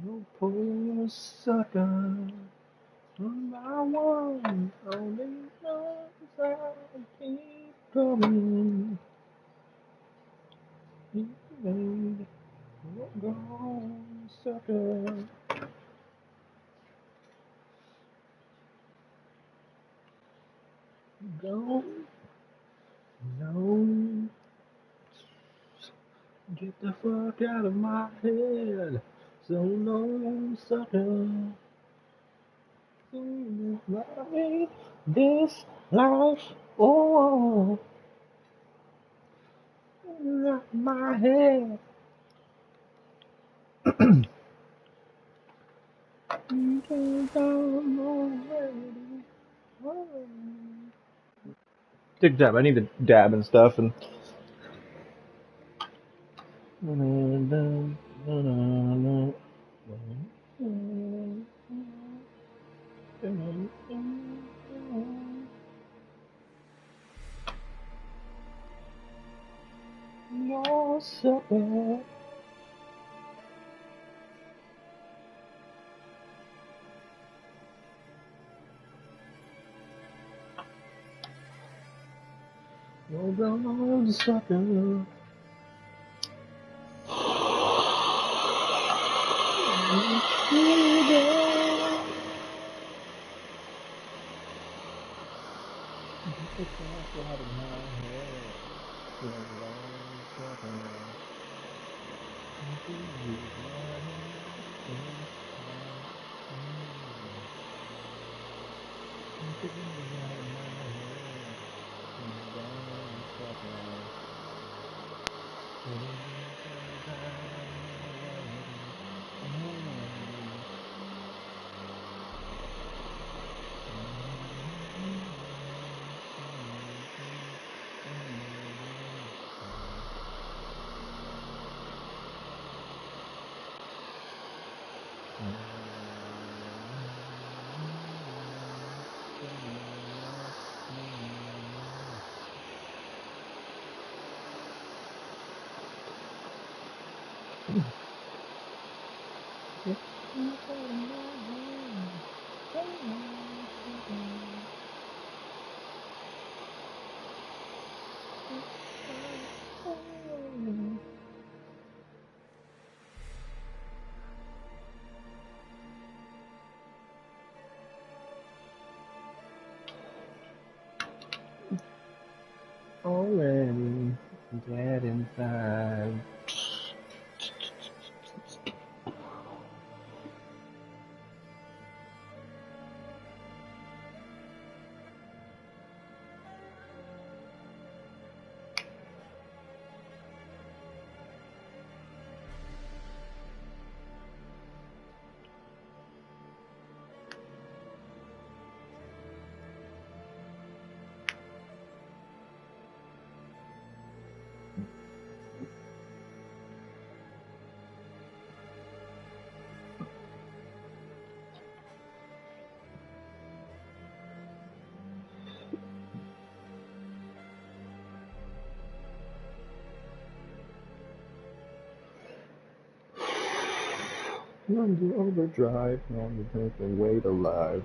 You poor sucker. My one only knows I keep coming. You made go sucker. Go. No. Get the fuck out of my head. So no sucker. Right. This life. Oh. Not my head. You can't come already. Take a dab. I need to dab and stuff and. No supper. No brown sucker. Already dead inside. On the overdrive, on the perfect way to live.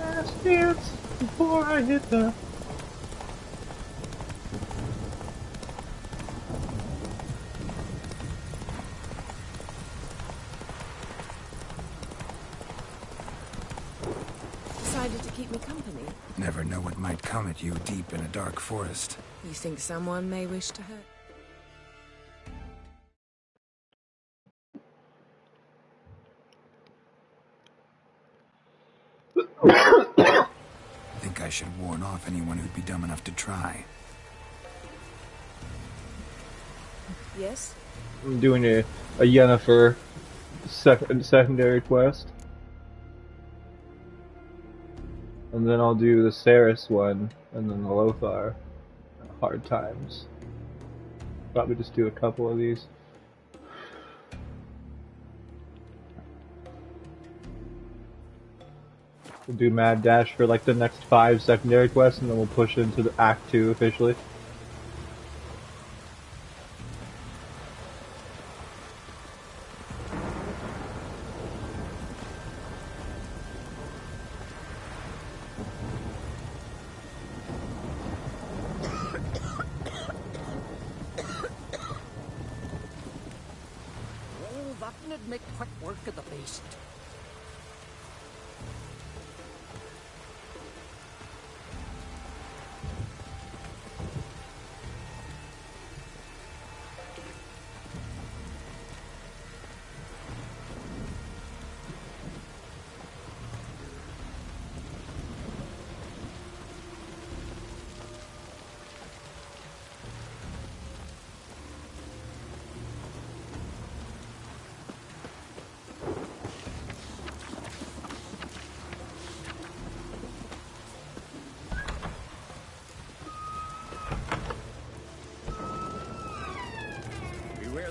Last dance before I hit the decided to keep me company. Never know what might come at you deep in a dark forest. You think someone may wish to hurt? I think I should warn off anyone who'd be dumb enough to try. Yes? I'm doing a Yennefer secondary quest. And then I'll do the Ceres one, and then the Lothar. Hard times. Probably just do a couple of these. We'll do Mad Dash for like the next 5 secondary quests, and then we'll push into the Act 2 officially. Make quick work of the beast.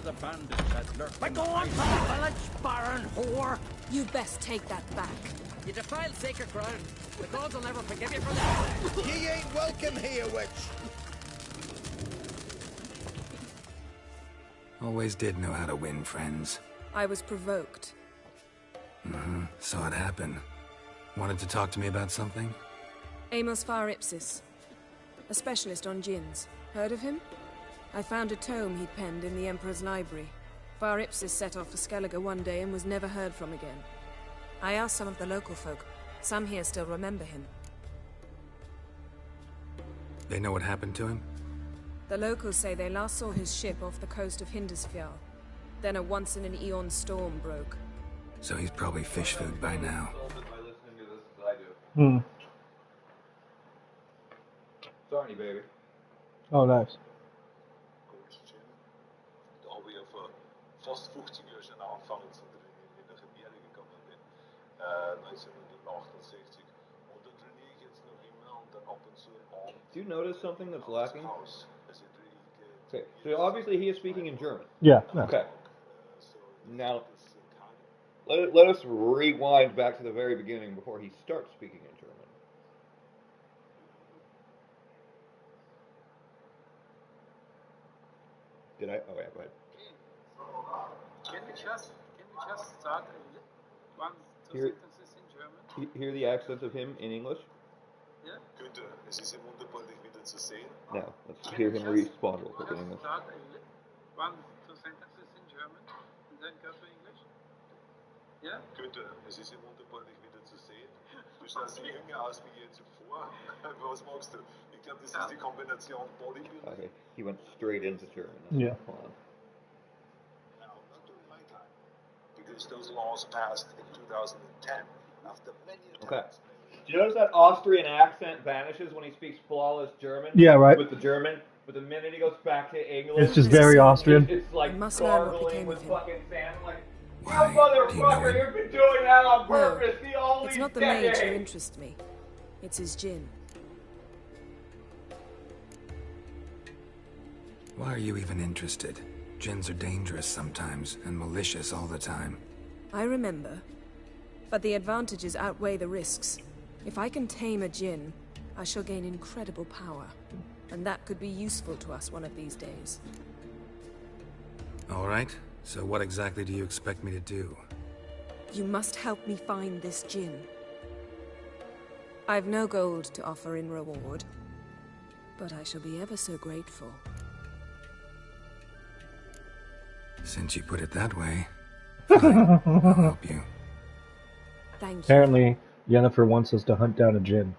The bandits that lurk. By going to the village, Baron whore! You best take that back. You defile sacred ground. The gods will never forgive you for that. Ye ain't welcome here, witch. Always did know how to win friends. I was provoked. Saw it happen. Wanted to talk to me about something? Amos Far Ipsis. A specialist on djinns. Heard of him? I found a tome he'd penned in the Emperor's library. Far Ipsis set off for Skellige one day and was never heard from again. I asked some of the local folk. Some here still remember him. They know what happened to him? The locals say they last saw his ship off the coast of Hindisfjall. Then a once-in-an-eon storm broke. So he's probably fish food by now. Sorry, baby. Oh, nice. Alweer voor vast 15 jaar zijn aanvangen zijn er in de gebieden gekomen in 1968. Und der Trainier jetzt noch immer und dann ab und zu an. Do you notice something that's lacking? Haus. Okay, so obviously he is speaking in German. Yeah. No. Okay. Now, let us rewind back to the very beginning before he starts speaking in German. Did I? Oh yeah, go ahead. Can we just start one, two Here- sentences in German? Hear the accent of him in English? Yeah? Günther, es ist wunderbar, dich wieder zu sehen. No, let's hear him respond real quick in Just English. start one, two sentences in German and then go to English? Yeah? Günther, es ist wunderbar, dich wieder zu sehen. Du schaust jünger aus wie je zuvor. Was magst du? Ich glaube, das ist die Kombination Bodybuilding. Okay, he went straight into German. Yeah. Hold on. Now, not during my time, because those laws passed in 2010 after many Okay. attempts. Do you notice that Austrian accent vanishes when he speaks flawless German? Yeah, right. With the German, but the minute he goes back to English, It's just very Austrian. It's like I must learn what gargling became with of him. fucking sand. Like, Why? you Do you know motherfucker, him? you've been doing that on No, purpose all it's these not the mage who decades. interests me. It's his djinn. Why are you even interested? Djinns are dangerous sometimes, and malicious all the time. I remember. But the advantages outweigh the risks. If I can tame a djinn, I shall gain incredible power. And that could be useful to us one of these days. All right, so what exactly do you expect me to do? You must help me find this djinn. I've no gold to offer in reward, but I shall be ever so grateful. Since you put it that way, fine, I'll help you. Thank you. Apparently, Yennefer wants us to hunt down a Jinn.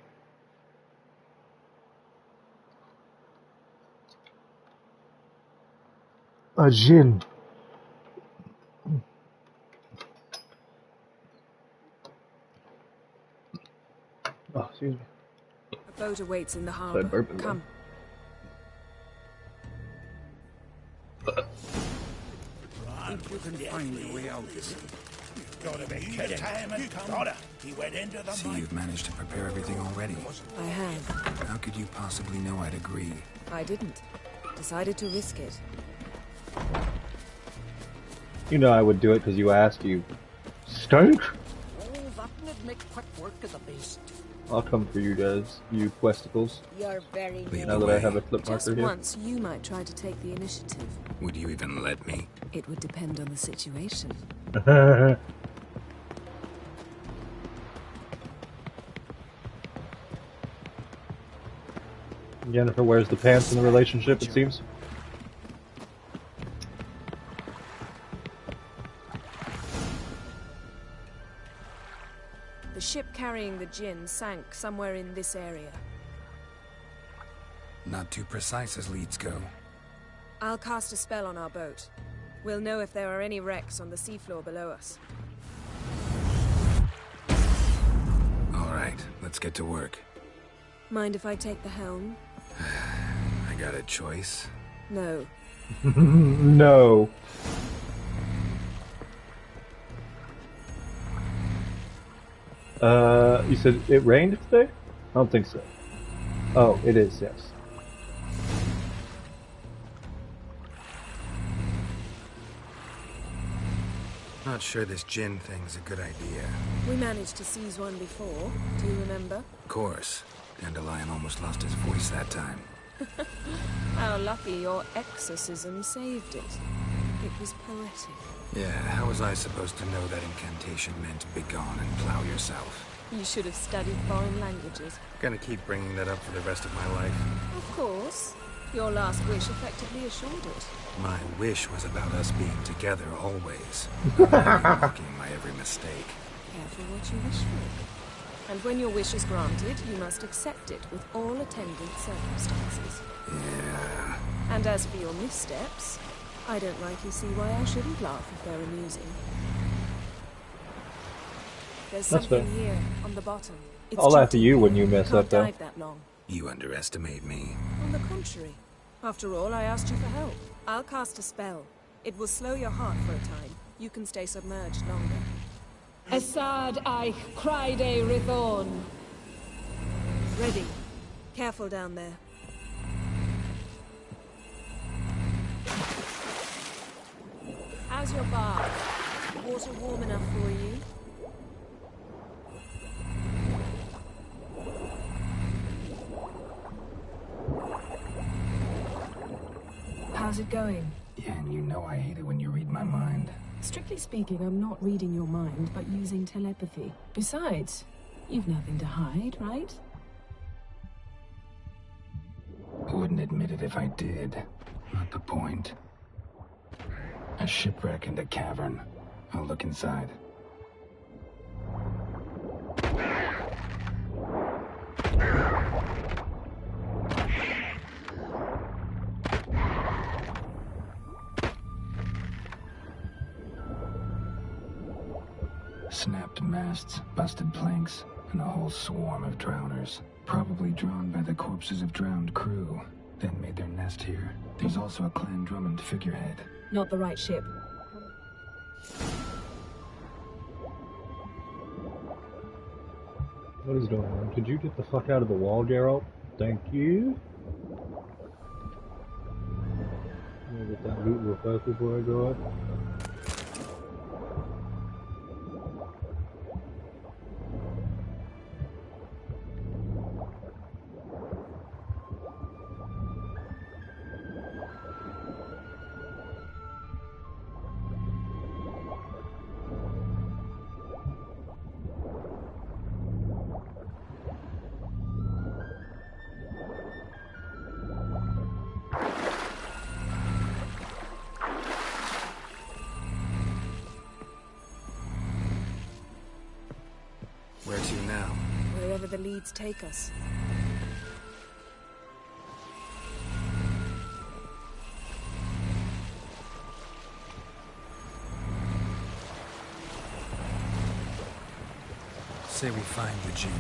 A Jinn. Oh, excuse me. A boat awaits in the I harbor. burped again. Come. Think you can find a way out? Gotta be kidding. Gotta. He went into the See, you've managed to prepare everything already. I have. How could you possibly know I'd agree? I didn't. Decided to risk it. You know I would do it because you asked, you stink. Oh, that would make quick work of the beast. I'll come for you guys, you questicles. You're very Lead Now the that I way. have a clip Just marker here. once, you might try to take the initiative. Would you even let me? It would depend on the situation. Yennefer wears the pants in the relationship, it seems. The ship carrying the Jinn sank somewhere in this area. Not too precise as leads go. I'll cast a spell on our boat. We'll know if there are any wrecks on the seafloor below us. All right, let's get to work. Mind if I take the helm? I got a choice. No. No. You said it rained today? I don't think so. Oh, it is, yes. Not sure this Jinn thing's a good idea. We managed to seize one before. Do you remember? Of course. Dandelion almost lost his voice that time. How lucky your exorcism saved it. It was poetic. Yeah, how was I supposed to know that incantation meant begone and plow yourself? You should have studied foreign languages. Gonna keep bringing that up for the rest of my life. Of course. Your last wish effectively assured it. My wish was about us being together always. Mocking my every mistake. Careful what you wish for. And when your wish is granted, you must accept it with all attendant circumstances. Yeah. And as for your missteps, I don't rightly see why I shouldn't laugh if they're amusing. There's That's something fair. here, on the bottom. It's I'll laugh at too you deep. when you mess Can't up, though. dive that long. You underestimate me. On the contrary. After all, I asked you for help. I'll cast a spell. It will slow your heart for a time. You can stay submerged longer. Assad Eich Cryde Rithorn. Ready. Careful down there. How's your bath? Water warm enough for you? How's it going? Yeah, and you know I hate it when you read my mind. Strictly speaking, I'm not reading your mind, but using telepathy. Besides, you've nothing to hide, right? Wouldn't admit it if I did. Not the point. A shipwreck and a cavern. I'll look inside. Snapped masts, busted planks, and a whole swarm of drowners. Probably drawn by the corpses of drowned crew, then made their nest here. There's also a Clan Drummond figurehead. Not the right ship. What is going on? Could you get the fuck out of the wall, Geralt? Thank you. I'm gonna get that loot real fast before I go up. wherever the leads take us. Say we find the Jinn.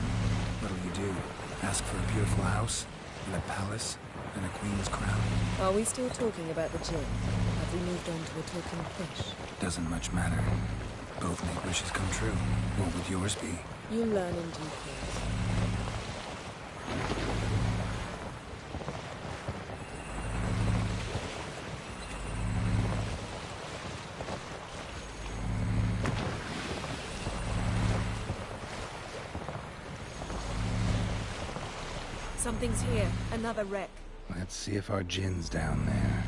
What'll you do? Ask for a beautiful house? And a palace? And a queen's crown? Are we still talking about the Jinn? Have we moved on to a talking fish? Doesn't much matter. Both make wishes come true. What would yours be? You'll learn in due course. Something's here. Another wreck. Let's see if our Jinn's down there.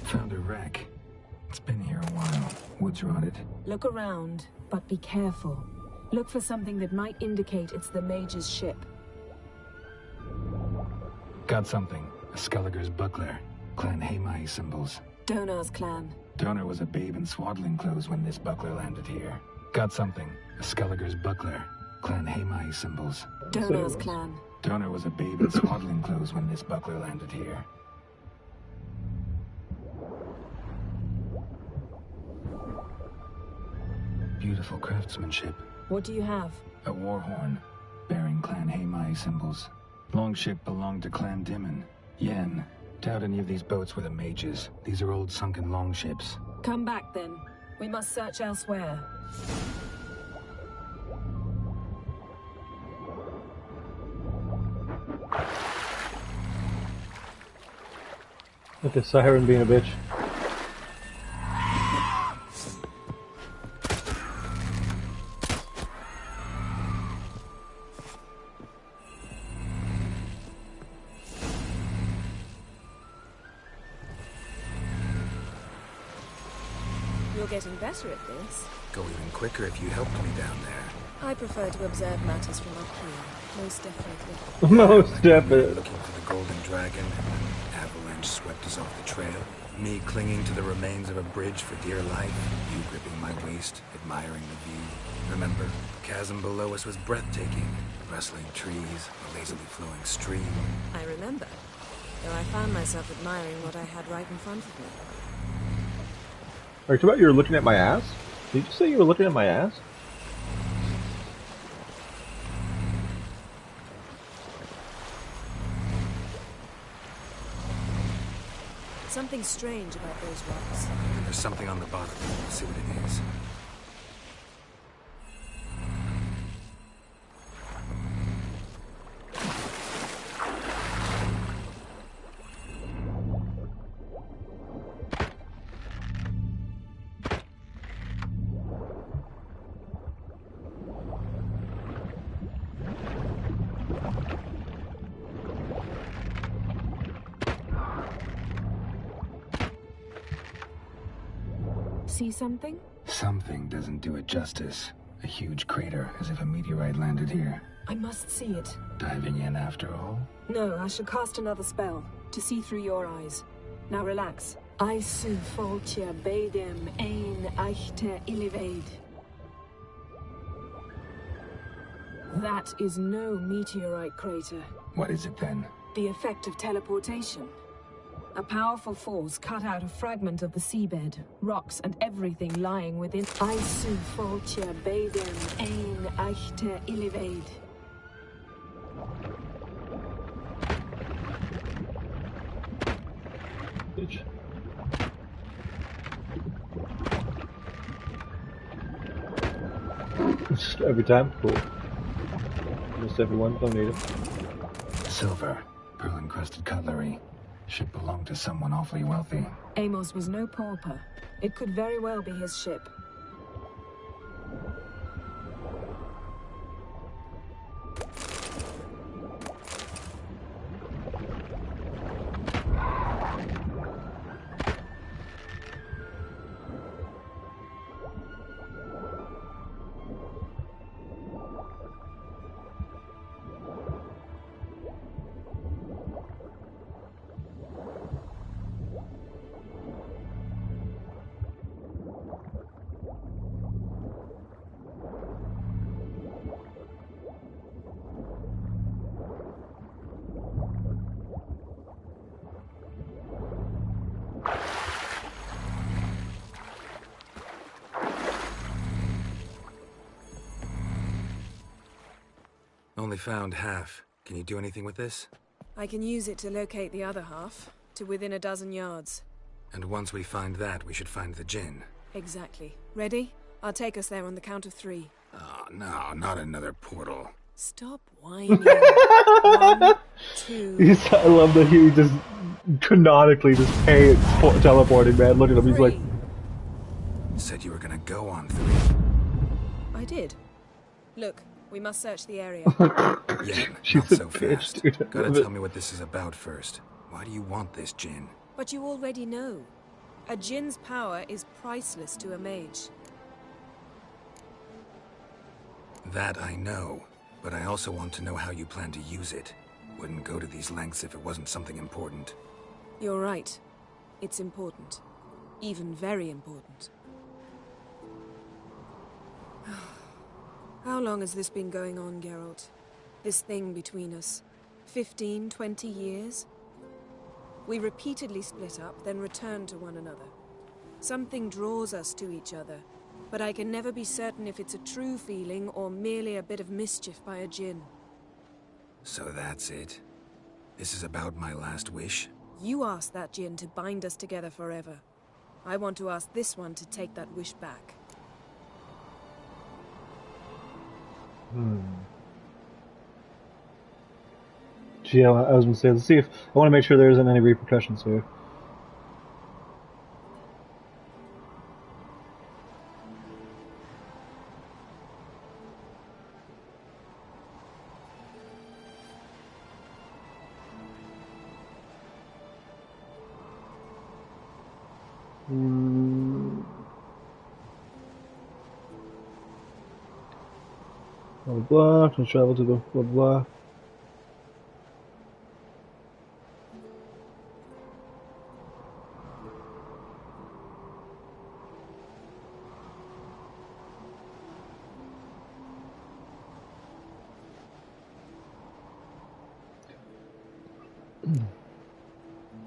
Found a wreck. It's been here a while. Wood's rotted. Look around, but be careful. Look for something that might indicate it's the mage's ship. Got something. A Skelliger's buckler. Clan Hamai symbols. Donar's clan. Donar was a babe in swaddling clothes when this buckler landed here. Got something. A Skelliger's buckler. Clan Hamai symbols. Donar's clan. Donar was a babe in swaddling clothes when this buckler landed here. Beautiful craftsmanship. What do you have? A war horn, bearing Clan Hamai symbols. Longship belonged to Clan Dimon. Yen. Doubt any of these boats were the mages. These are old sunken longships. Come back then. We must search elsewhere. Look at Siren being a bitch. You're getting better at this. Go even quicker if you helped me down there. I prefer to observe matters from up here. Most definitely. Most definitely. Looking for the golden dragon, and an avalanche swept us off the trail. Me clinging to the remains of a bridge for dear life. You gripping my waist, admiring the view. Remember, the chasm below us was breathtaking. Rustling trees, a lazily flowing stream. I remember. Though I found myself admiring what I had right in front of me. Are you talking about you were looking at my ass? Did you just say you were looking at my ass? Something strange about those rocks. And there's something on the bottom. Let's see what it is. See something? Something doesn't do it justice. A huge crater, as if a meteorite landed here. I must see it. Diving in after all? No, I shall cast another spell, to see through your eyes. Now relax. Aisu foltia beidem ein eichte ilivaid. That is no meteorite crater. What is it then? The effect of teleportation. A powerful force cut out a fragment of the seabed, rocks and everything lying within. Aisu foltia beidem ein eichte ilivaid. Bitch. Just every time? Cool. Just everyone, don't need it. Silver, pearl-encrusted cutlery. Ship belonged to someone awfully wealthy. Amos was no pauper. It could very well be his ship. Only found half. Can you do anything with this? I can use it to locate the other half, to within a dozen yards. And once we find that, we should find the Jinn. Exactly. Ready? I'll take us there on the count of 3. Oh, no, not another portal. Stop whining. 1, 2, I love that he just canonically just hates teleporting, man. Look at him, he's like... Said you were gonna go on 3. I did. Look, we must search the area. Yeah, She's not so a bitch, fast. dude. Gotta tell me what this is about first. Why do you want this Jinn? But you already know. A Jinn's power is priceless to a mage. That I know, but I also want to know how you plan to use it. Wouldn't go to these lengths if it wasn't something important. You're right. It's important. Even very important. How long has this been going on, Geralt? This thing between us? 15, 20 years? We repeatedly split up, then returned to one another. Something draws us to each other, but I can never be certain if it's a true feeling or merely a bit of mischief by a Jinn. So that's it? This is about my last wish? You asked that Jinn to bind us together forever. I want to ask this one to take that wish back. Gee, I was gonna say, let's see if... I want to make sure there isn't any repercussions here. Blah, blah, to travel to the blah, blah.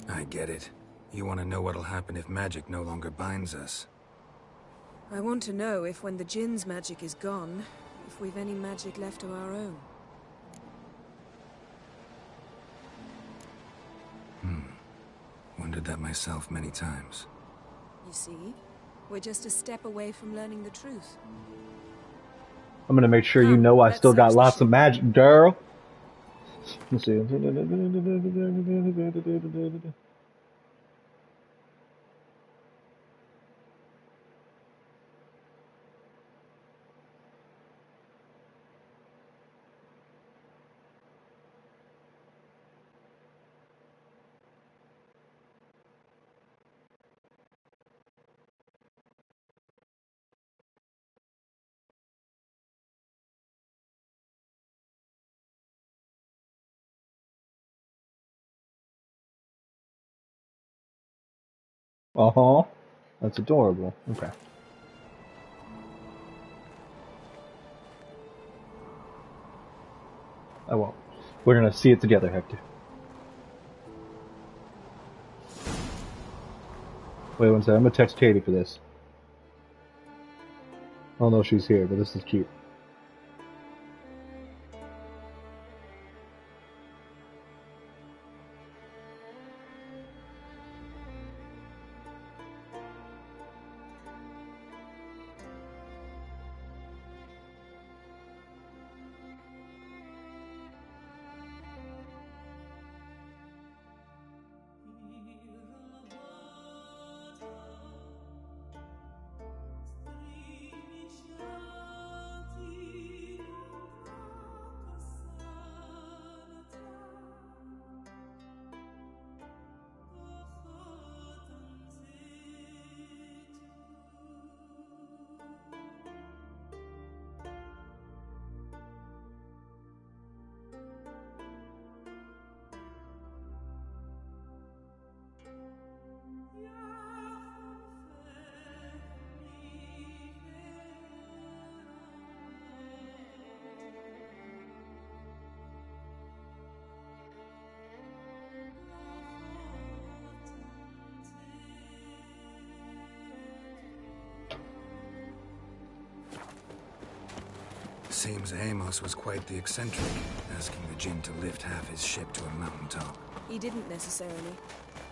I get it. You want to know what'll happen if magic no longer binds us. I want to know if when the Jinn's magic is gone, if we've any magic left of our own. Wondered that myself many times. You see? We're just a step away from learning the truth. I'm gonna make sure you know I still got lots of magic, girl. Let's see. Uh-huh. That's adorable. Okay. I won't. We're gonna see it together, Hector. Wait one second. I'm gonna text Katie for this. I don't know if she's here, but this is cute. Seems Amos was quite the eccentric, asking the Jinn to lift half his ship to a mountaintop. He didn't necessarily.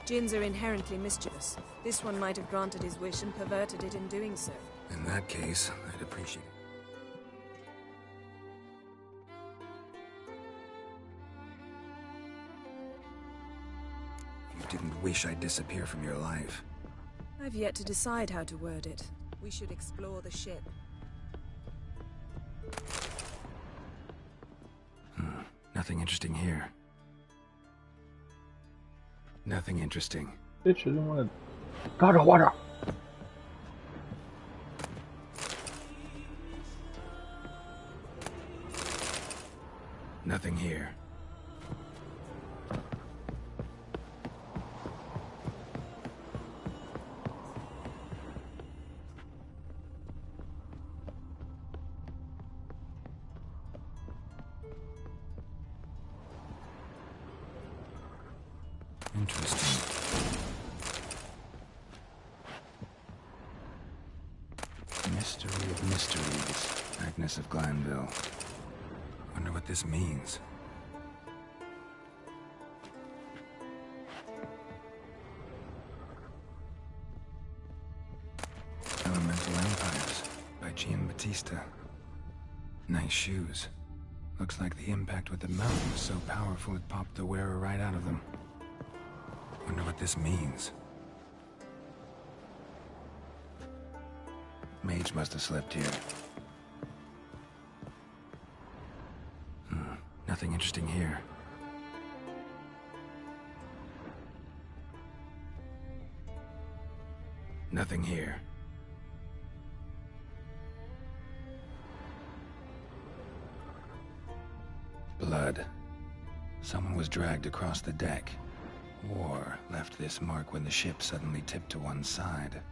Jinns are inherently mischievous. This one might have granted his wish and perverted it in doing so. In that case, I'd appreciate it. You didn't wish I'd disappear from your life. I've yet to decide how to word it. We should explore the ship. Nothing interesting here. Nothing interesting. Bitch, I didn't want to. God of water! Nothing here. Interesting. Mystery of mysteries. Agnes of Glanville. Wonder what this means. Elemental Empires by Giambattista. Nice shoes. Looks like the impact with the mountain was so powerful it popped the wearer right out of them. Wonder what this means. Mage must have slept here. Nothing interesting here. Nothing here. Blood. Someone was dragged across the deck. War left this mark when the ship suddenly tipped to one side.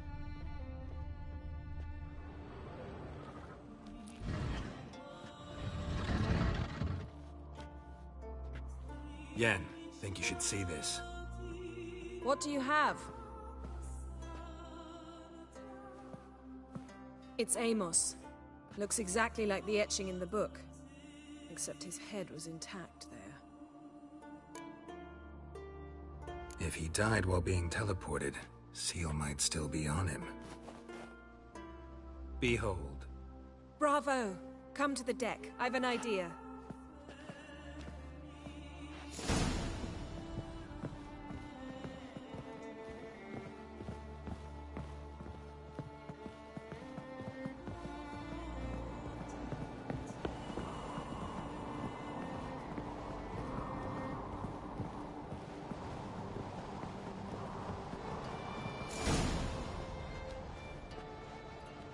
Yen, think you should see this. What do you have? It's Amos. Looks exactly like the etching in the book. Except his head was intact there. If he died while being teleported, Seal might still be on him. Behold. Bravo! Come to the deck. I've an idea.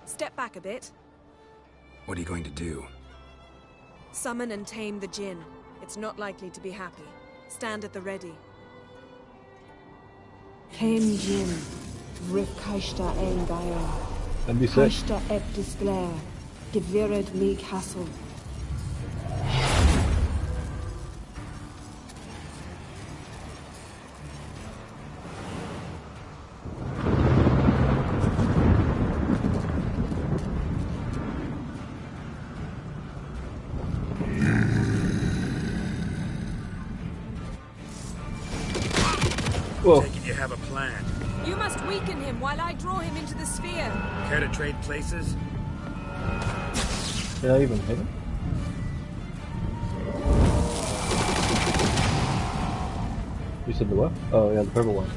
Step back a bit. What are you going to do? Summon and tame the Jinn. It's not likely to be happy. Stand at the ready. Tame Jinn. Rif Kaishta ein Gaia. That'd be sick. Kaishta eb disglare. Gevired me castle. Whoa. Take it you have a plan. You must weaken him while I draw him into the sphere. Care to trade places? Did I even hit him? You said the what? Oh yeah, the purple one.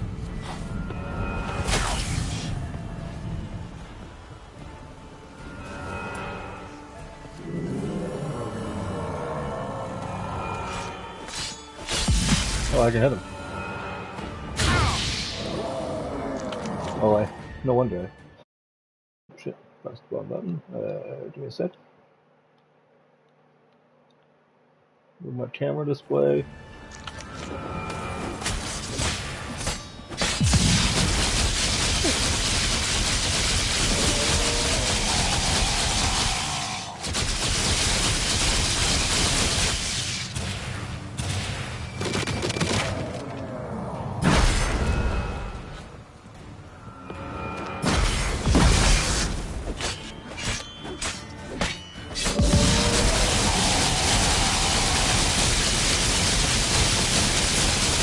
Oh, I can hit him. Oh, no wonder. Shit, pressed the wrong button. Give me a sec. Move my camera display.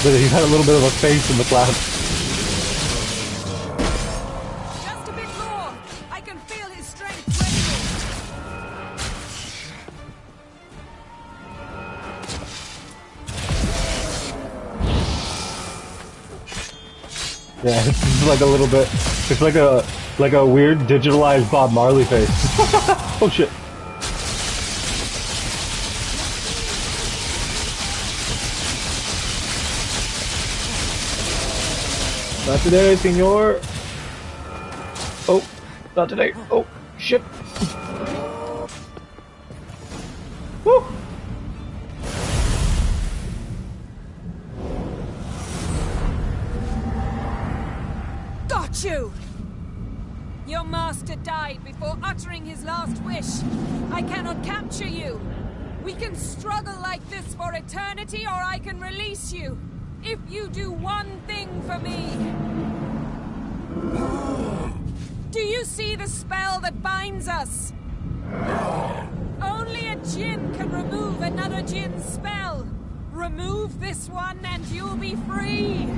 But he's had a little bit of a face in the cloud. Just a bit more. I can feel his strength waning. Yeah, it's like a little bit. It's like a weird digitalized Bob Marley face. Oh shit. Not today, senor. Oh, not today. Oh, shit. Woo. Got you! Your master died before uttering his last wish. I cannot capture you. We can struggle like this for eternity, or I can release you. If you do one thing for me. Do you see the spell that binds us? Only a djinn can remove another djinn's spell. Remove this one and you'll be free.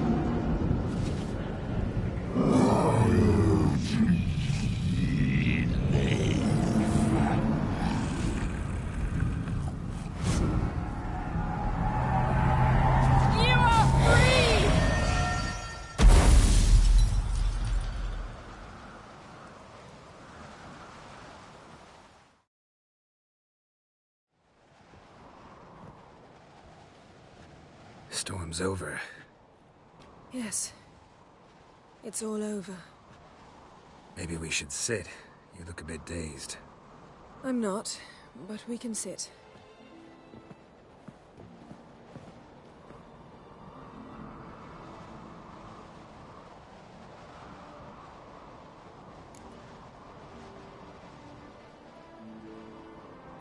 Storm's over. Yes. It's all over. Maybe we should sit. You look a bit dazed. I'm not, but we can sit.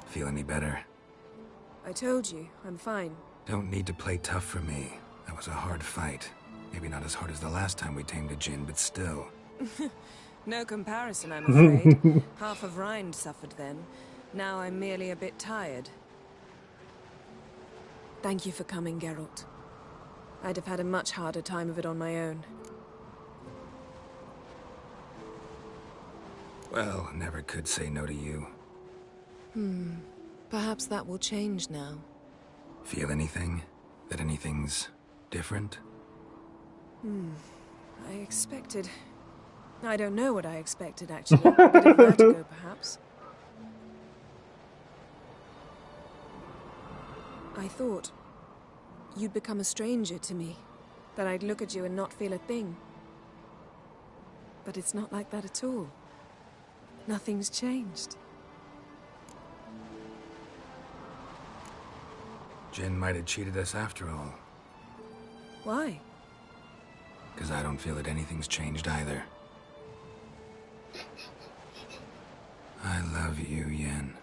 Feel any better? I told you, I'm fine. Don't need to play tough for me. That was a hard fight. Maybe not as hard as the last time we tamed a djinn, but still. No comparison, I'm afraid. Half of Rind suffered then. Now I'm merely a bit tired. Thank you for coming, Geralt. I'd have had a much harder time of it on my own. Well, never could say no to you. Perhaps that will change now. Feel anything? That anything's different? I expected... I don't know what I expected, actually. A bit of vertigo, perhaps. I thought you'd become a stranger to me. That I'd look at you and not feel a thing. But it's not like that at all. Nothing's changed. Jinn might have cheated us after all. Why? Because I don't feel that anything's changed either. I love you, Yen.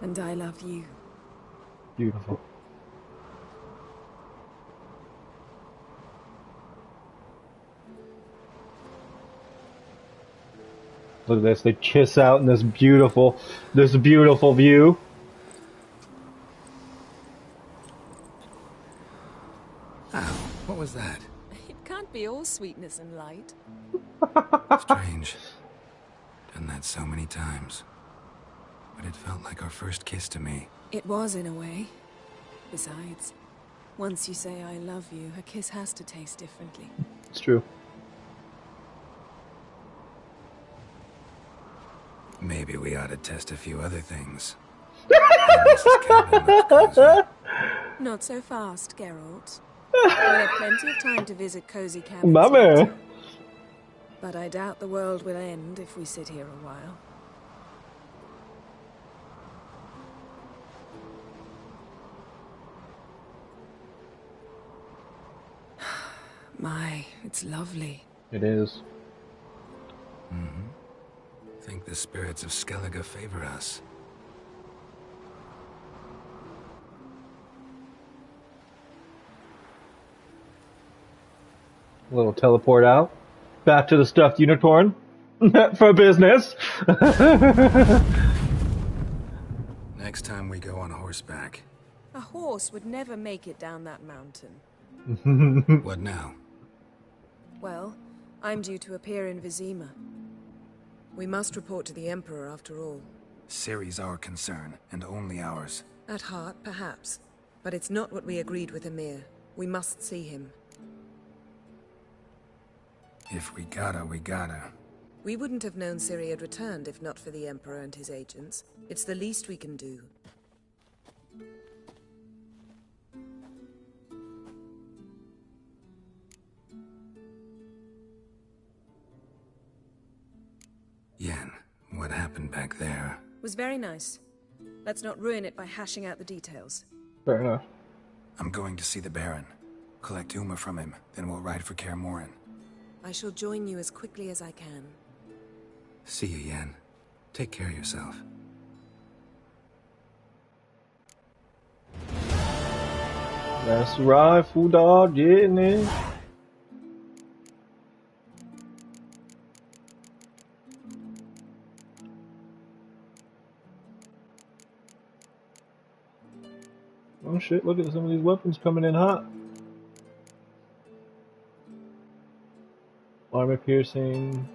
And I love you. Beautiful. Look at this, they kiss out in this beautiful view. Oh, what was that? It can't be all sweetness and light. Strange. Done that so many times. But it felt like our first kiss to me. It was, in a way. Besides, once you say I love you, a kiss has to taste differently. It's true. Maybe we ought to test a few other things. Mrs. Cabin looks cozy. Not so fast, Geralt. We'll have plenty of time to visit cozy cabins Mummy. later. But I doubt the world will end if we sit here a while. My, it's lovely. It is. Think the spirits of Skellige favor us. A little teleport out. Back to the stuffed unicorn. For business. Next time we go on horseback. A horse would never make it down that mountain. What now? Well, I'm due to appear in Vizima. We must report to the Emperor after all. Ciri's our concern, and only ours. At heart, perhaps. But it's not what we agreed with Emir. We must see him. If we gotta, we gotta. We wouldn't have known Ciri had returned if not for the Emperor and his agents. It's the least we can do. Yen, what happened back there? Was very nice. Let's not ruin it by hashing out the details. Fair enough. I'm going to see the Baron. Collect Uma from him, then we'll ride for Kaer Morhen. I shall join you as quickly as I can. See you, Yen. Take care of yourself. That's right, fool dog, getting it. Oh shit, look at some of these weapons coming in hot. Armor piercing.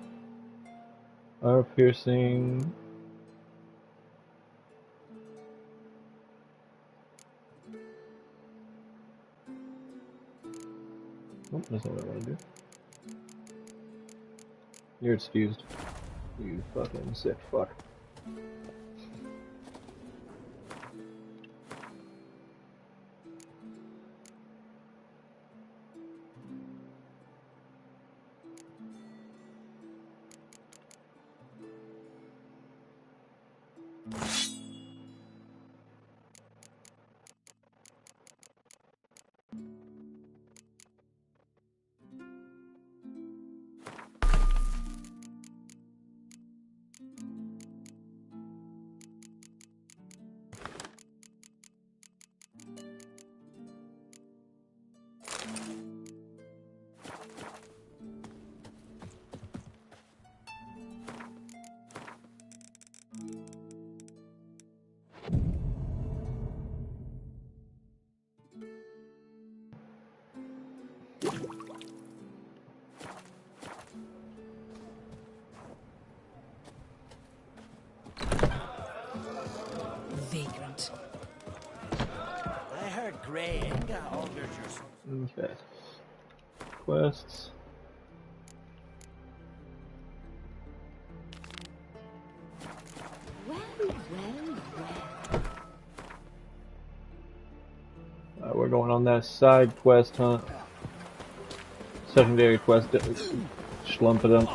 Armor piercing. Oh, that's not what I want to do. You're excused. You fucking sick fuck. Vagrant. I heard Grey Inga augured your son. Okay. Quests. We're going on that side quest hunt. Secondary quest, schlumping them.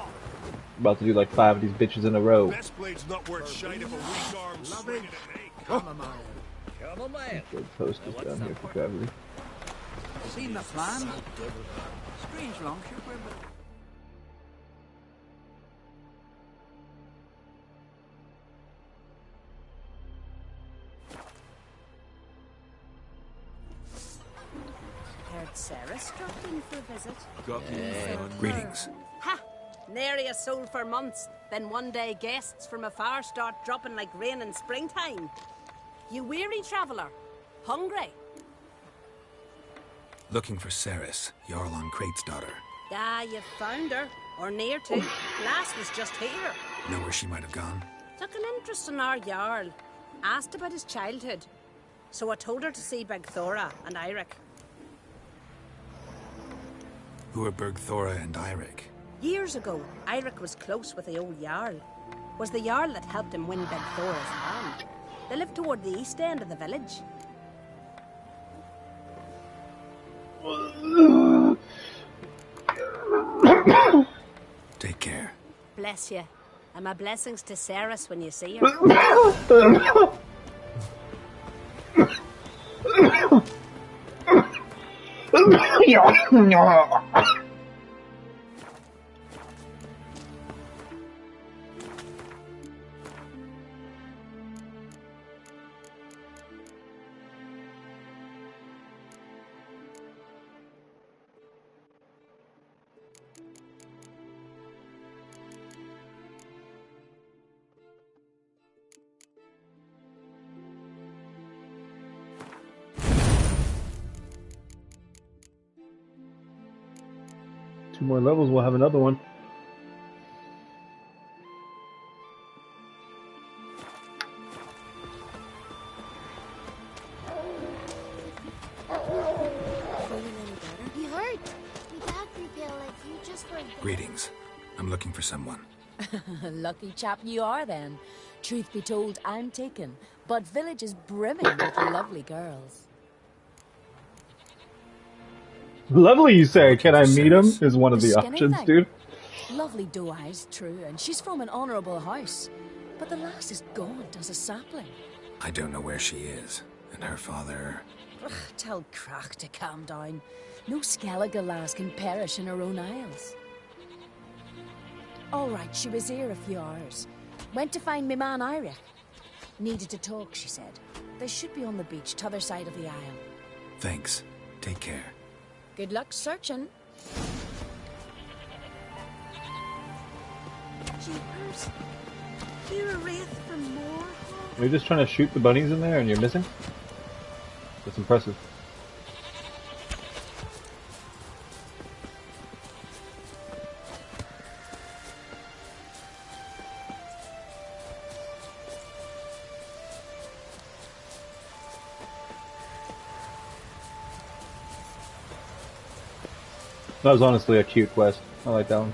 About to do like 5 of these bitches in a row. Best blade's not worth shite if a weak arm swinging at me. Chamomile. Chamomile. Good posters down here for Beverly. Seen the plan? Strange Longshirewear, but... Heard Ceres dropped in for a visit. Greetings. Ha! Nary a soul for months. Then one day guests from afar start dropping like rain in springtime. You weary traveller? Hungry? Looking for Ceres, Jarl on Crate's daughter. Ah, you've found her. Or near to. Last was just here. Know where she might have gone? Took an interest in our Jarl. Asked about his childhood. So I told her to see Bergthora and Eirik. Who are Bergthora and Eirik? Years ago, Eirik was close with the old Jarl. Was the Jarl that helped him win Bergthora's hand. They lived toward the east end of the village. Take care. Bless you. And my blessings to Ceres when you see her. 2 more levels, we'll have another one. You hurt? Your dad feel like you just went. Greetings. I'm looking for someone. Lucky chap you are then. Truth be told, I'm taken, but village is brimming with lovely girls. Lovely, you say? Can I meet him? Is one of the skinny options, thing. dude. Lovely doe eyes, true, and she's from an honourable house. But the lass is gaunt as a sapling. I don't know where she is, and her father... Ugh, tell Crach to calm down. No Skellige lass can perish in her own isles. All right, she was here a few hours. Went to find me man Iric. Needed to talk, she said. They should be on the beach, t'other side of the isle. Thanks. Take care. Good luck searching. Jeepers. You're a wraith from more. You're just trying to shoot the bunnies in there and you're missing? That's impressive. That was honestly a cute quest. I like that one.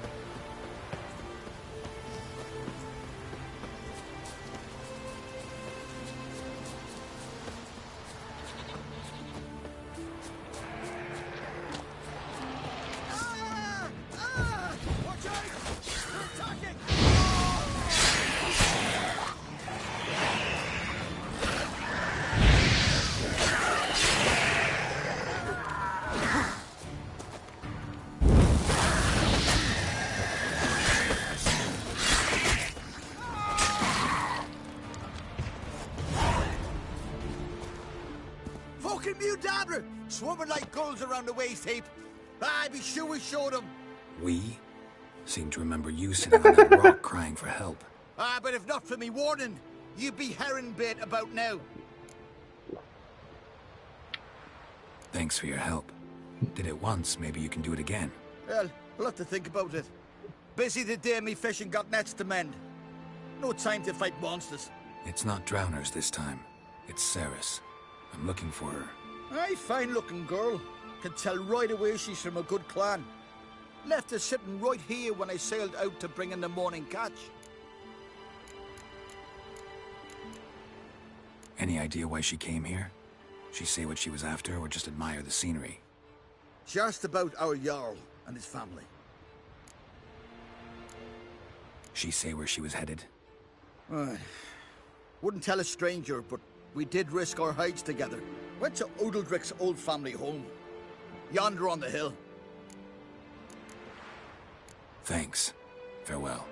Fucking Mudabra! Swarming like gulls around the waist heap. I be sure we showed them. We? Seem to remember you sitting on that rock crying for help. But if not for me warning, you'd be herring bait about now. Thanks for your help. Did it once, maybe you can do it again. Well, we'll have to think about it. Busy the day me fishing got nets to mend. No time to fight monsters. It's not drowners this time. It's Ceres. I'm looking for her. Aye, fine-looking girl. Can tell right away she's from a good clan. Left her sitting right here when I sailed out to bring in the morning catch. Any idea why she came here? She say what she was after, or just admire the scenery? Just about our Jarl and his family. She say where she was headed? Wouldn't tell a stranger, but we did risk our hides together. Went to Odeldrick's old family home. Yonder on the hill. Thanks. Farewell.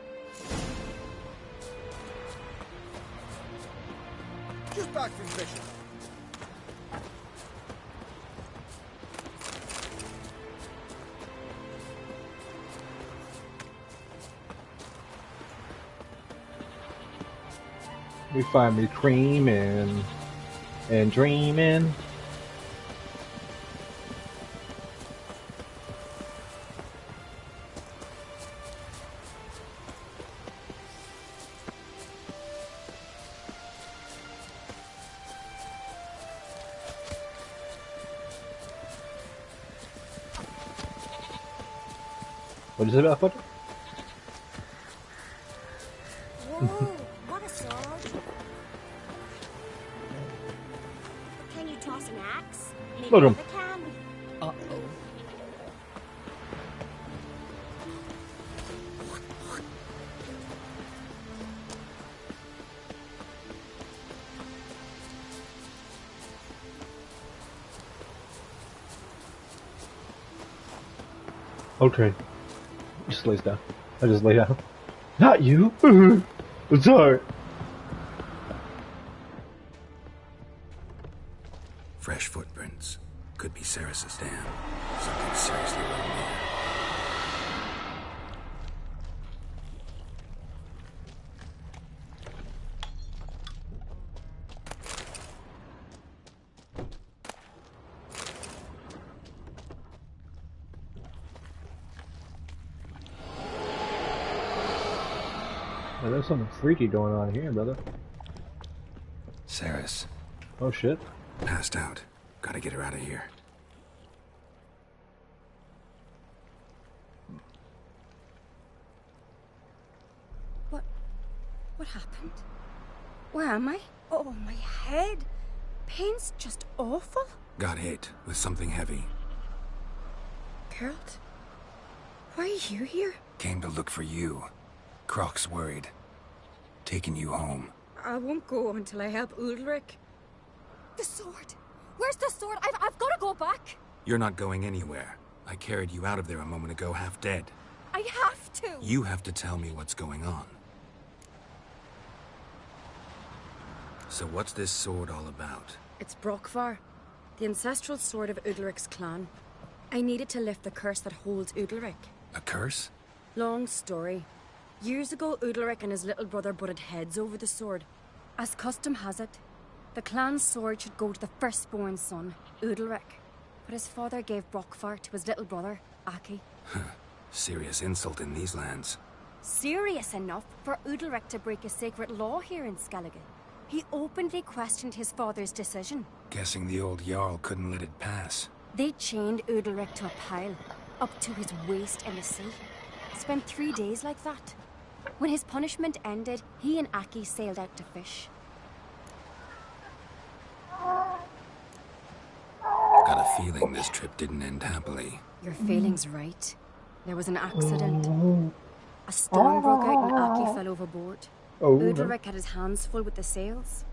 Just back from fishing. We find me creaming and dreaming. What is it about Fudge? Whoa, what a sword. Can you toss an axe? Maybe Look 'em. with a can. Uh-oh. Okay. Just lays down. I just lay down. Not you! Sorry. Fresh footprints. Could be Ceres' dam. Something seriously wrong there. Oh, there's something freaky going on here, brother. Cerys. Oh shit. Passed out. Gotta get her out of here. What happened? Where am I? Oh, my head. Pain's just awful. Got hit with something heavy. Geralt? Why are you here? Came to look for you. Croc's worried. Taking you home. I won't go until I help Udalric. The sword! Where's the sword? I've got to go back! You're not going anywhere. I carried you out of there a moment ago, half dead. I have to! You have to tell me what's going on. So what's this sword all about? It's Brokvar, the ancestral sword of Udalric's clan. I needed to lift the curse that holds Udalric. A curse? Long story. Years ago, Udalric and his little brother butted heads over the sword. As custom has it, the clan's sword should go to the firstborn son, Udalric. But his father gave Brokvar to his little brother, Aki. Serious insult in these lands. Serious enough for Udalric to break a sacred law here in Skellige. He openly questioned his father's decision. Guessing the old Jarl couldn't let it pass. They chained Udalric to a pile, up to his waist in the sea. Spent 3 days like that. When his punishment ended, he and Aki sailed out to fish. Got a feeling this trip didn't end happily. Your feeling's right. There was an accident. A storm broke out and Aki fell overboard. Udalric had his hands full with the sails.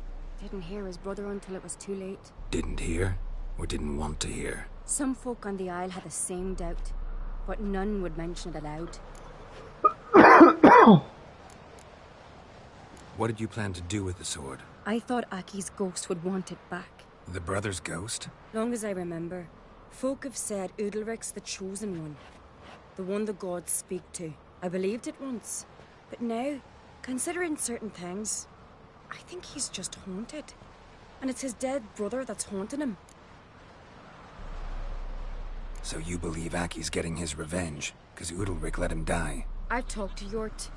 Didn't hear his brother until it was too late. Didn't hear? Or didn't want to hear? Some folk on the Isle had the same doubt, but none would mention it aloud. What did you plan to do with the sword? I thought Aki's ghost would want it back. The brother's ghost? Long as I remember, folk have said Udalric's the chosen one. The one the gods speak to. I believed it once. But now, considering certain things, I think he's just haunted. And it's his dead brother that's haunting him. So you believe Aki's getting his revenge, because Udalric let him die? I've talked to Yort.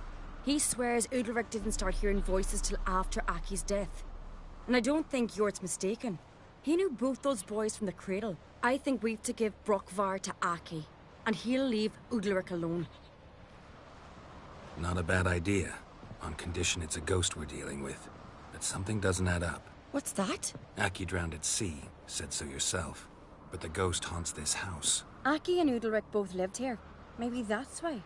He swears Udalric didn't start hearing voices till after Aki's death. And I don't think Yort's mistaken. He knew both those boys from the cradle. I think we've to give Brokvar to Aki, and he'll leave Udalric alone. Not a bad idea, on condition it's a ghost we're dealing with. But something doesn't add up. What's that? Aki drowned at sea, said so yourself. But the ghost haunts this house. Aki and Udalric both lived here. Maybe that's why.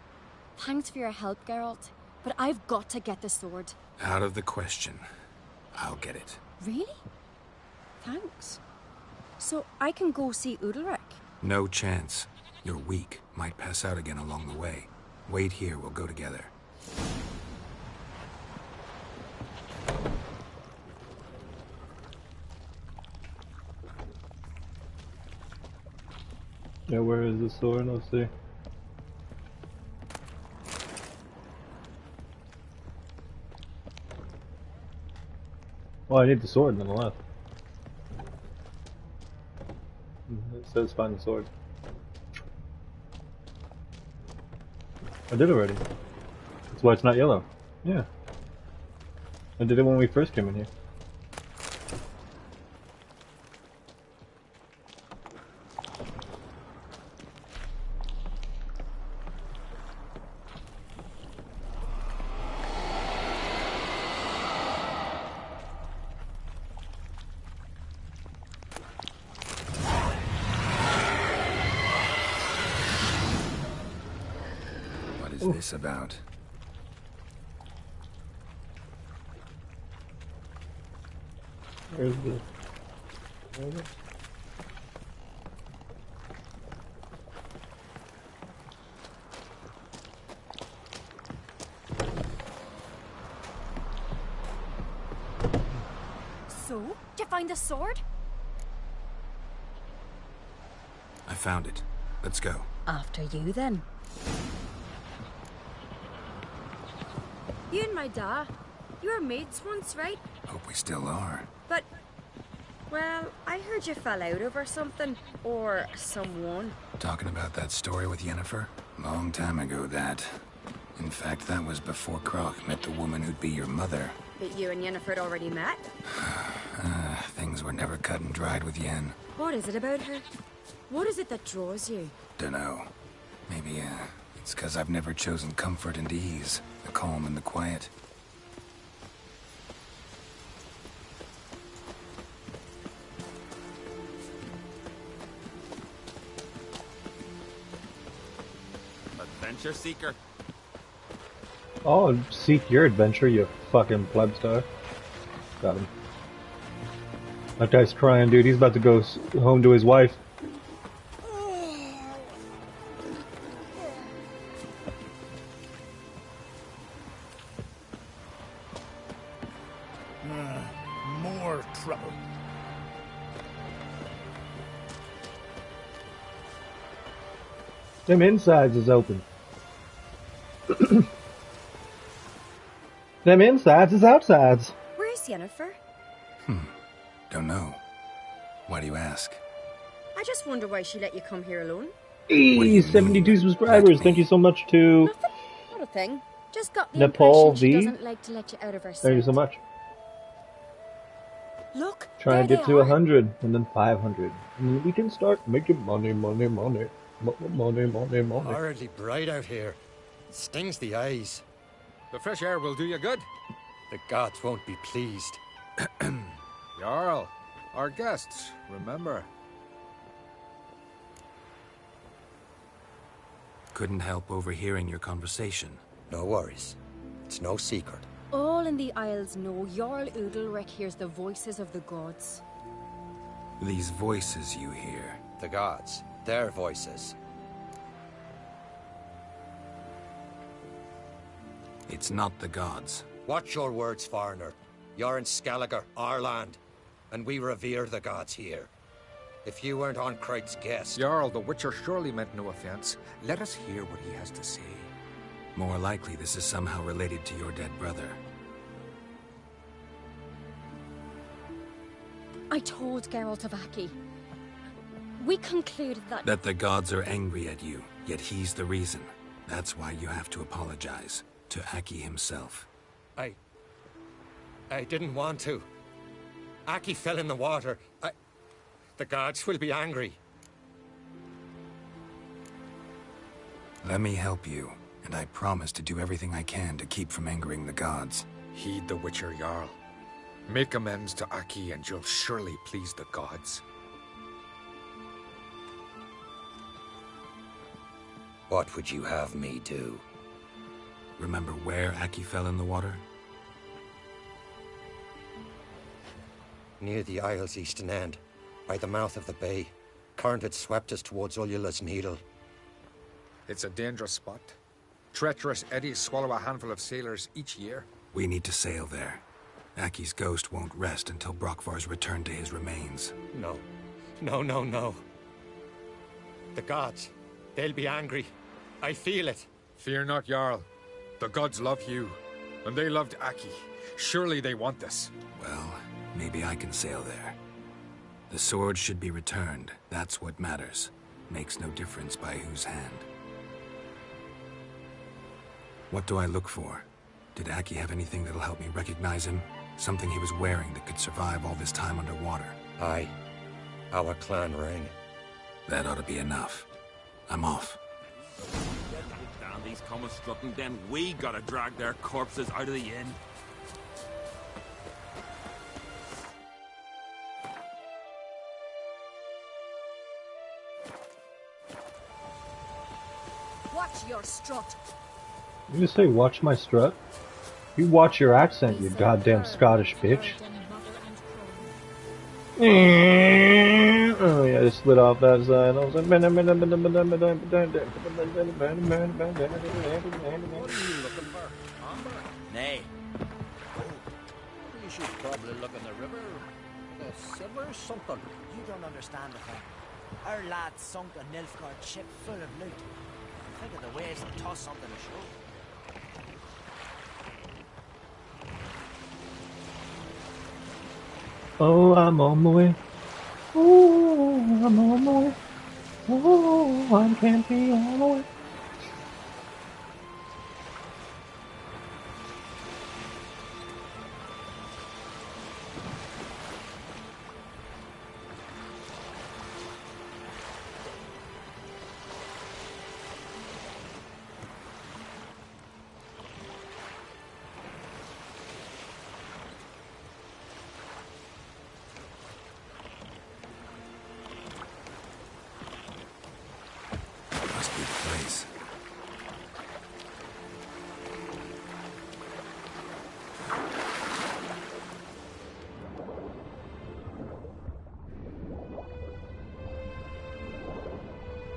Thanks for your help, Geralt. But I've got to get the sword. Out of the question. I'll get it. Really? Thanks. So I can go see Udalric? No chance. You're weak. Might pass out again along the way. Wait here, we'll go together. Yeah, where is the sword? Let's see. Well, I need the sword nonetheless. It says find the sword. I did already. That's why it's not yellow. Yeah. I did it when we first came in here. What's this about? Where's the... Where is it? So, did you find the sword? I found it. Let's go. After you, then. You and my da, you were mates once, right? Hope we still are. But, well, I heard you fell out over something. Or someone. Talking about that story with Yennefer? Long time ago, that. In fact, that was before Croc met the woman who'd be your mother. But you and Yennefer had already met? Things were never cut and dried with Yen. What is it about her? What is it that draws you? Dunno. Maybe, it's 'cause I've never chosen comfort and ease, the calm and the quiet. Adventure seeker. Oh, seek your adventure, you fucking plebstar. Got him. That guy's crying, dude. He's about to go home to his wife. More trouble. Them insides is open. Them insides is outsides. Where is Yennefer? Don't know. Why do you ask? I just wonder why she let you come here alone. Hey, 72 subscribers. Thank you so much to Nothing. Not a thing. Just got the Nepal impression she V. doesn't like to let you out of her sight. Thank you so much. Look, Try and there get they to are. 100 and then 500. And then we can start making money. Horridly bright out here. It stings the eyes. The fresh air will do you good. The gods won't be pleased. Jarl, our guests, remember. Couldn't help overhearing your conversation. No worries. It's no secret. All in the Isles know Jarl Udalric hears the voices of the gods. These voices you hear. The gods. Their voices. It's not the gods. Watch your words, foreigner. You're in Skellige, our land, and we revere the gods here. If you weren't on Kright's guest... Jarl, the Witcher surely meant no offense. Let us hear what he has to say. More likely this is somehow related to your dead brother. I told Geralt of Aki. We concluded that... That the gods are angry at you, yet he's the reason. That's why you have to apologize. To Aki himself. I didn't want to. Aki fell in the water. The gods will be angry. Let me help you, and I promise to do everything I can to keep from angering the gods. Heed the Witcher, Jarl. Make amends to Aki and you'll surely please the gods. What would you have me do? Remember where Aki fell in the water? Near the Isle's eastern end, by the mouth of the bay. Current had swept us towards Ullula's Needle. It's a dangerous spot. Treacherous eddies swallow a handful of sailors each year. We need to sail there. Aki's ghost won't rest until Brokvar's returned to his remains. No. No. The gods, they'll be angry. I feel it. Fear not, Jarl. The gods love you, and they loved Aki. Surely they want this. Well, maybe I can sail there. The sword should be returned. That's what matters. Makes no difference by whose hand. What do I look for? Did Aki have anything that'll help me recognize him? Something he was wearing that could survive all this time underwater? Aye. Our clan ring. That ought to be enough. I'm off. Dandy's coming strutting, then we gotta drag their corpses out of the inn. Watch your strut. You just say watch my strut? You watch your accent, you goddamn Scottish bitch. Oh yeah, I just slid off that side. I was like, What are you looking for? Amber? Nay. You should probably look in the river. The silver something. You don't understand the thing. Our lads sunk a Nilfgaard ship full of loot. Think of the waves that toss something ashore. oh, I'm on the way. Oh, I'm on the way. Oh, I can't be on the way.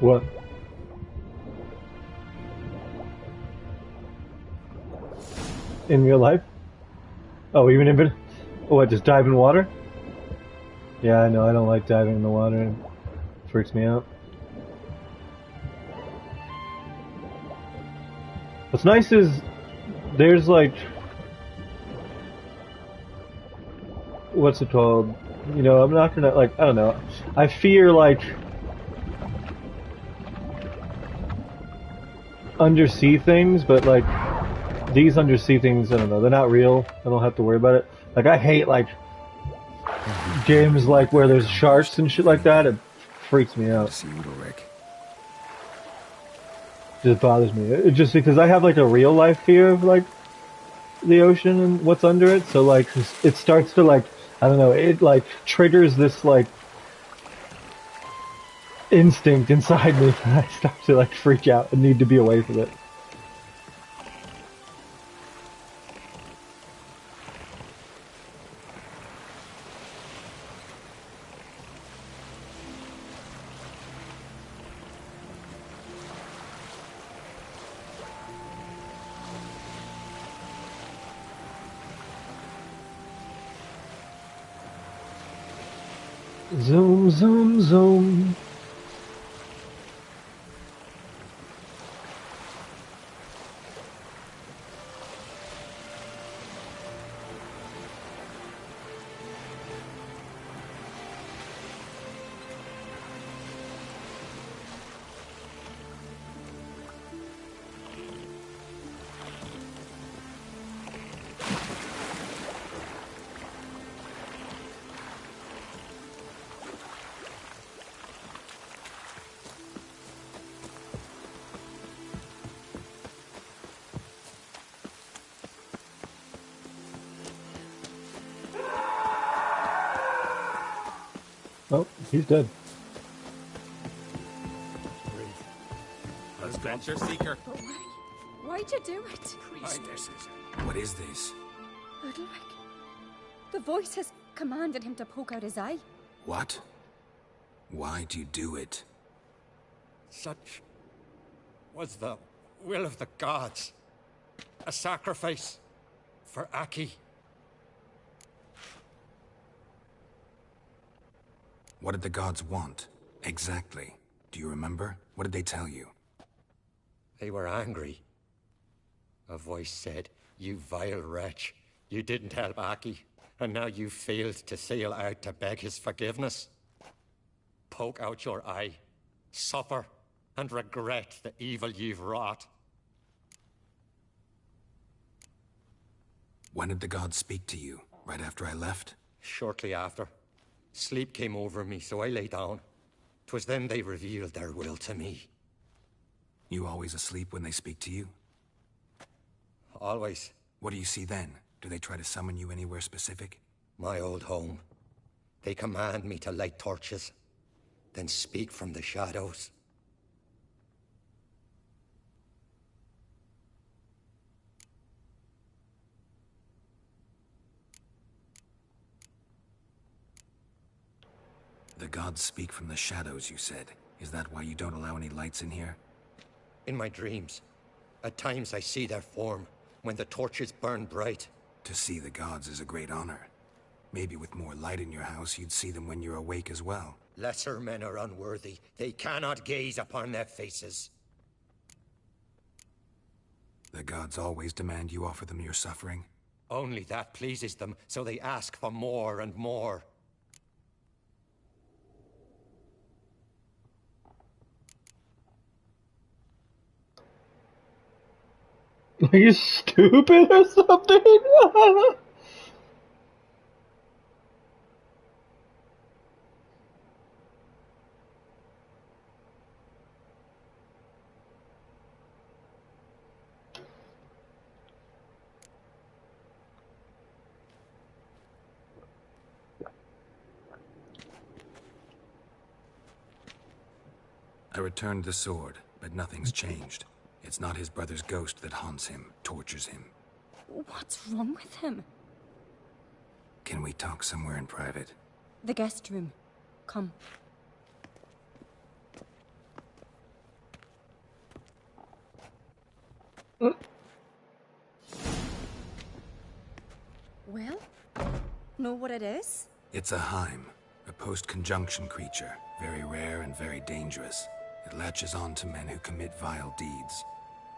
What? In real life? Oh, even if it... What, just dive in water? Yeah, I know, I don't like diving in the water. It freaks me out. What's nice is there's like... What's it called? You know, I'm not gonna, like, I don't know. I fear, like... undersea things, but like... These undersea things, I don't know, they're not real. I don't have to worry about it. Like, I hate, like... games like where there's sharks and shit like that. It freaks me out. Just bothers me. It just because I have like a real life fear of like the ocean and what's under it. So like it starts to like, I don't know, it like triggers this like instinct inside me and I start to like freak out and need to be away from it. Zoom, zoom, zoom. Oh, he's dead. Adventure seeker. But why'd you do it? Priestesses. What is this? Udalric. The voice has commanded him to poke out his eye. What? Why do you do it? Such was the will of the gods. A sacrifice for Aki. What did the gods want? Exactly. Do you remember? What did they tell you? They were angry. A voice said, "You vile wretch. You didn't help Aki, and now you failed to sail out to beg his forgiveness. Poke out your eye, suffer, and regret the evil you've wrought." When did the gods speak to you? Right after I left? Shortly after. Sleep came over me, so I lay down. 'Twas then they revealed their will to me. You always asleep when they speak to you? Always. What do you see then? Do they try to summon you anywhere specific? My old home. They command me to light torches, then speak from the shadows. The gods speak from the shadows, you said. Is that why you don't allow any lights in here? In my dreams. At times I see their form, when the torches burn bright. To see the gods is a great honor. Maybe with more light in your house, you'd see them when you're awake as well. Lesser men are unworthy. They cannot gaze upon their faces. The gods always demand you offer them your suffering? Only that pleases them, so they ask for more and more. Are you stupid or something? I returned the sword, but nothing's changed. It's not his brother's ghost that haunts him, tortures him. What's wrong with him? Can we talk somewhere in private? The guest room. Come. Well, know what it is? It's a Heim, a post-conjunction creature, very rare and very dangerous. It latches on to men who commit vile deeds.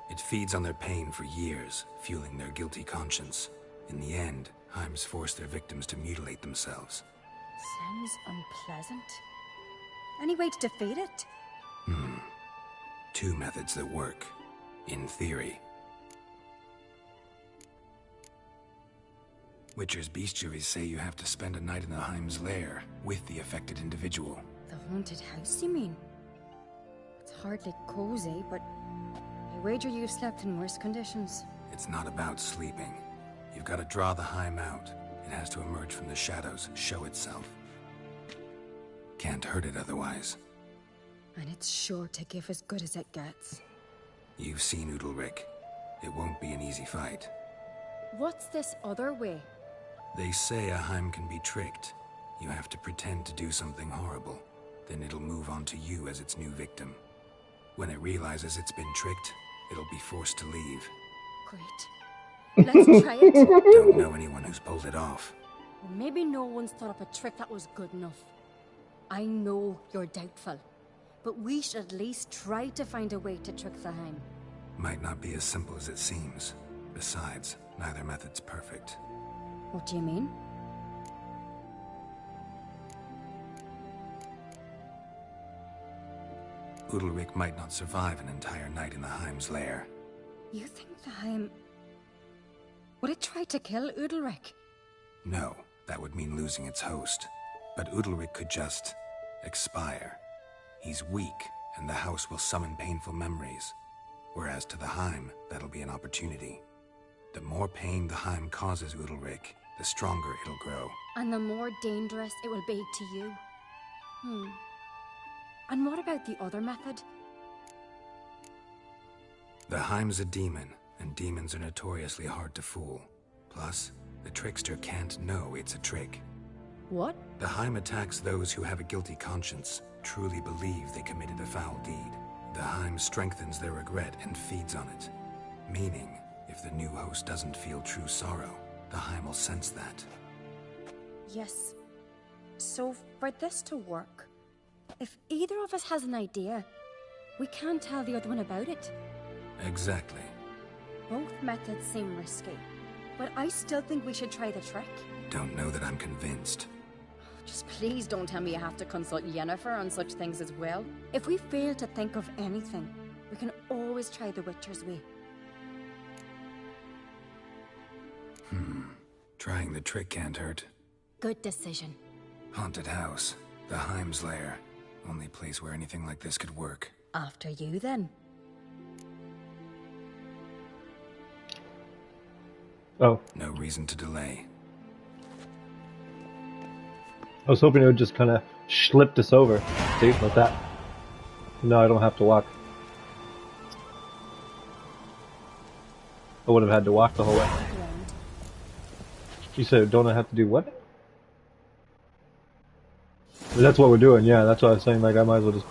It feeds on their pain for years, fueling their guilty conscience. In the end, Heims force their victims to mutilate themselves. Sounds unpleasant. Any way to defeat it? Two methods that work, in theory. Witcher's bestiaries say you have to spend a night in the Heim's lair with the affected individual. The haunted house, you mean? It's hardly cozy, but I wager you've slept in worse conditions. It's not about sleeping. You've got to draw the Heim out. It has to emerge from the shadows, show itself. Can't hurt it otherwise. And it's sure to give as good as it gets. You've seen Udalryk. It won't be an easy fight. What's this other way? They say a Heim can be tricked. You have to pretend to do something horrible. Then it'll move on to you as its new victim. When it realizes it's been tricked, it'll be forced to leave. Great. Let's try it. Don't know anyone who's pulled it off. Well, maybe no one's thought up a trick that was good enough. I know you're doubtful, but we should at least try to find a way to trick the Heim. Might not be as simple as it seems. Besides, neither method's perfect. What do you mean? Udalryk might not survive an entire night in the Heim's lair. You think the Heim... Would it try to kill Udalryk? No, that would mean losing its host. But Udalryk could just... expire. He's weak, and the house will summon painful memories. Whereas to the Heim, that'll be an opportunity. The more pain the Heim causes Udalryk, the stronger it'll grow. And the more dangerous it will be to you. And what about the other method? The Heim's a demon, and demons are notoriously hard to fool. Plus, the trickster can't know it's a trick. What? The Heim attacks those who have a guilty conscience, truly believe they committed a foul deed. The Heim strengthens their regret and feeds on it. Meaning, if the new host doesn't feel true sorrow, the Heim will sense that. Yes. So, for this to work, if either of us has an idea, we can't tell the other one about it. Exactly. Both methods seem risky, but I still think we should try the trick. Don't know that I'm convinced. Just please don't tell me you have to consult Yennefer on such things as well. If we fail to think of anything, we can always try the Witcher's way. Trying the trick can't hurt. Good decision. Haunted house. The Heim's lair. Only place where anything like this could work. After you, then. Oh. No reason to delay. I was hoping it would just kind of slip us over. See, like that. No, I don't have to walk. I would have had to walk the whole way. You said, don't I have to do what? That's what we're doing, yeah, that's what I was saying, like, I might as well just...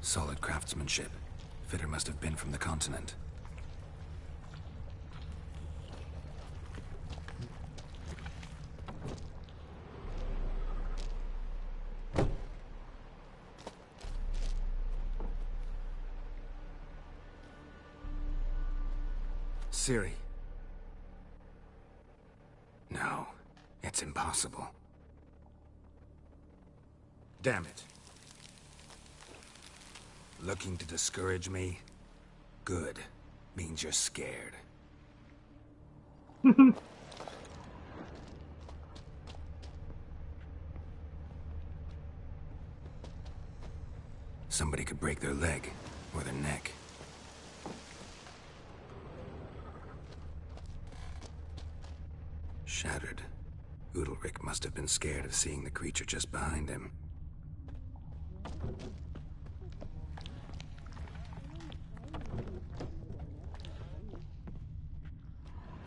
Solid craftsmanship. Fitter must have been from the continent. Ciri. No, it's impossible. Damn it. Looking to discourage me? Good. Means you're scared. Somebody could break their leg, or their neck. Shattered. Udalryk must have been scared of seeing the creature just behind him.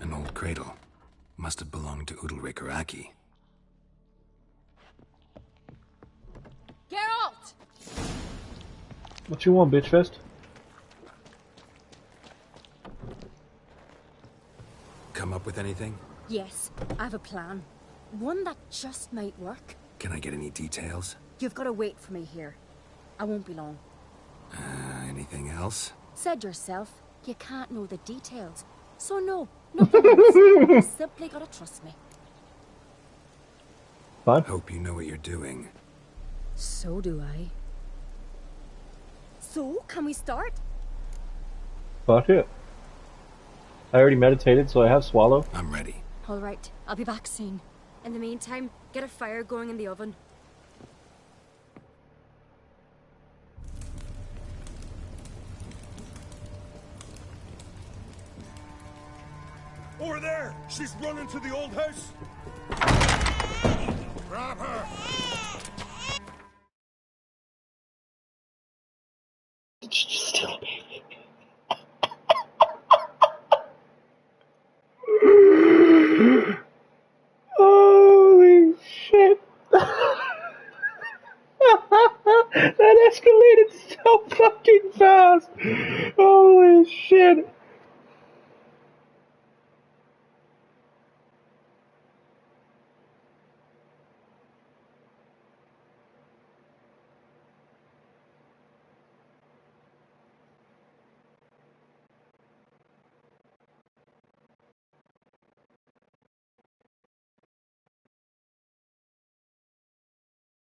An old cradle. Must have belonged to Udalryk or Aki. Geralt! What you want, bitch fest? Come up with anything? Yes, I have a plan. One that just might work. Can I get any details? You've got to wait for me here. I won't be long. Anything else? Said yourself, you can't know the details. So no, nothing else. You simply gotta trust me. Fine. Hope you know what you're doing. So do I. So, can we start? Fuck it. I already meditated, so I have swallow. I'm ready. Alright, I'll be back soon. In the meantime, get a fire going in the oven. Over there! She's running to the old house! Grab her! Still baby. Holy shit. That escalated so fucking fast. Holy shit.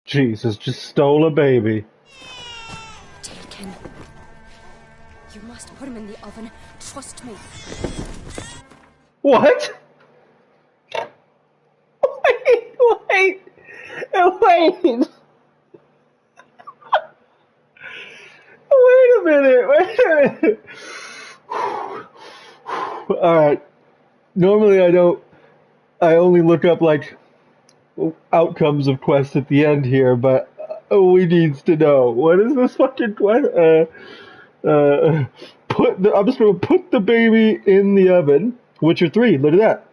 Jesus, just stole a baby. Taken. You must put him in the oven. Trust me. What? Wait. Wait a minute. Alright. Normally I only look up like outcomes of quests at the end here, but we needs to know. What is this fucking quest? I'm just gonna put the baby in the oven. Witcher 3, look at that.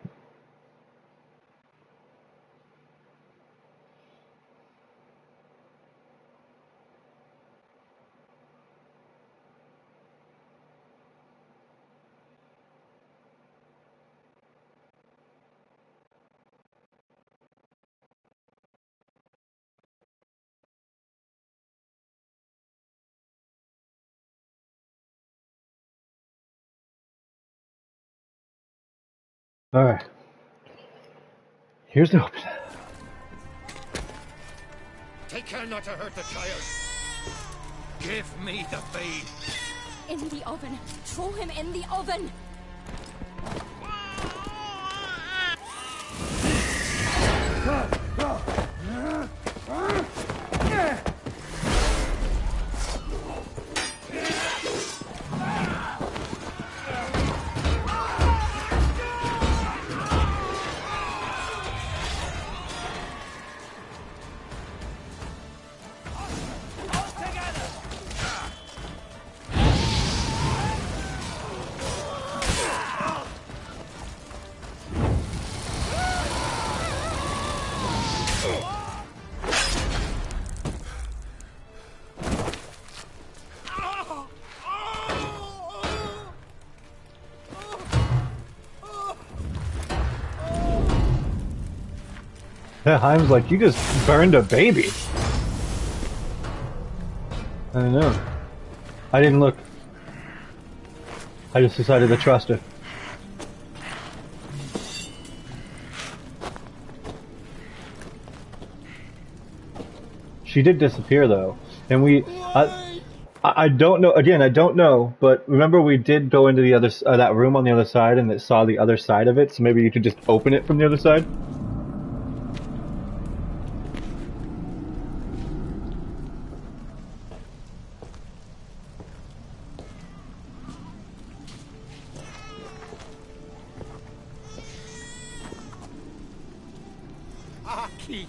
Alright. Here's the open. Take care not to hurt the child. Give me the babe. In the oven. Throw him in the oven. Yeah, Heim's like, you just burned a baby. I don't know. I didn't look. I just decided to trust her. She did disappear though, and I don't know. Again, I don't know. But remember, we did go into the other that room on the other side, and it saw the other side of it. So maybe you could just open it from the other side. Aki.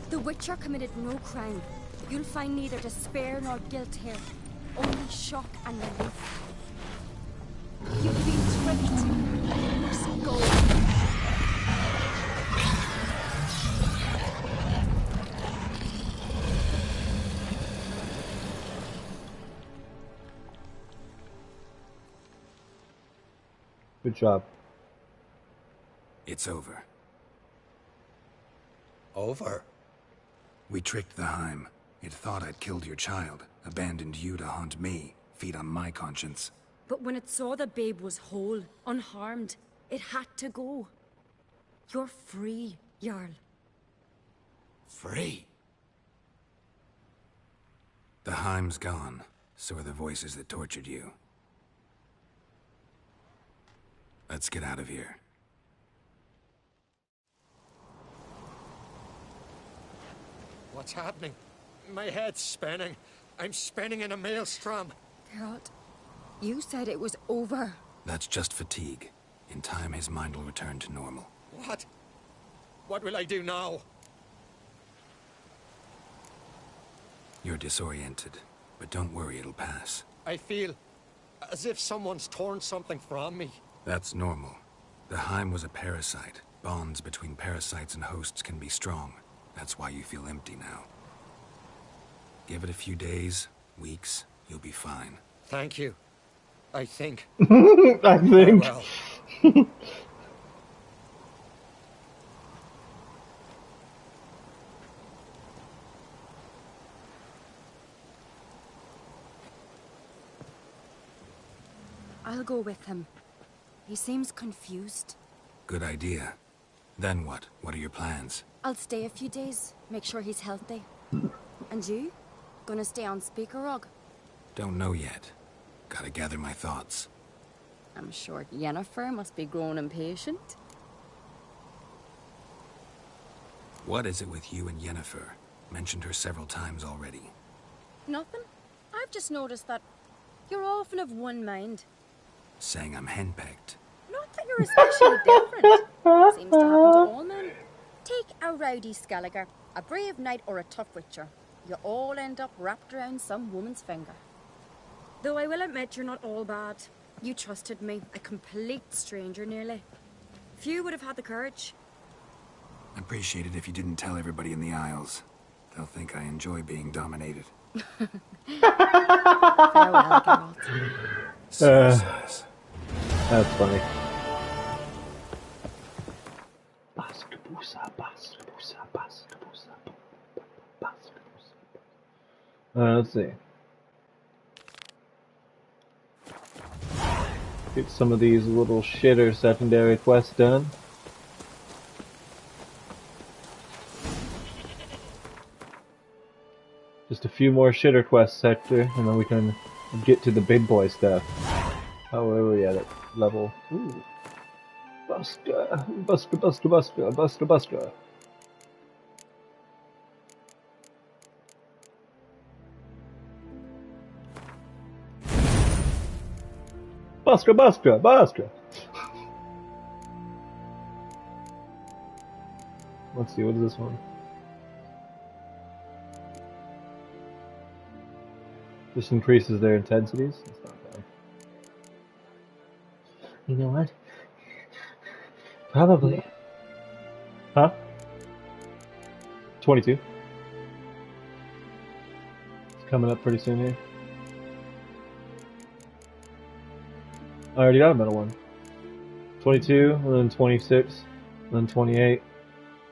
The Witcher committed no crime. You'll find neither despair nor guilt here. Only shock and relief. You've been tricked. You must go. Good job. It's over. Over? We tricked the Heim. It thought I'd killed your child, abandoned you to haunt me, feed on my conscience. But when it saw the babe was whole, unharmed, it had to go. You're free, Jarl. Free? The Heim's gone, so are the voices that tortured you. Let's get out of here. What's happening? My head's spinning. I'm spinning in a maelstrom. Geralt, you said it was over. That's just fatigue. In time, his mind will return to normal. What? What will I do now? You're disoriented, but don't worry, it'll pass. I feel as if someone's torn something from me. That's normal. The Heim was a parasite. Bonds between parasites and hosts can be strong. That's why you feel empty now. Give it a few days, weeks, you'll be fine. Thank you. I think. I think. Well. I'll go with him. He seems confused. Good idea. Then what? What are your plans? I'll stay a few days, make sure he's healthy. And you? Gonna stay on Speaker Rug? Don't know yet. Gotta gather my thoughts. I'm sure Yennefer must be growing impatient. What is it with you and Yennefer? Mentioned her several times already. Nothing. I've just noticed that you're often of one mind. Saying I'm henpecked. Not that you're especially different. Seems to happen to all men. Take a rowdy Skelliger, a brave knight or a tough witcher. You all end up wrapped around some woman's finger. Though I will admit you're not all bad. You trusted me, a complete stranger nearly. Few would have had the courage. I'd appreciate it if you didn't tell everybody in the Isles. They'll think I enjoy being dominated. Farewell, Geralt. That's funny. Let's see. Get some of these little shitter secondary quests done. Just a few more shitter quests, Hector, and then we can get to the big boy stuff. Oh, where were we at? Level. Ooh. Buster. Buster, Buster, Buster, Buster, Buster. Buster, Buster, Buster. Let's see, what is this one? Just increases their intensities. That's not bad. You know what? Probably. Huh? 22. It's coming up pretty soon here. I already got a middle one. 22, and then 26, and then 28,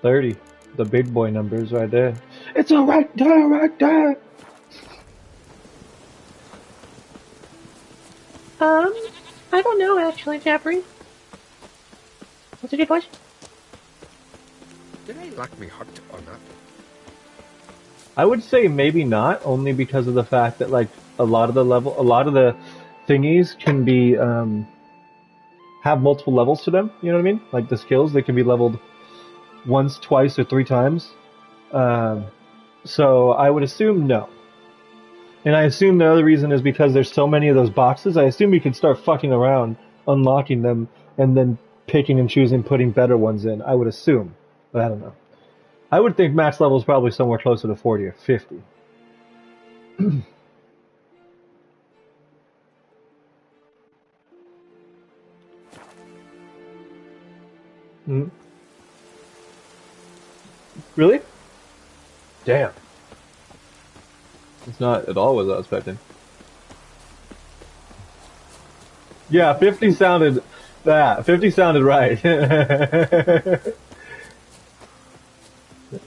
30. The big boy numbers right there. It's a right there, right there! I don't know actually, Jeffrey. That's a good question. Did I lack me heart on that? I would say maybe not, only because of the fact that like a lot of the thingies can be have multiple levels to them. You know what I mean? Like the skills, they can be leveled once, twice, or 3 times. So I would assume no. And I assume the other reason is because there's so many of those boxes. I assume you can start fucking around, unlocking them, and then picking and choosing, putting better ones in. I would assume, but I don't know. I would think max level is probably somewhere closer to 40 or 50. Really? Damn. It's not at all what I was expecting. Yeah, 50 sounded Yeah, 50 sounded right.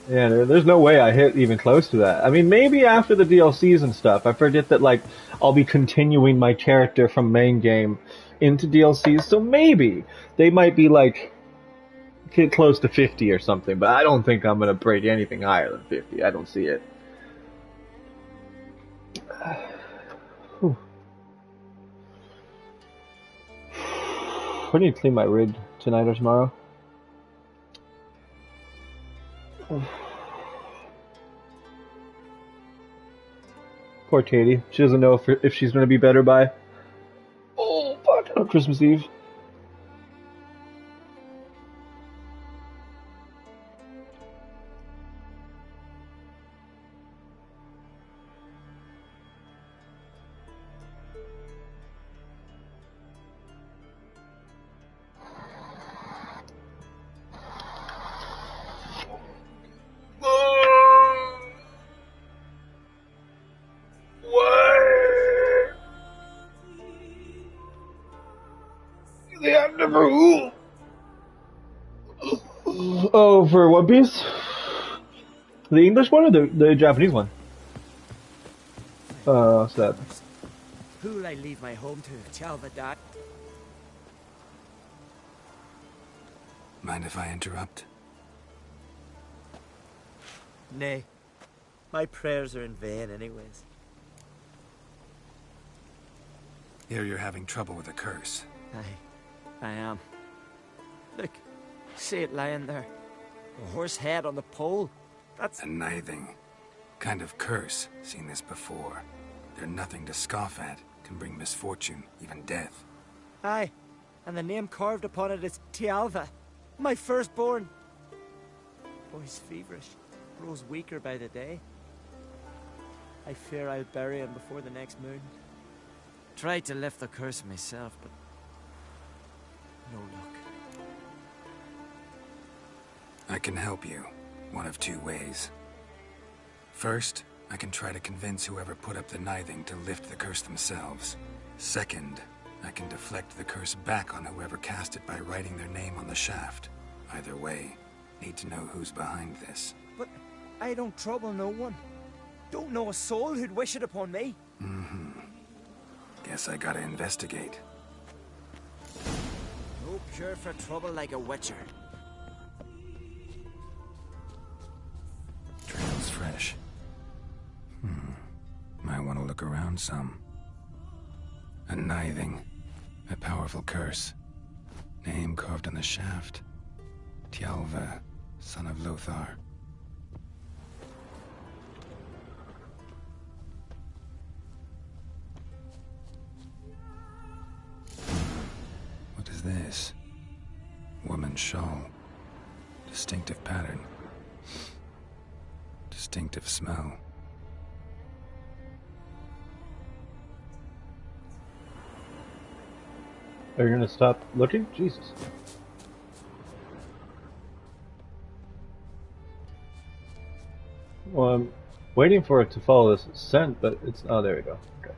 Yeah, there's no way I hit even close to that. I mean, maybe after the DLCs and stuff. I forget that, like, I'll be continuing my character from main game into DLCs, so maybe they might be, like, get close to 50 or something, but I don't think I'm gonna break anything higher than 50. I don't see it. Whew. I need to clean my rig tonight or tomorrow. Poor Katie. She doesn't know if she's going to be better by Christmas Eve. Oh, for One Piece? The English one or the Japanese one? What's that? Who'll I leave my home to? Tell the dad. Mind if I interrupt? Nay. My prayers are in vain anyways. Here you're having trouble with a curse. I am. Look, see it lying there. A horse head on the pole. That's a nithing kind of curse. Seen this before. They're nothing to scoff at. Can bring misfortune, even death. Aye, and the name carved upon it is Tialva, my firstborn. Boy's feverish, grows weaker by the day. I fear I'll bury him before the next moon. Tried to lift the curse myself, but no luck. I can help you, one of two ways. First, I can try to convince whoever put up the nithing to lift the curse themselves. Second, I can deflect the curse back on whoever cast it by writing their name on the shaft. Either way, need to know who's behind this. But I don't trouble no one. Don't know a soul who'd wish it upon me. Guess I gotta investigate. No pure for trouble like a witcher. Trail's fresh. Might want to look around some. A nithing. A powerful curse. Name carved on the shaft. Tialva, son of Lothar. What is this? Woman's shawl. Distinctive pattern. Distinctive smell. Are you gonna stop looking? Jesus. Well, I'm waiting for it to follow this scent, but it's... Oh, there we go. Okay.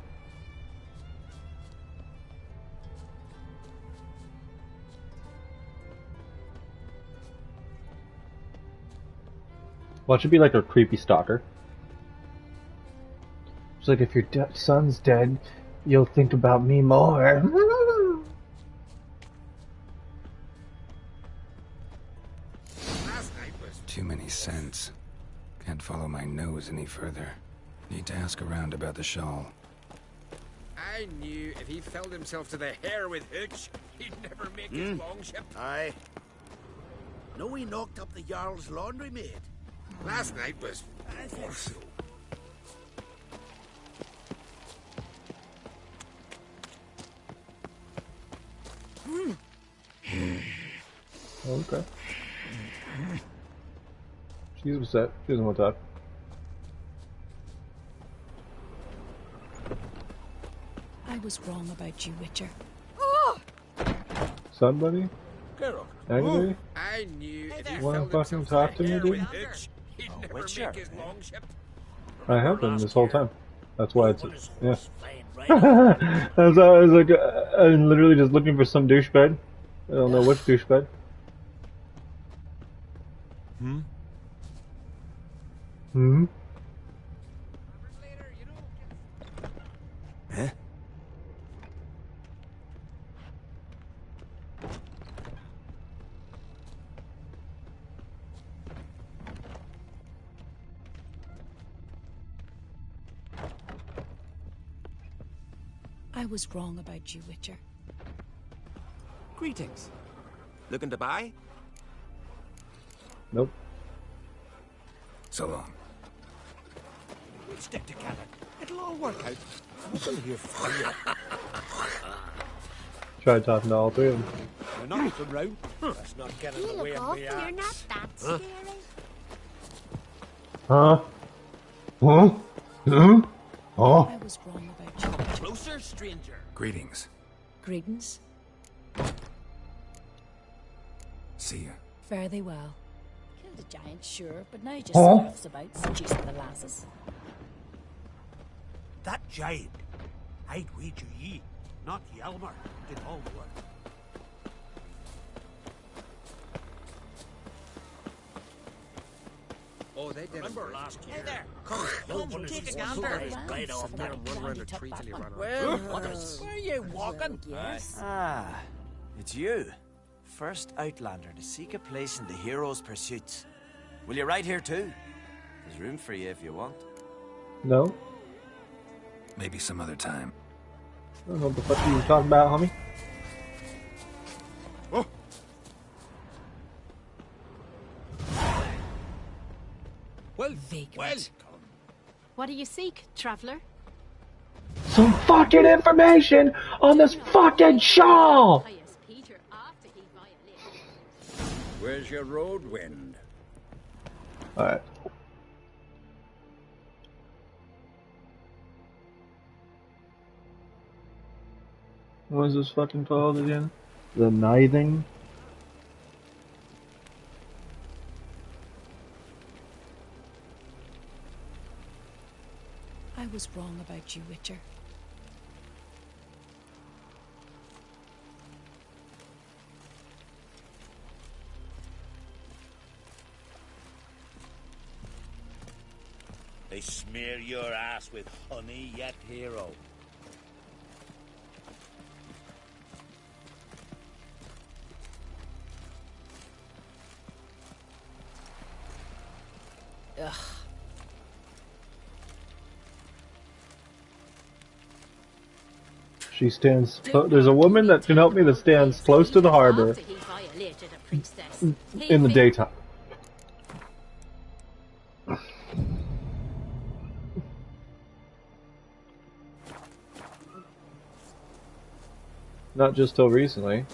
Well, it should be like a creepy stalker. It's like, if your son's dead, you'll think about me more. Too many scents. Can't follow my nose any further. Need to ask around about the shawl. I knew if he filled himself to the hair with hooch, he'd never make his longship. Aye. No, he knocked up the Jarl's laundry maid. Last night was awesome. Okay. She's upset. She doesn't want to talk. I was wrong about you, Witcher. Son, buddy? Angry? I knew if he Wanna filled fucking himself talk to to the me, hair dude? with hooch, he'd never make his longship. I have been this whole time. That's why it's... Yeah. I was like, I'm literally just looking for some douchebag I don't know which douchebag. Hmm? Hmm? Huh? I was wrong about you, Witcher. Greetings. Looking to buy? Nope. So long. We'll stick together. It'll all work out. We'll here for you. Tried talking to all three of them. You're not from round. Let's not get in the way of me. You're not that scary. Huh? Huh? Huh? Oh. I was wrong about you. Closer, stranger. Greetings. Greetings. See ya. Fare thee well. Killed a giant, sure, but now just Huh? laughs about seducing the lasses. That giant, I'd wager ye, not Yelmer, did all the work. Oh, they did. Remember last year? Hey there. Come, take a gander. Right off there and run around a tree till you run out. Well, where are you walking? Yes. Ah, it's you. First Outlander to seek a place in the hero's pursuits. Will you ride here too? There's room for you if you want. No? Maybe some other time. I don't know what the fuck you talking about, homie. Oh. Well, Vagrant. What do you seek, traveler? Some fucking information on this fucking shawl! Peter after he violated. Where's your road wind? Alright. What is this fucking called again? The Nithing? I was wrong about you, Witcher. They smear your ass with honey yet, hero. Ugh. She stands. There's a woman that can help me that stands close to the harbor After he violated a priestess. in the daytime. Not just till recently.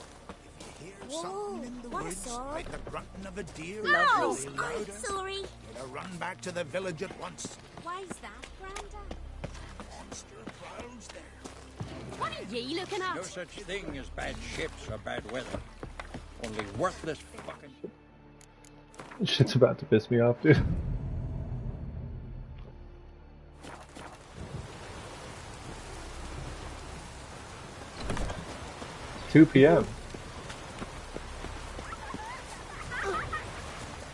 Whoa, what a sword. Like the grunting of a deer. No, Lovely I'm louder. sorry. Better run back to the village at once. Why's that, Granda? Monster prowls there. What are ye looking at? No such thing as bad ships or bad weather. Only worthless fucking... Shit's about to piss me off, dude. It's 2 p.m.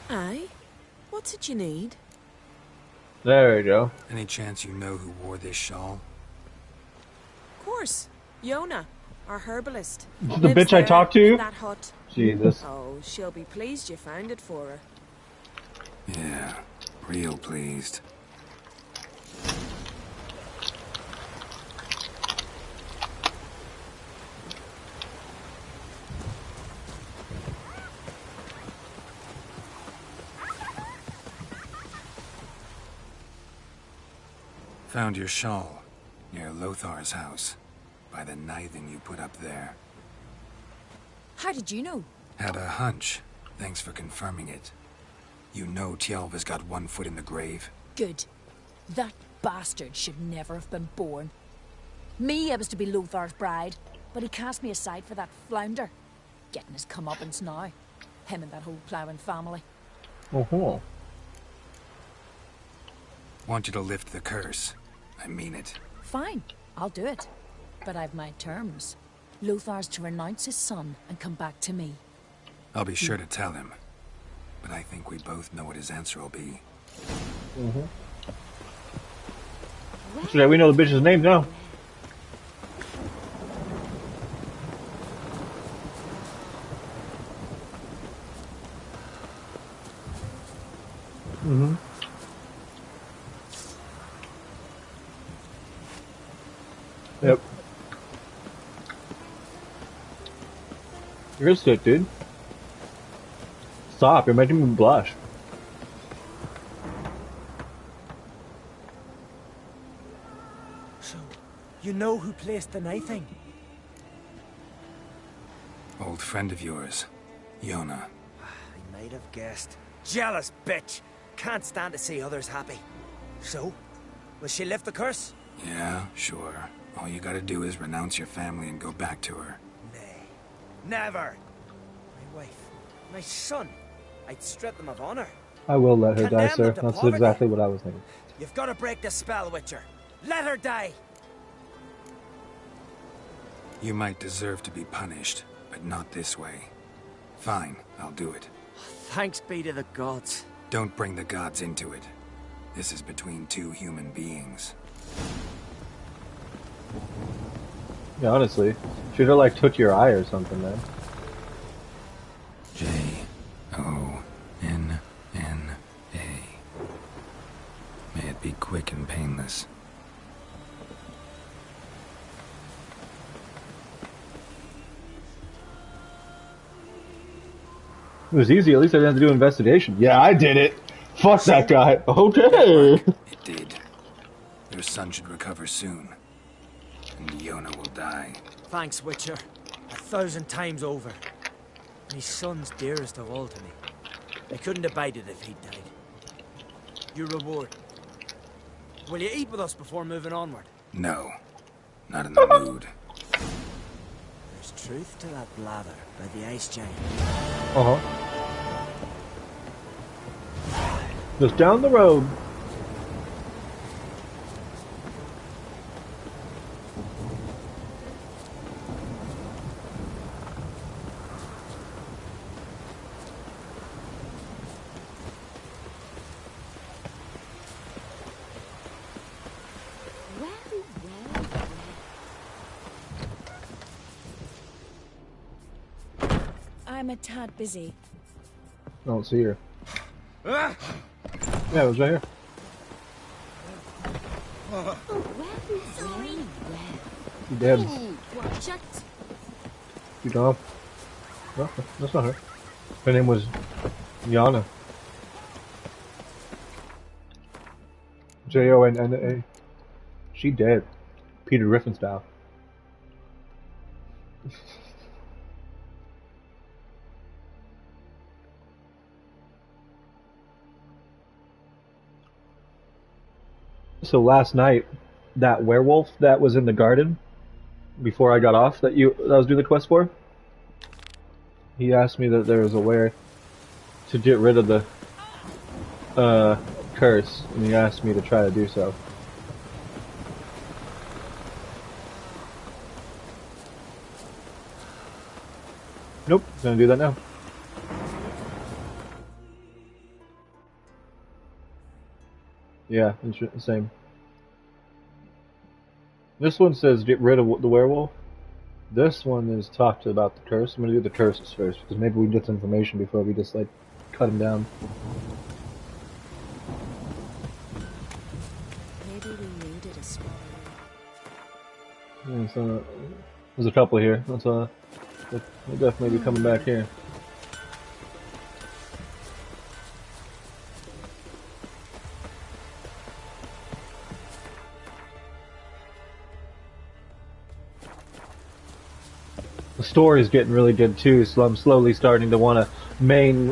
Aye? What's it you need? There we go. Any chance you know who wore this shawl? Of course. Yona, our herbalist. The Lives bitch I there, talked to? in that hut. Jesus. Oh, she'll be pleased you found it for her. Yeah, real pleased. Found your shawl near Lothar's house, by the Nithing you put up there. How did you know? Had a hunch. Thanks for confirming it. You know Tjalva's got one foot in the grave. Good. That bastard should never have been born. Me, I was to be Lothar's bride, but he cast me aside for that flounder. Getting his comeuppance now. Him and that whole ploughing family. Oh. Want you to lift the curse. I mean it. Fine, I'll do it. But I've my terms. Lothar's to renounce his son and come back to me. I'll be sure to tell him. But I think we both know what his answer will be. So yeah, we know the bitch's name now. Yep. You're sick, dude. Stop, you're making me blush. So, you know who placed the knifing? Old friend of yours, Yona. I might have guessed. Jealous bitch! Can't stand to see others happy. So, will she lift the curse? Yeah, sure. All you gotta do is renounce your family and go back to her. Nay. Never! My wife, my son. I'd strip them of honor. I will let her die, Condemn sir. them to That's poverty. exactly what I was thinking. You've got to break the spell, Witcher. Let her die! You might deserve to be punished, but not this way. Fine, I'll do it. Thanks be to the gods. Don't bring the gods into it. This is between two human beings. Yeah, honestly. Should have, like, took your eye or something, man. J-O-N-N-A. May it be quick and painless. It was easy, at least I didn't have to do an investigation. Yeah, I did it! Fuck that guy! Okay! It did. Your son should recover soon. And Yona will die. Thanks, Witcher. 1,000 times over. My son's dearest of all to me. I couldn't abide it if he'd died. Your reward. Will you eat with us before moving onward? No. Not in the mood. There's truth to that blather by the ice giant. Just down the road. I'm a tad busy. I don't see her. Yeah, it was right here. You dead. Watch it. You gone? No, that's not her. Her name was Yana. J-O-N-N-A. She dead. Peter Griffin style. So last night, that werewolf that was in the garden before I got off that I was doing the quest for, he asked me that there was a way to get rid of the curse, and he asked me to try to do so. Nope, gonna do that now. Yeah, same. This one says get rid of the werewolf. This one is talked about the curse. I'm gonna do the curses first because maybe we can get some information before we just like cut him down. Maybe we needed a spot. Yeah, so there's a couple here. We'll definitely be coming back here. The story's getting really good too, so I'm slowly starting to want to mainline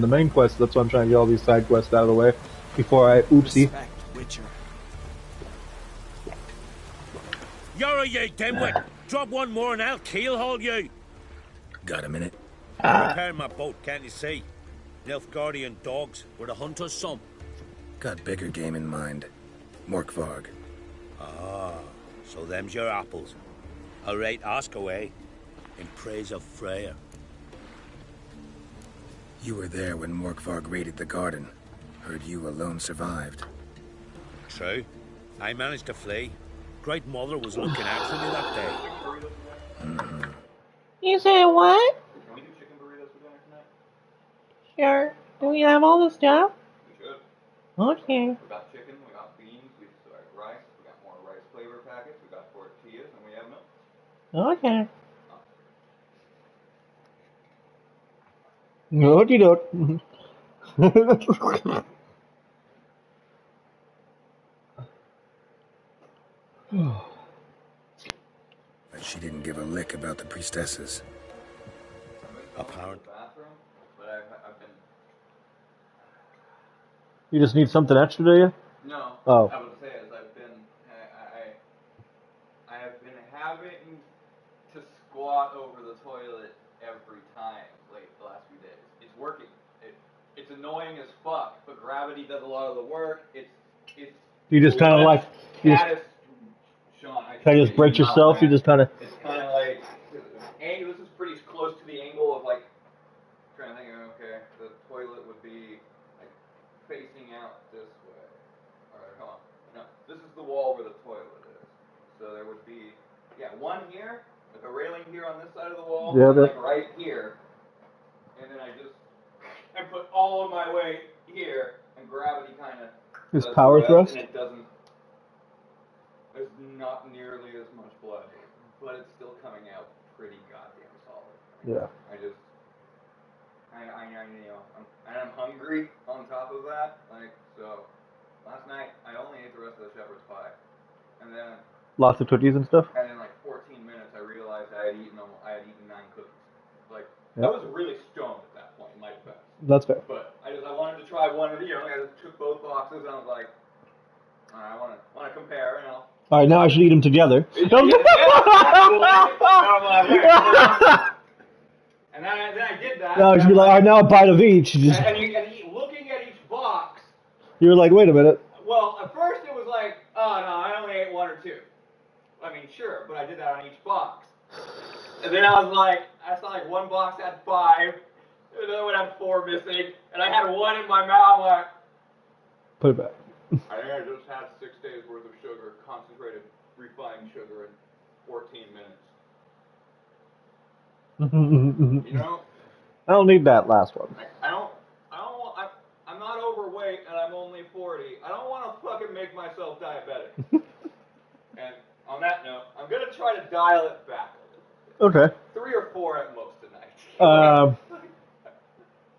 the main quest. That's why I'm trying to get all these side quests out of the way before I oopsie. You're a you dimwit. Drop one more and I'll keelhaul you. Got a minute? Repairing my boat, can't you see? Nilfgaardian dogs were the hunter's son. Got bigger game in mind. Morkvarg. Ah, So them's your apples. All right, ask away. In praise of Freya. You were there when Morkvarg raided the garden. Heard you alone survived. True. I managed to flee. Great Mother was looking out for me that day. You say what? Sure. Do we have all the stuff? We should. Okay. We got chicken, we got beans, we got rice, we got more rice flavor packets, we got tortillas, and we have milk. Okay. Okie doke. But she didn't give a lick about the priestesses. Apparent. But I've been... You just need something extra, do you? No. Oh. I would say is I've been... I have been having to squat over the toilet every time, like, the last few days. It's working. It's annoying as fuck, but gravity does a lot of the work. It's You just kind of like... You Sean, kind of just break yourself, you just kind of... It's kind of like... This is pretty close to the angle of, like... Trying to think, okay, the toilet would be, like, facing out this way. Alright, hold on. No, this is the wall where the toilet is. So there would be, one here, like a railing here on this side of the wall, Yeah, and like right here. And then I put all of my weight here, and gravity kind of... His power thrust? And it doesn't... There's not nearly as much blood, but it's still coming out pretty goddamn solid. Yeah. I'm hungry on top of that. Like, so, last night, I only ate the rest of the shepherd's pie. And then... Lots of cookies and stuff? And in like 14 minutes, I realized I had eaten 9 cookies. Like, Yep. I was really stoned at that point in my defense. That's fair. But I wanted to try one of the, I just took both boxes and I was like, I want to compare, Alright, now I should eat them together. And then I did that. Now I should be like, alright, now a bite of each. And looking at each box. You were like, wait a minute. Well, at first it was like, oh no, I only ate 1 or 2. I mean, sure, but I did that on each box. And then I saw like one box had 5, another one had 4 missing, and I had 1 in my mouth. Like, Put it back. I think I just had 6 days worth of sugar, concentrated refined sugar in 14 minutes. I don't need that last one. I'm not overweight and I'm only 40. I don't want to fucking make myself diabetic. And on that note, I'm going to try to dial it back a little bit. Okay. 3 or 4 at most tonight.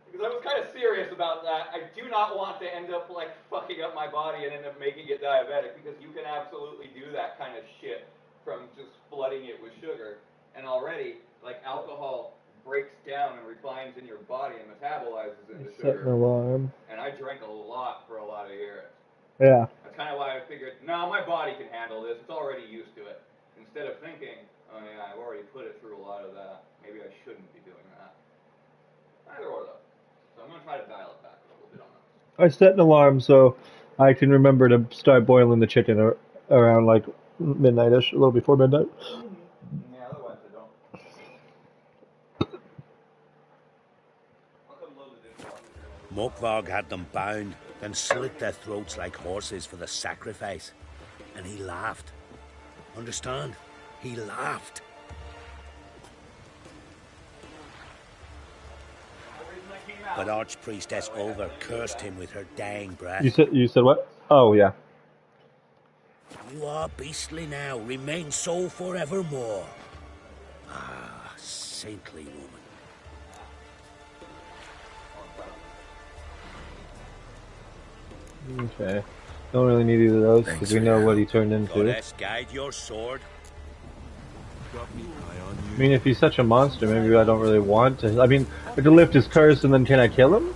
Because I was kind of serious about that. I do not want to end up like fucking up my body and end up making it diabetic, because you can absolutely do that kind of shit from just flooding it with sugar. And already, like, alcohol breaks down and refines in your body and metabolizes into Set sugar. an alarm. And I drank a lot for a lot of years. Yeah. That's kind of why I figured, no, my body can handle this. It's already used to it. Instead of thinking, oh yeah, I've already put it through a lot of that. Maybe I shouldn't be doing that. Either or though. So I'm going to try to dial it back a little bit on that. I set an alarm so I can remember to start boiling the chicken around like midnight-ish, a little before midnight. Yeah, otherwise I don't. Morkvarg had them bound, then slit their throats like horses for the sacrifice. And he laughed. Understand? He laughed. But Archpriestess Olver cursed him with her dying breath. You said what? Oh, yeah. You are beastly now, remain so forevermore. Ah, saintly woman. Okay. Don't really need either of those because we know what he turned into. Goddess, guide your sword. I mean, if he's such a monster, maybe I don't really want to. I mean, I could lift his curse and then can I kill him?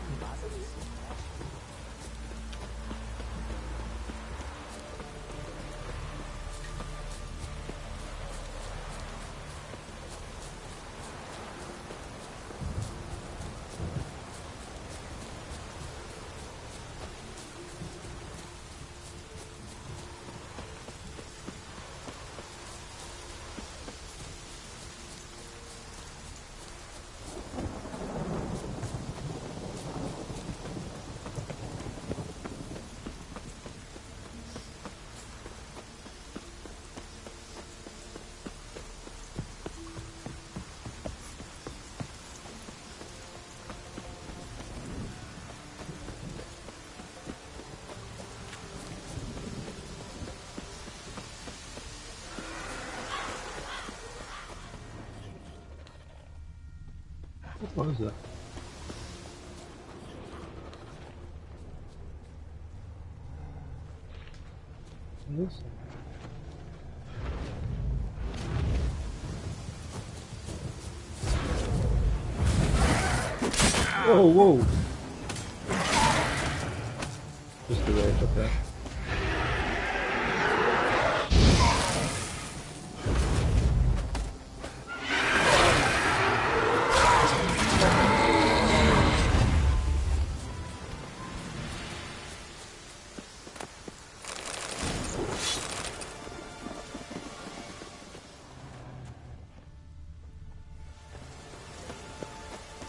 What is that? What is that? Whoa, whoa! Just the way, okay.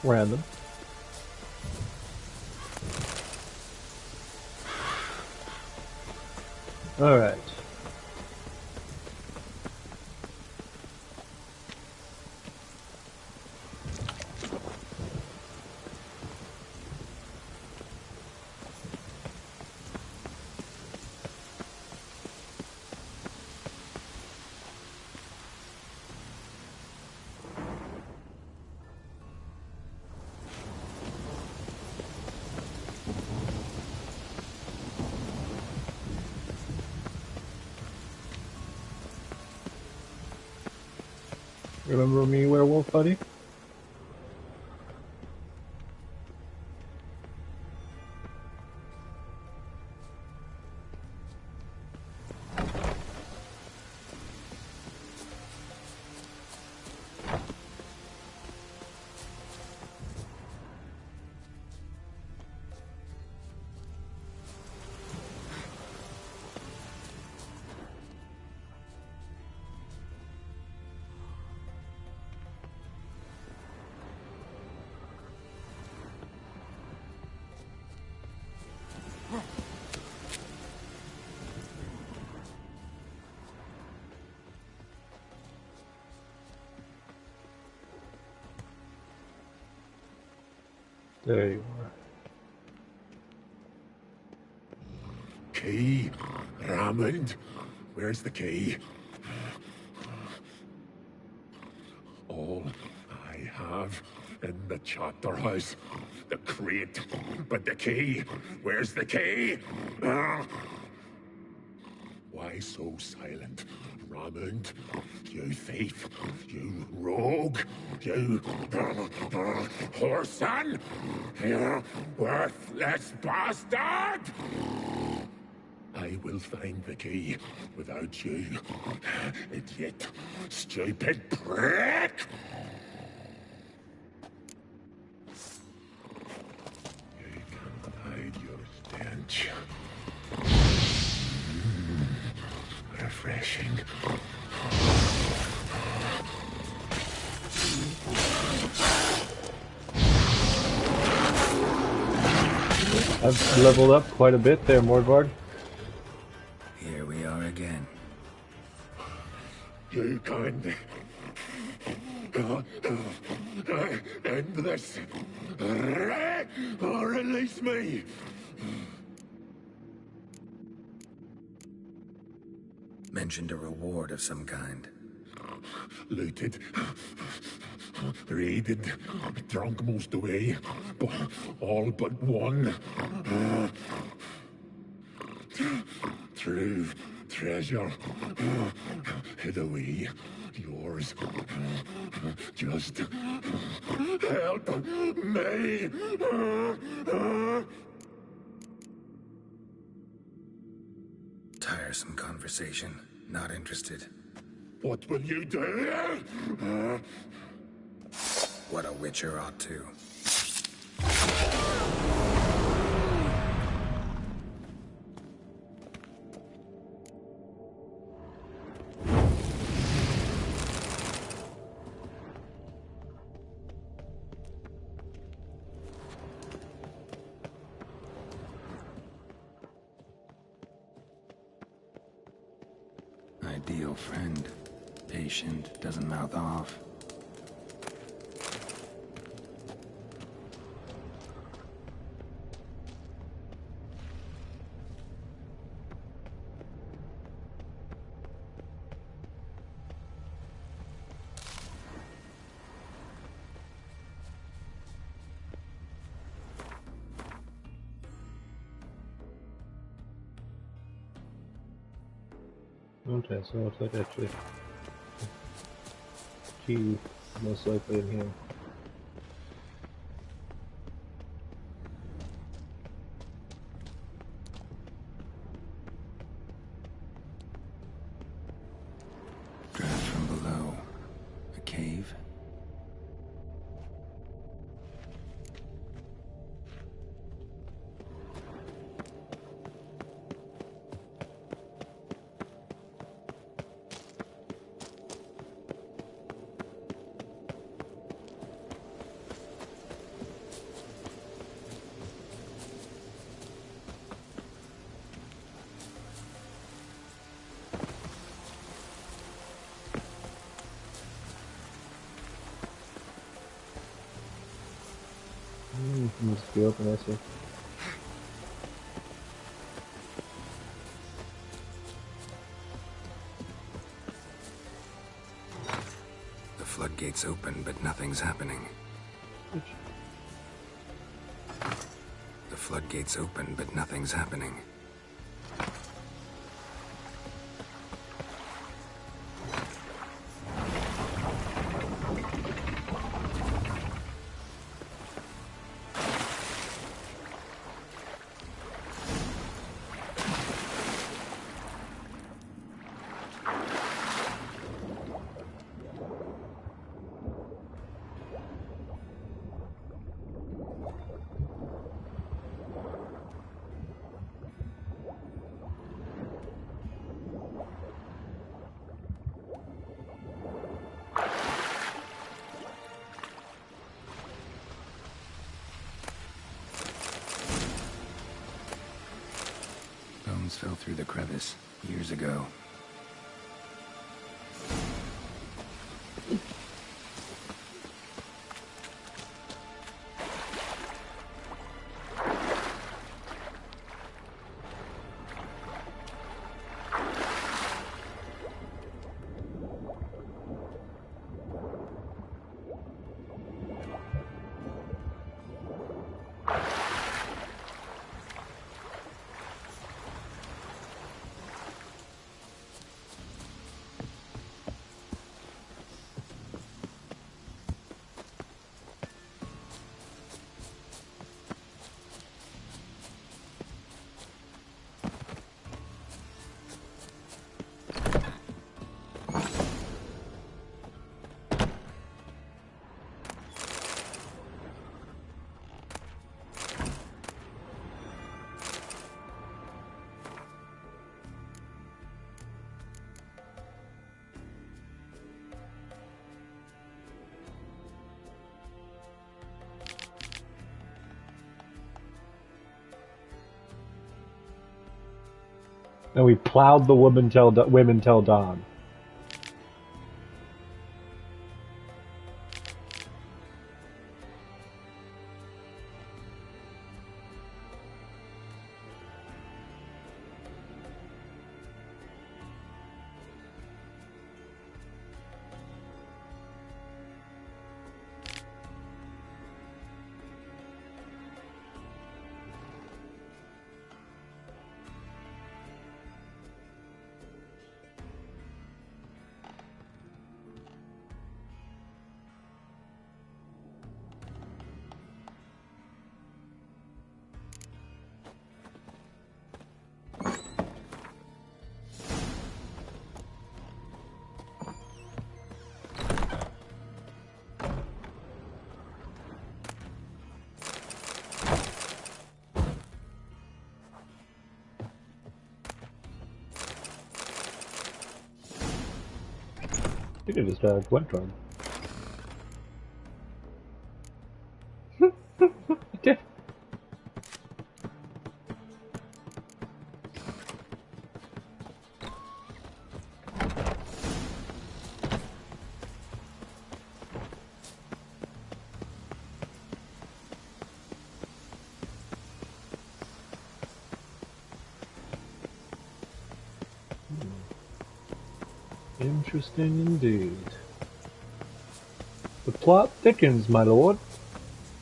Random. All right. Remember me, werewolf buddy? There you are. Key? Raymond? Where's the key? All I have in the chapter house. The crate. But the key? Where's the key? Why so silent? Raymond, you thief, you rogue, you whoreson, you worthless bastard! I will find the key without you, idiot, stupid prick! You can't hide your stench. Refreshing. I've leveled up quite a bit there, Mordvard. Here we are again. You can't end this. Or release me. Mentioned a reward of some kind. Looted, raided, drunk most away, all but one. True treasure, hid away, yours. Just help me. Tiresome conversation. Not interested. What will you do? What a witcher ought to. Ideal friend. Patient, doesn't mouth off. Okay, so it's like actually key most likely in here. Draft from below. A cave? Must be open, I see. The floodgates open, but nothing's happening. The floodgates open, but nothing's happening. Bones fell through the crevice years ago. And we plowed the women till dawn. You could just went on. Interesting indeed. The plot thickens, my lord.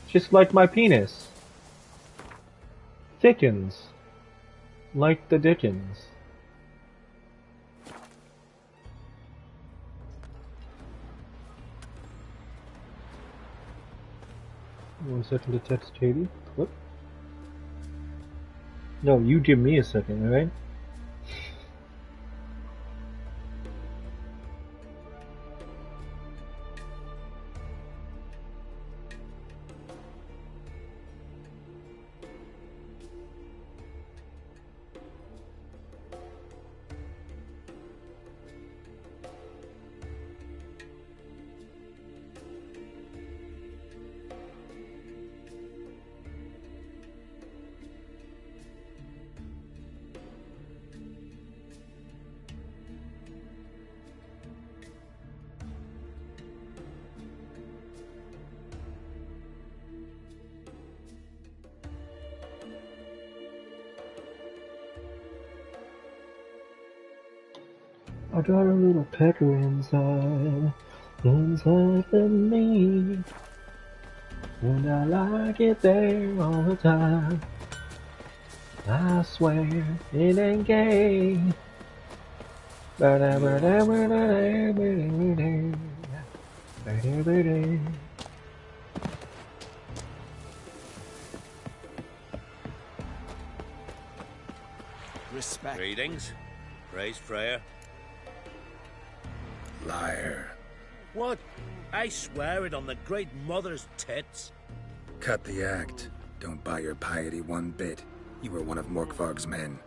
Just like my penis. Thickens. Like the Dickens. 1 second to text Katie. What? No, you give me a second, alright? I got a little pecker inside of me, and I like it there all the time. I swear it ain't gay. Respect. Greetings. Praise Freya. Liar. What? I swear it on the Great Mother's tits. Cut the act. Don't buy your piety one bit. You were one of Morkvarg's men.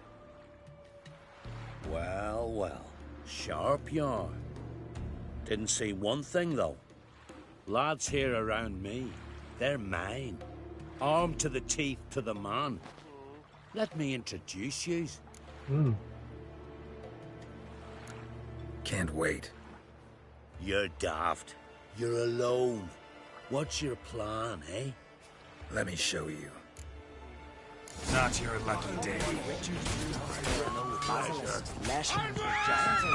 Well, well. Sharp yarn. Didn't see one thing, though. Lads here around me, they're mine. Armed to the teeth to the man. Let me introduce yous. Can't wait. You're daft. You're alone. What's your plan, eh? Let me show you. Not your lucky day.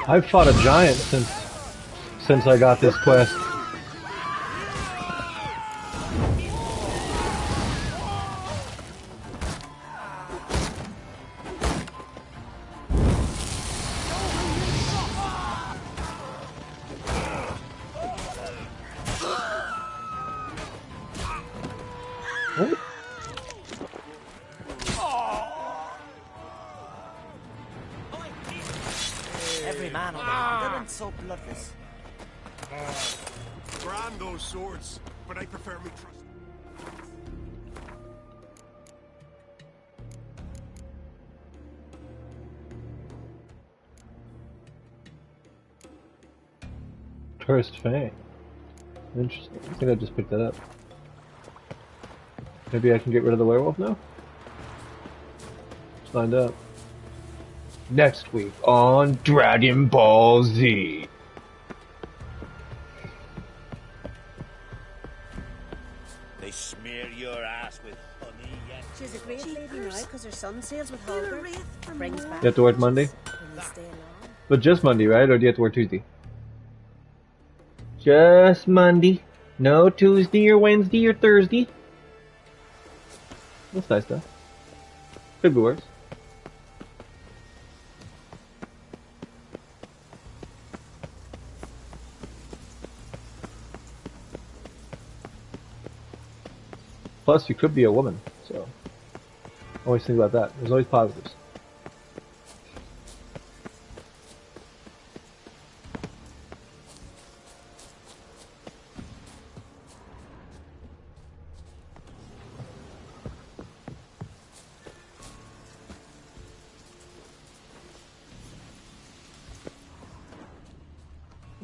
I've fought a giant since I got this quest. Every man on the land, they're so bloodless. Brand those swords, but I prefer me trust. Cursed Fang. Interesting. I think I just picked that up. Maybe I can get rid of the werewolf now? Let's find out. Next week on Dragon Ball Z. They smear your ass with honey yet. She's a great lady now because her son sails with Holger. Brings back You have to work Monday? Will you stay along? But just Monday, right? Or do you have to work Tuesday? Just Monday. No Tuesday or Wednesday or Thursday. That's nice though. Could be worse. Plus, you could be a woman, so always think about that. There's always positives.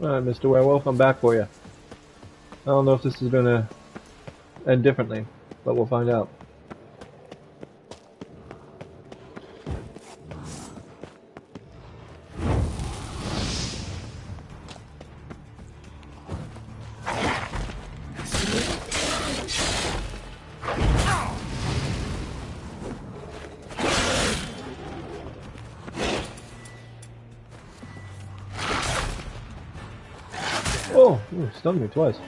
Alright, Mr. Werewolf, I'm back for you. I don't know if this is gonna end differently, but we'll find out. Oh, you stunned me twice.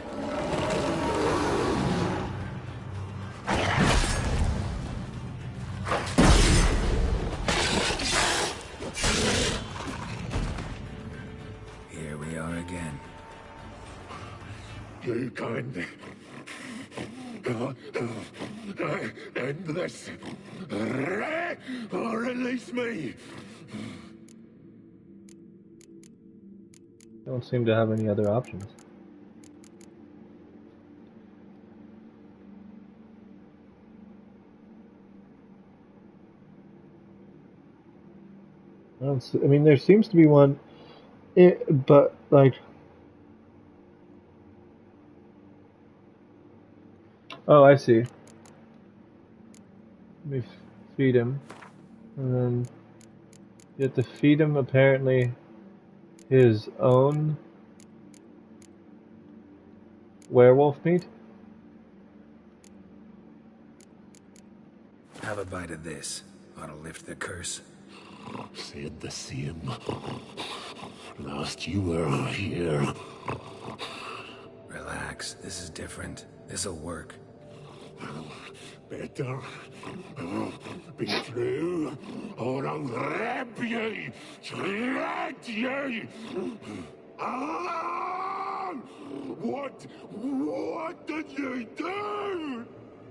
Here we are again. You kind. End this. Or release me. Don't seem to have any other options. I mean, there seems to be one, but like, oh, I see. Let me feed him, and then you have to feed him apparently his own werewolf meat. Have a bite of this. Ought to lift the curse. Said the same. Last you were here. Relax. This is different. This'll work. Better be true, or I'll grab ye, shred ye. Ah! What did you do?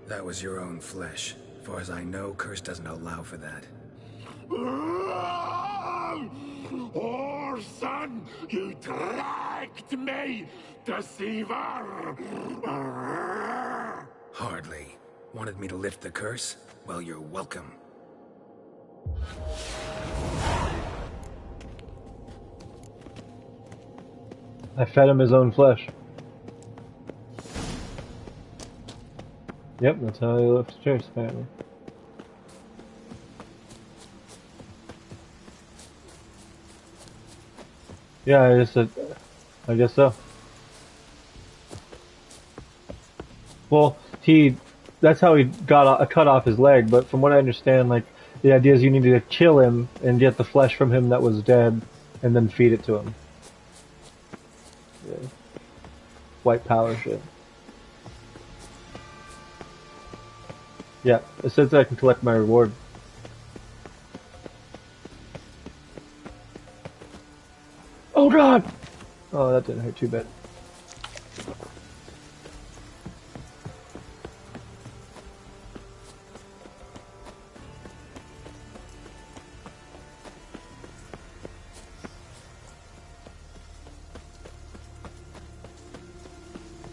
That was your own flesh. As far as I know, curse doesn't allow for that. Or son, you tracked me, deceiver! Hardly. Wanted me to lift the curse? Well, you're welcome. I fed him his own flesh. Yep, that's how he lifts the curse, apparently. Yeah, I guess so. Well, that's how he cut off his leg, but from what I understand, like, the idea is you need to kill him and get the flesh from him that was dead, and then feed it to him. Yeah. White power shit. Yeah, it says that I can collect my reward. Oh god! Oh, that didn't hurt too bad.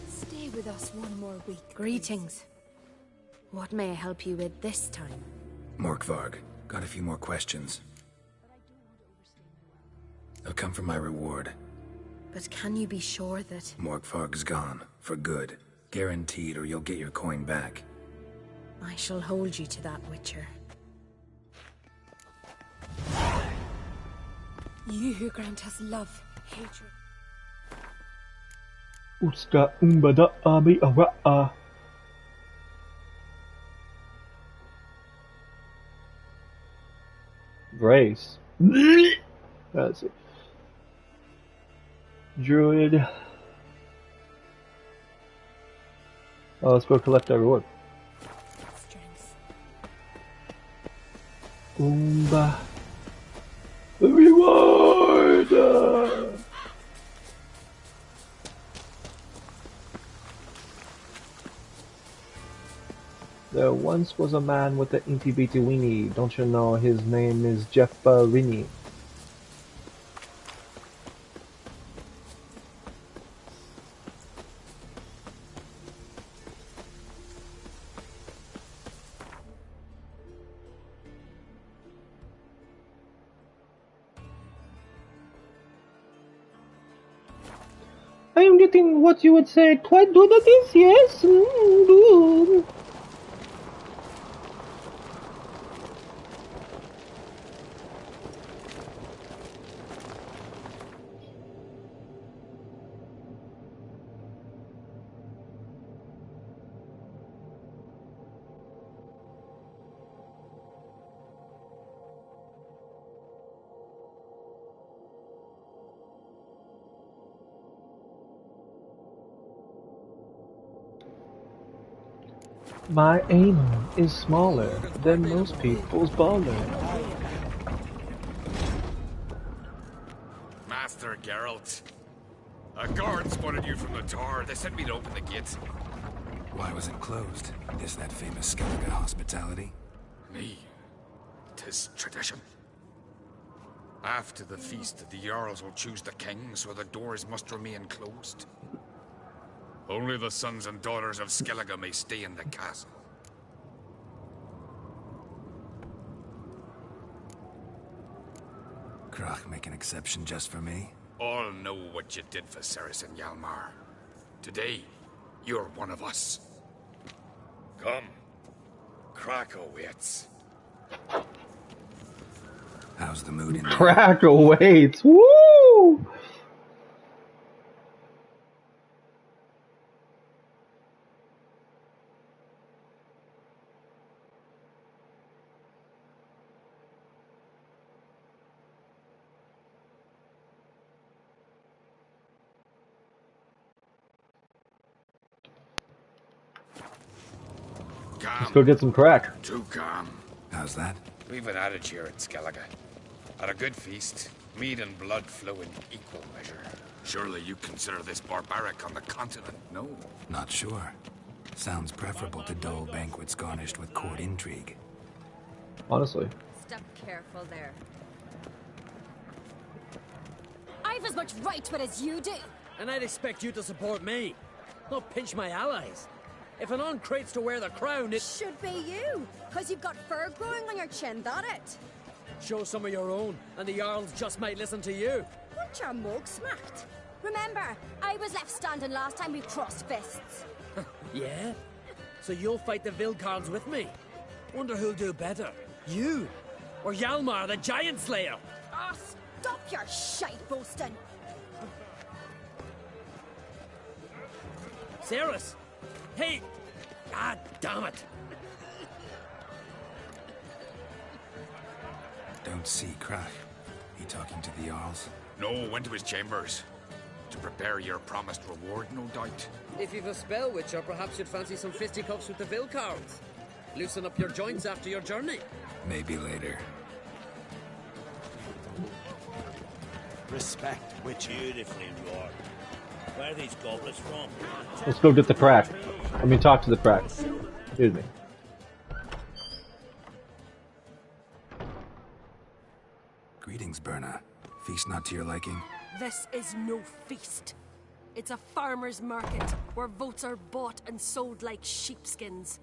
Stay with us one more week. Greetings. What may I help you with this time? Morkvarg, got a few more questions. They'll come for my reward. But can you be sure that... Morkvarg's gone. For good. Guaranteed, or you'll get your coin back. I shall hold you to that, Witcher. You who grant us love, hatred... Usta umbada abi awa. Grace. Let's see. Druid. Oh, let's go collect our reward. Umba. Reward! There once was a man with an itty bitty weenie. Don't you know his name is Jeff Rini? I am getting what you would say quite good at this, yes? Good. My aim is smaller than most people's baller. Master Geralt. A guard spotted you from the tower. They sent me to open the gate. Why was it closed? Is that famous Skellige hospitality? Me. 'Tis tradition. After the feast, the Jarls will choose the king, so the doors must remain closed. Only the sons and daughters of Skellige may stay in the castle. Crach make an exception just for me? All know what you did for Cerys and Hjalmar. Today, you're one of us. Come. Crach awaits. How's the mood in there? Crach awaits. Woo! Let's go get some crack. Too calm. How's that? We've an adage here at Skellige. At a good feast, mead and blood flow in equal measure. Surely you consider this barbaric on the continent, no? Not sure. Sounds preferable to dull banquets garnished with court intrigue. Honestly. Step careful there. I've as much right to it as you do. And I'd expect you to support me, not pinch my allies. If an uncrate's to wear the crown, it should be you, because you've got fur growing on your chin, that it? Show some of your own, and the Jarls just might listen to you. Want your mug smacked? Remember, I was left standing last time we crossed fists. Yeah? So you'll fight the Vilcarns with me? Wonder who'll do better, you or Hjalmar the Giant Slayer? Oh, stop your shite boasting. Cerys! Hey! God damn it! Don't see Crach. He talking to the Jarls? No, went to his chambers. To prepare your promised reward, no doubt. If you've a spell witcher, perhaps you'd fancy some fisticuffs with the Vilcarns. Loosen up your joints after your journey. Maybe later. Respect which beautifully roared. Where are these goblets from? Let's go get the crack. I mean, talk to the crack. Excuse me. Greetings, Berna. Feast not to your liking? This is no feast. It's a farmer's market where votes are bought and sold like sheepskins.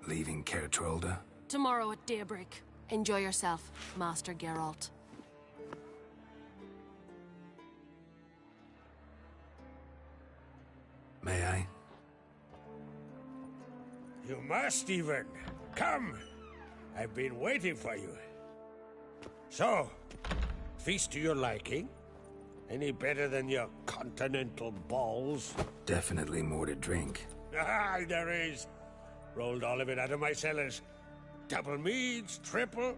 Leaving Caer Trolda? Tomorrow at daybreak. Enjoy yourself, Master Geralt. May I? You must even. Come. I've been waiting for you. So, feast to your liking? Any better than your continental balls? Definitely more to drink. Ah, there is. Rolled all of it out of my cellars. Double meads, triple,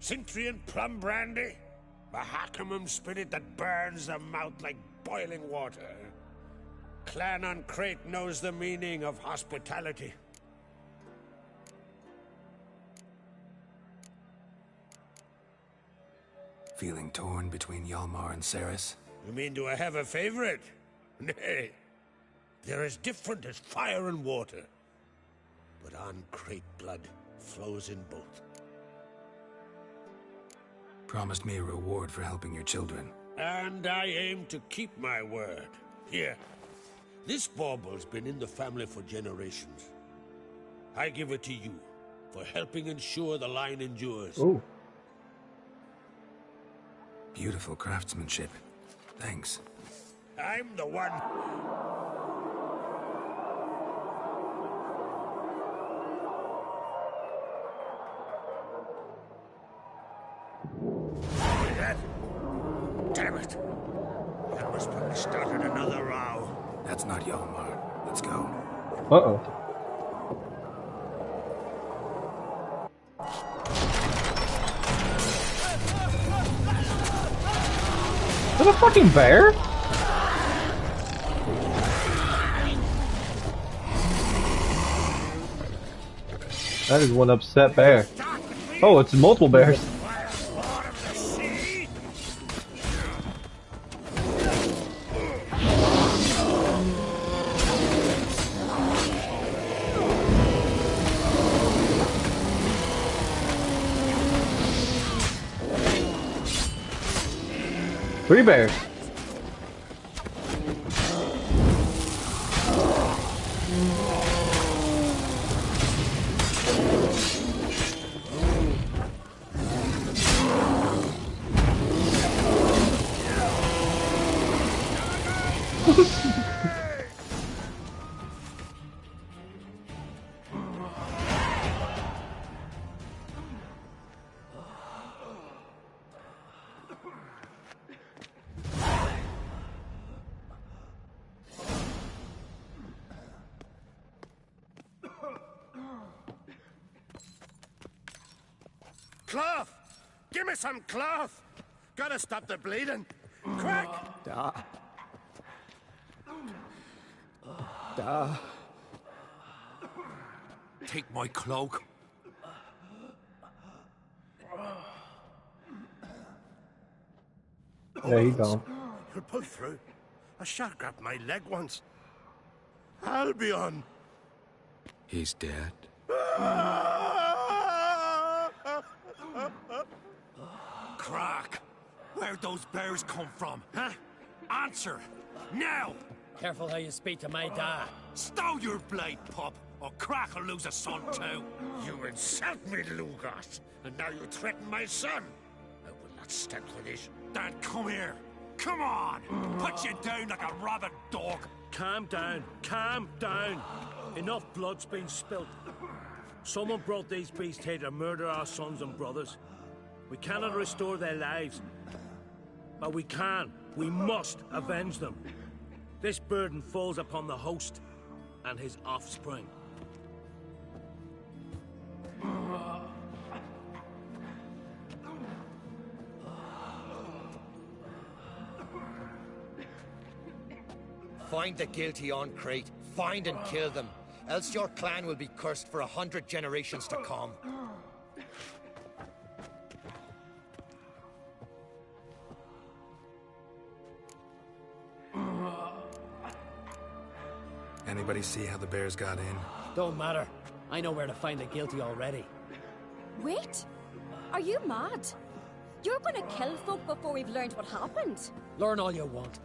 Cintrian plum brandy, Mahakimum spirit that burns the mouth like boiling water. Clan on Crate knows the meaning of hospitality. Feeling torn between Hjalmar and Cerys? You mean, do I have a favorite? Nay. They're as different as fire and water. But on Crate blood flows in both. Promised me a reward for helping your children. And I aim to keep my word. Here. This bauble's been in the family for generations. I give it to you for helping ensure the line endures. Ooh. Beautiful craftsmanship. Thanks. I'm the one. Damn it! That must have started another row. That's not Hjalmar. Let's go. Uh-oh. Is that a fucking bear? That is one upset bear. Oh, it's multiple bears. 3 bears. Cloth! Give me some cloth! Gotta stop the bleeding. Quick! Take my cloak. Yeah, he gone. You'll pull through. A shark grabbed my leg once. Albion! He's dead. Crack! Where'd those bears come from, huh? Answer! Now! Careful how you speak to my dad. Stow your blade, pup, or Crack will lose a son too. You insult me, Lugas, and now you threaten my son. I will not stand for this. Dad, come here. Come on! Put you down like a rabid dog. Calm down. Calm down. Enough blood's been spilt. Someone brought these beasts here to murder our sons and brothers. We cannot restore their lives. But we can. We must avenge them. This burden falls upon the host and his offspring. Find the guilty on Crete. Find and kill them. Else your clan will be cursed for 100 generations to come. Anybody see how the bears got in? Don't matter. I know where to find the guilty already. Wait! Are you mad? You're gonna kill folk before we've learned what happened. Learn all you want.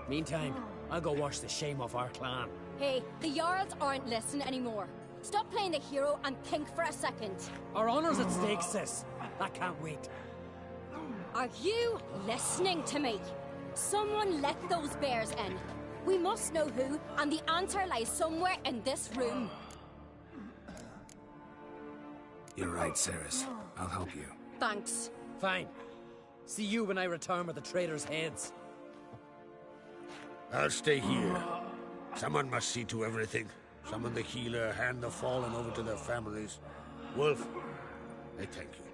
Meantime, I'll go wash the shame off our clan. Hey, the Jarls aren't listening anymore. Stop playing the hero and think for a second. Our honor's at stake, sis. I can't wait. Are you listening to me? Someone let those bears in. We must know who, and the answer lies somewhere in this room. You're right, Cerys. I'll help you. Thanks. Fine. See you when I return with the traitors' heads. I'll stay here. Someone must see to everything. Summon the healer, hand the fallen over to their families. Wolf, I thank you.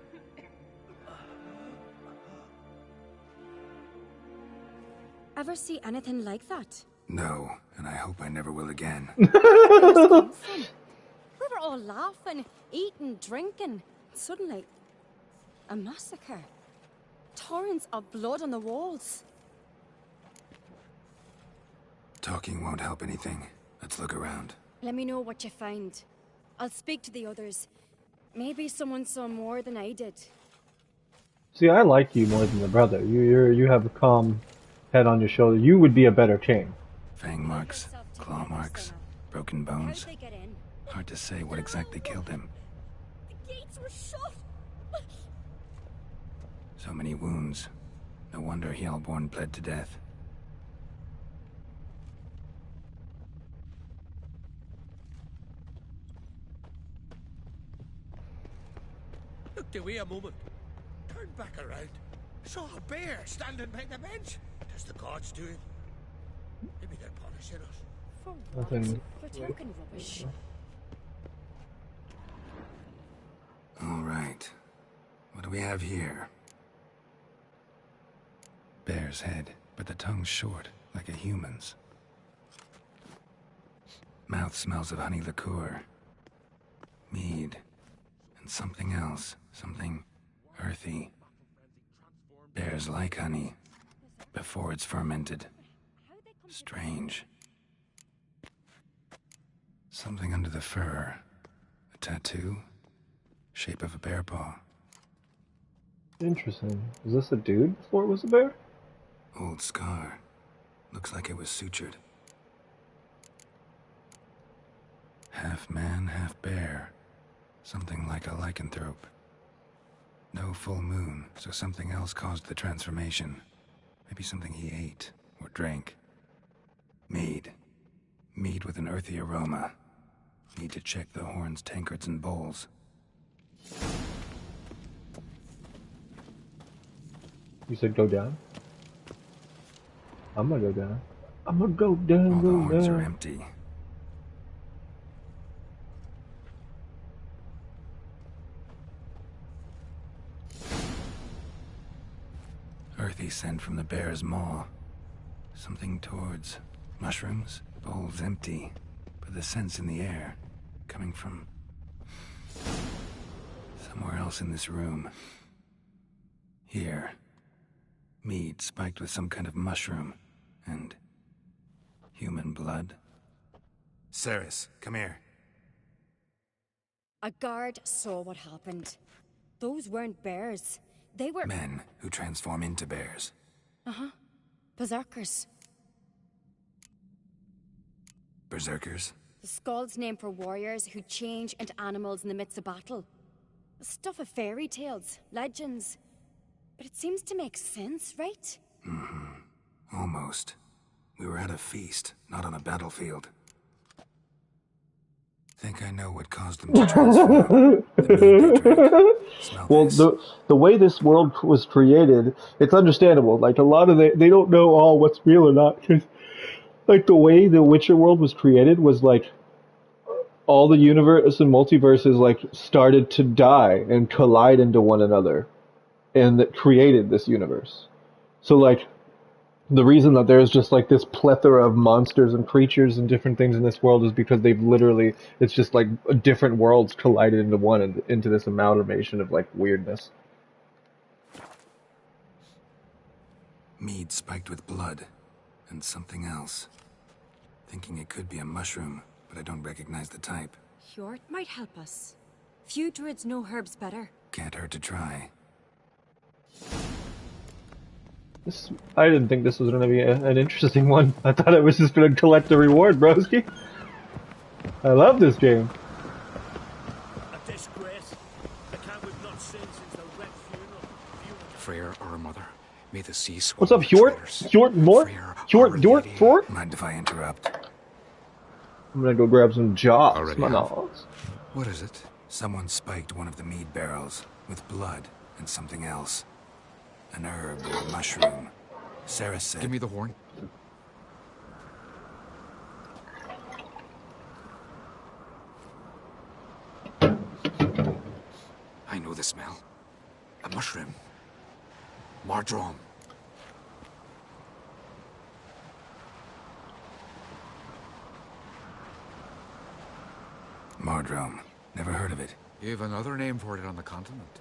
Ever see anything like that? No, and I hope I never will again. We were all laughing, eating, drinking. Suddenly, a massacre. Torrents of blood on the walls. Talking won't help anything. Let's look around. Let me know what you find. I'll speak to the others. Maybe someone saw more than I did. See, I like you more than your brother. You have a calm head on your shoulder. You would be a better king. Fang marks, claw marks, broken bones. Hard to say what exactly killed him. The gates were shut. So many wounds. No wonder Hjalborn bled to death. Look the way a moment. Turned back around. Saw a bear standing by the bench. What does the gods do? Maybe they're punishing us. Nothing. For talking rubbish. All right. What do we have here? Bear's head, but the tongue's short, like a human's. Mouth smells of honey liqueur. Mead. And something else. Something earthy. Bears like honey. Before it's fermented. Strange. Something under the fur. A tattoo. Shape of a bear paw. Interesting. Was this a dude before it was a bear? Old scar. Looks like it was sutured. Half man, half bear. Something like a lycanthrope. No full moon, so something else caused the transformation. Maybe something he ate or drank. Mead. Mead with an earthy aroma. Need to check the horns, tankards, and bowls. You said go down? I'm gonna go down. I'm gonna go down, All go the horns down. are empty. Earthy scent from the bear's maw. Something towards mushrooms. Bowls empty, but the scent's in the air. Coming from somewhere else in this room. Here. Mead spiked with some kind of mushroom. And human blood. Ceres, come here. A guard saw what happened. Those weren't bears. They were... Men who transform into bears. Uh-huh. Berserkers. Berserkers? The Skald's name for warriors who change into animals in the midst of battle. The stuff of fairy tales, legends. But it seems to make sense, right? Mm-hmm. Almost. We were at a feast, not on a battlefield. Think I know what caused them to transform. Well, the way this world was created, it's understandable. Like, a lot of they don't know all what's real or not. Cause, like, the way the Witcher world was created was, like, all the universe and multiverses, like, started to die and collide into one another. And that created this universe. So, like, the reason that there's just, like, this plethora of monsters and creatures and different things in this world is because they've literally, it's just, like, different worlds collided into one, and into this amalgamation of, like, weirdness. Mead spiked with blood. And something else. Thinking it could be a mushroom, but I don't recognize the type. Hjort might help us. Few druids know herbs better. Can't hurt to try. I didn't think this was going to be an interesting one. I thought I was just going to collect the reward, broski. I love this game. A disgrace. I can't we've not seen since the wreck funeral. Freyr, our mother. May the sea swallow. What's up, Hjort? Hjort, more? Hjort, Dort, Fort? Mind if I interrupt? I'm going to go grab some jaws. Already My have. nods. What is it? Someone spiked one of the mead barrels with blood and something else. An herb or a mushroom. Sarah said... Give me the horn. I know the smell. A mushroom. Mardrome. Mardrome. Never heard of it. You have another name for it on the continent.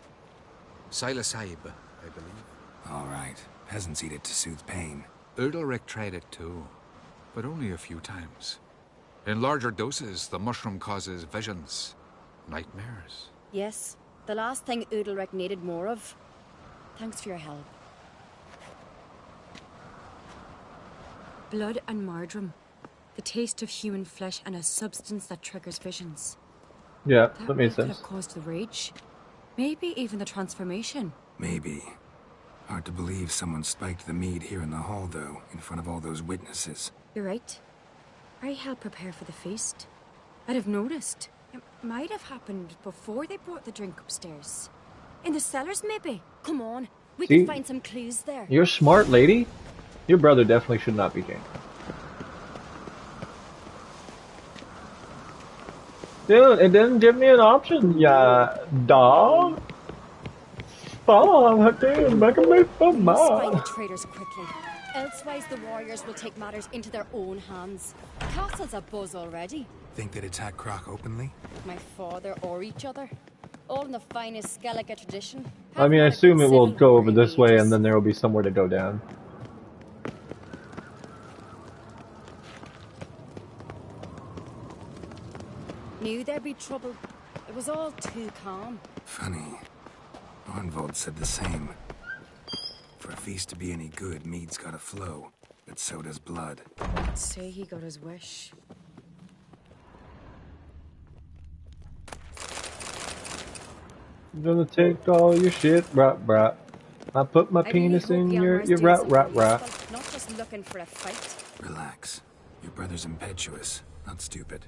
Psilocybe, I believe. All right. Peasants eat it to soothe pain. Udalric tried it too, but only a few times. In larger doses, the mushroom causes visions, nightmares. Yes, the last thing Udalric needed more of. Thanks for your help. Blood and Mardrome. The taste of human flesh and a substance that triggers visions. Yeah, that made could sense. have caused the rage. Maybe even the transformation. Maybe. Hard to believe someone spiked the mead here in the hall, though, in front of all those witnesses. You're right. I helped prepare for the feast. I'd have noticed. It might have happened before they brought the drink upstairs. In the cellars, maybe. Come on, we See? can find some clues there. You're smart, lady. Your brother definitely should not be king. Dude, it didn't give me an option. Yeah, dog. Oh, dude, make a move for Find the mine. traitors quickly. Elsewise, the warriors will take matters into their own hands. Castle's a buzz already. Think they'd attack Croc openly? My father or each other. All in the finest Skellige tradition. I mean, I assume it will go over this way, and then there will be somewhere to go down. Knew there'd be trouble. It was all too calm. Funny. Arnvold said the same. For a feast to be any good, mead's gotta flow, but so does blood. I'd say he got his wish. I'm gonna take all your shit, brah. I put my penis in your rat. Not just looking for a fight. Relax. Your brother's impetuous, not stupid.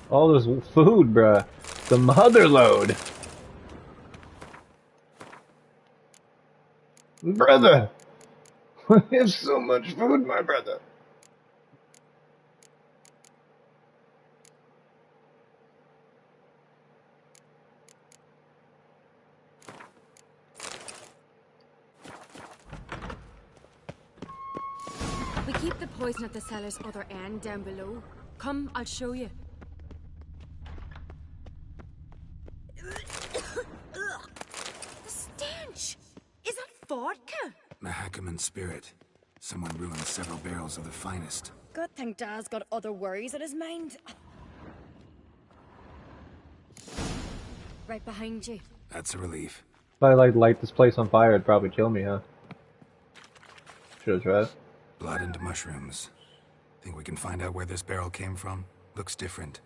All this food, bruh. The mother load. Brother! I have so much food, my brother. We keep the poison at the cellar's other end down below. Come, I'll show you. The stench! Is that vodka? Mahakaman spirit. Someone ruined several barrels of the finest. Good thing Dad's got other worries in his mind. Right behind you. That's a relief. If I light this place on fire, it'd probably kill me, huh? Should've tried. Blood into mushrooms. Think we can find out where this barrel came from? Looks different.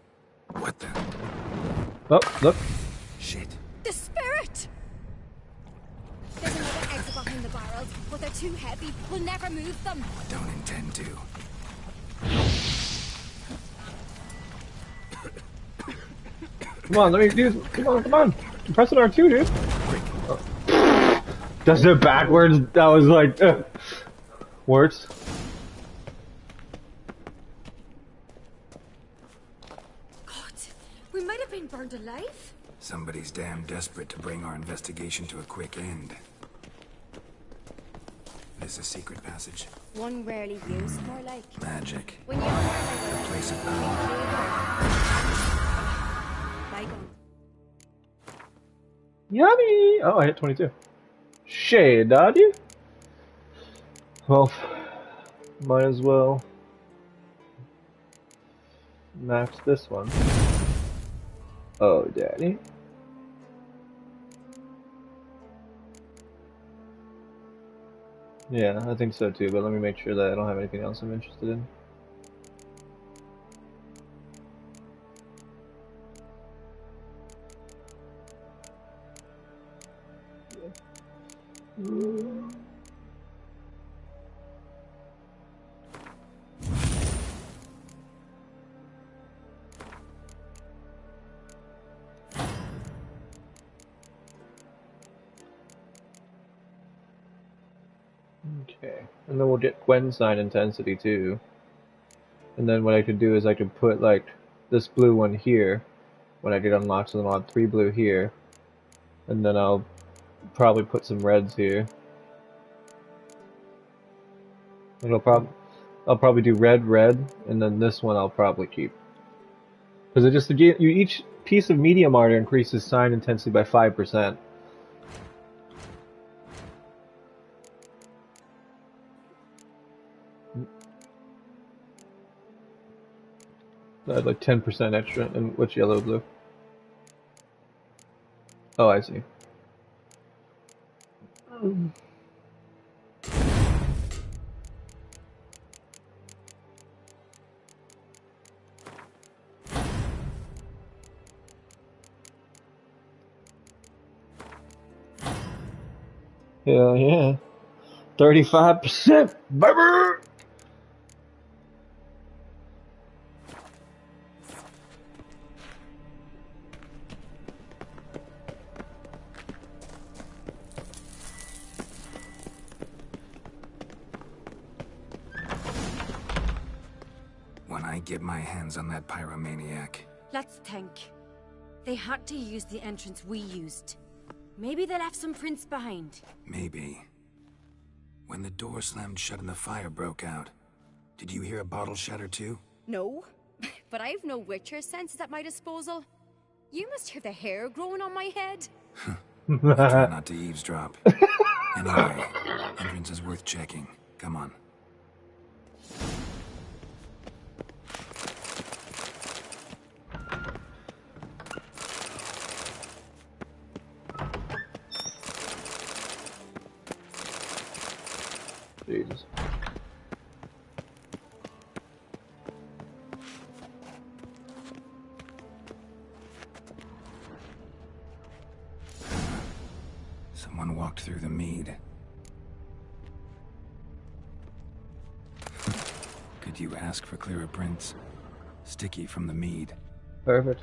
What the? Oh, look. Shit. The spirit! There's another exit behind the barrels, but they're too heavy. We'll never move them. Don't intend to. Come on, let me do this. Come on. I'm pressing R2, dude. Oh. Does it backwards? That was like, worse. God, we might have been burned alive. Somebody's damn desperate to bring our investigation to a quick end. This is a secret passage. One rarely used, more like. Magic. When you're A place of power. Bygone. Yummy! Oh, I hit 22. Shade, daddy? Well, might as well max this one. Oh, daddy. Yeah, I think so too, but let me make sure that I don't have anything else I'm interested in. Okay, and then we'll get Gwen's sign intensity too. And then what I could do is I could put like this blue one here when I get unlocked, so then I'll have 3 blue here. And then I'll probably put some reds here. And I'll probably do red, and then this one I'll probably keep. Because it just each piece of medium art increases sign intensity by 5%. I had like 10% extra. And which yellow, blue? Oh, I see. Hell yeah. 35%, baby! When I get my hands on that pyromaniac. Let's think. They had to use the entrance we used. Maybe they left some prints behind. Maybe. When the door slammed shut and the fire broke out, did you hear a bottle shatter too? No, but I've no witcher senses at my disposal. You must hear the hair growing on my head. Try not to eavesdrop. Anyway, entrance is worth checking. Come on. Jesus. Someone walked through the mead. Could you ask for clearer prints? Sticky from the mead. Perfect.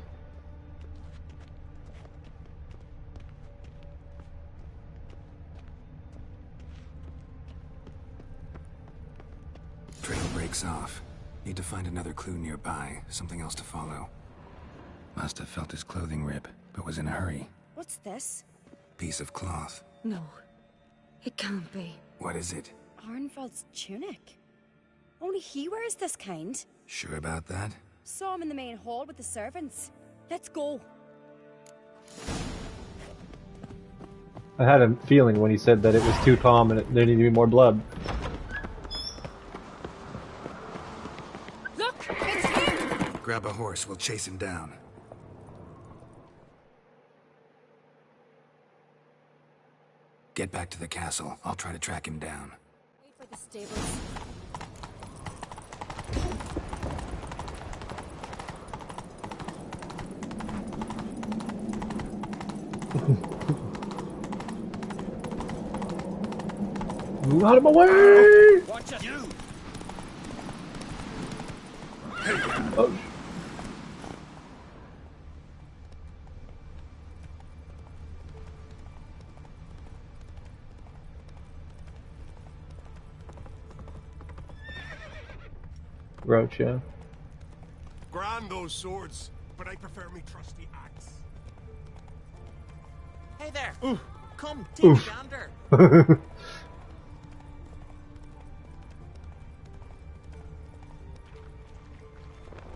Trail breaks off. Need to find another clue nearby. Something else to follow. Must have felt his clothing rip, but was in a hurry. What's this? Piece of cloth. No. It can't be. What is it? Arnvald's tunic. Only he wears this kind. Sure about that? Saw him in the main hall with the servants. Let's go. I had a feeling when he said that it was too calm and there needed to be more blood. Look! It's him! Grab a horse, we'll chase him down. Get back to the castle. I'll try to track him down. Wait for the stables. Move out of my way! Watch it! You! Oh. Roach, yeah. Grand those swords, but I prefer me trusty axe. Hey there! Oof. Come, take Oof. a gander.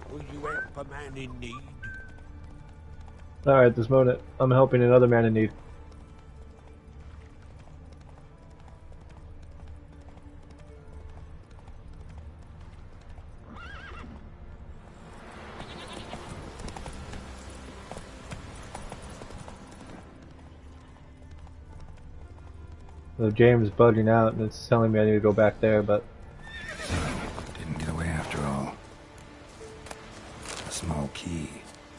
Will you help a man in need? Alright, this moment, I'm helping another man in need. So James is bugging out and it's telling me I need to go back there, but... Didn't get away after all. A small key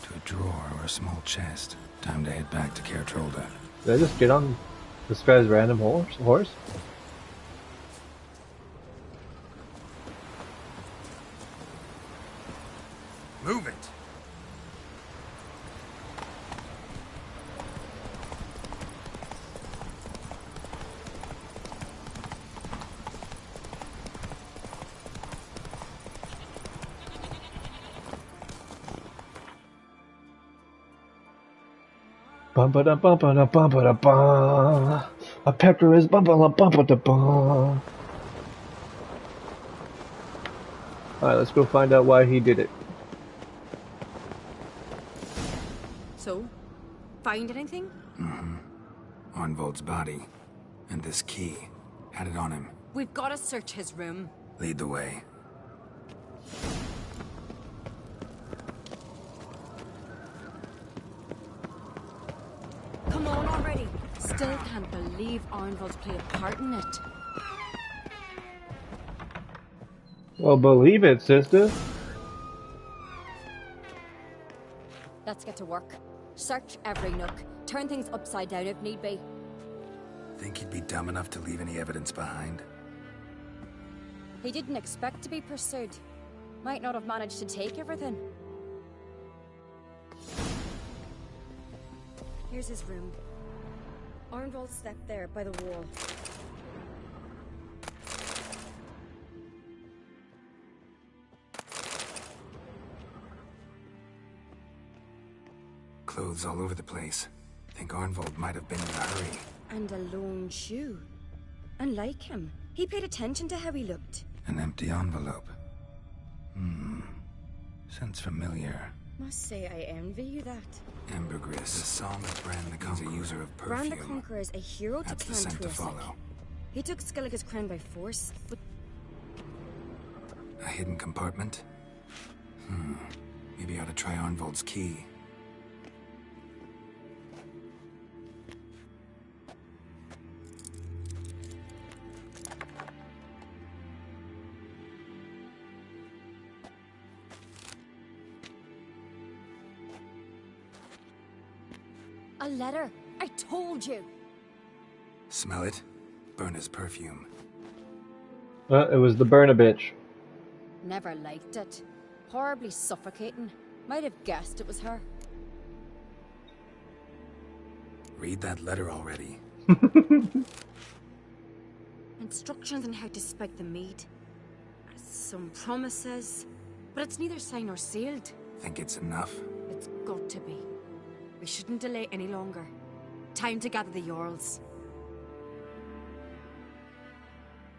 to a drawer or a small chest. Time to head back to Caer Trolda. Did I just get on this guy's random horse? Move it! Bum-ba-da-bum-ba-da-bum-ba-da-bum. A pecker is bum-ba-da-bum-ba-da-bum. Alright, let's go find out why he did it. So, find anything? Mm-hmm. Arnvald's body. And this key. Had it on him. We've got to search his room. Lead the way. Come on already. Still can't believe Arnvald's played a part in it. Well, believe it, sister. Let's get to work. Search every nook. Turn things upside down if need be. Think he'd be dumb enough to leave any evidence behind? He didn't expect to be pursued. Might not have managed to take everything. Here's his room. Arnvald slept there by the wall. Clothes all over the place. Think Arnvald might have been in a hurry. And a lone shoe. Unlike him, he paid attention to how he looked. An empty envelope. Sounds familiar. Must say I envy you that. Ambergris, the song of Bran the Conqueror. He's a user of perfume. Bran the Conqueror is a hero to That's the Clan scent to Tuasek. follow. He took Skellige's crown by force, but A hidden compartment? Maybe I ought to try Arnvald's key. A letter. I told you. Smell it? Burna's perfume. It was the burn a bitch. Never liked it. Horribly suffocating. Might have guessed it was her. Read that letter already. Instructions on how to spike the mead. Some promises. But it's neither signed nor sealed. Think it's enough? It's got to be. We shouldn't delay any longer. Time to gather the Jarls.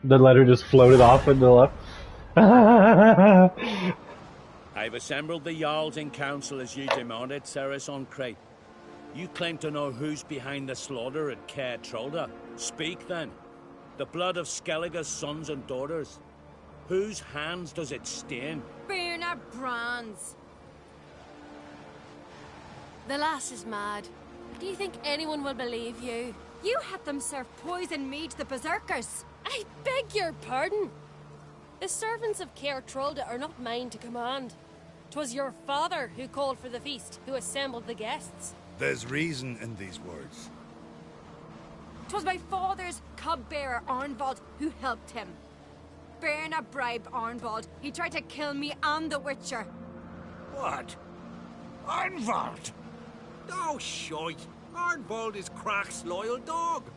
The letter just floated off into the left. I've assembled the Jarls in council as you demanded, Cerys on Crate. You claim to know who's behind the slaughter at Caer Trolda. Speak then. The blood of Skellige's sons and daughters. Whose hands does it stain? Birna Brand's. The lass is mad. Do you think anyone will believe you? You had them serve poison mead to the berserkers. I beg your pardon. The servants of Caer Trolda are not mine to command. 'Twas your father who called for the feast, who assembled the guests. There's reason in these words. 'Twas my father's cub-bearer, Arnvald, who helped him. Birna bribed Arnvald. He tried to kill me and the Witcher. What? Arnvald? Oh, shite. Arnvald is Crach's loyal dog.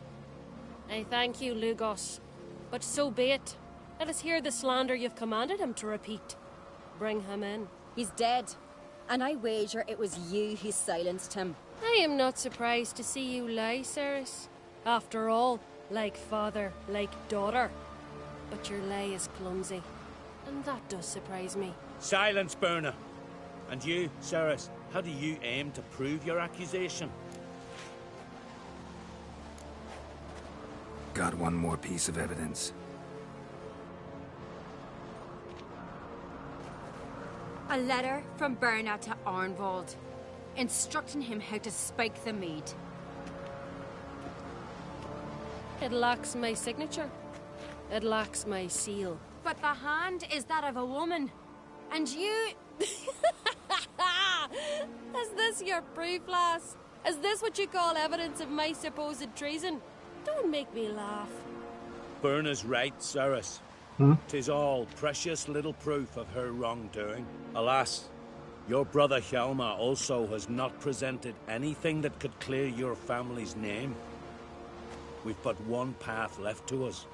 I thank you, Lugos. But so be it. Let us hear the slander you've commanded him to repeat. Bring him in. He's dead. And I wager it was you who silenced him. I am not surprised to see you lie, Cerys. After all, like father, like daughter. But your lie is clumsy. And that does surprise me. Silence, Birna. And you, Cerys, how do you aim to prove your accusation? Got one more piece of evidence. A letter from Birna to Arnvald, instructing him how to spike the mead. It lacks my signature. It lacks my seal. But the hand is that of a woman. And you... Is this your proof, lass? Is this what you call evidence of my supposed treason? Don't make me laugh. Birna's right, Cerys. 'Tis all precious little proof of her wrongdoing. Alas, your brother Hjalmar also has not presented anything that could clear your family's name. We've but one path left to us.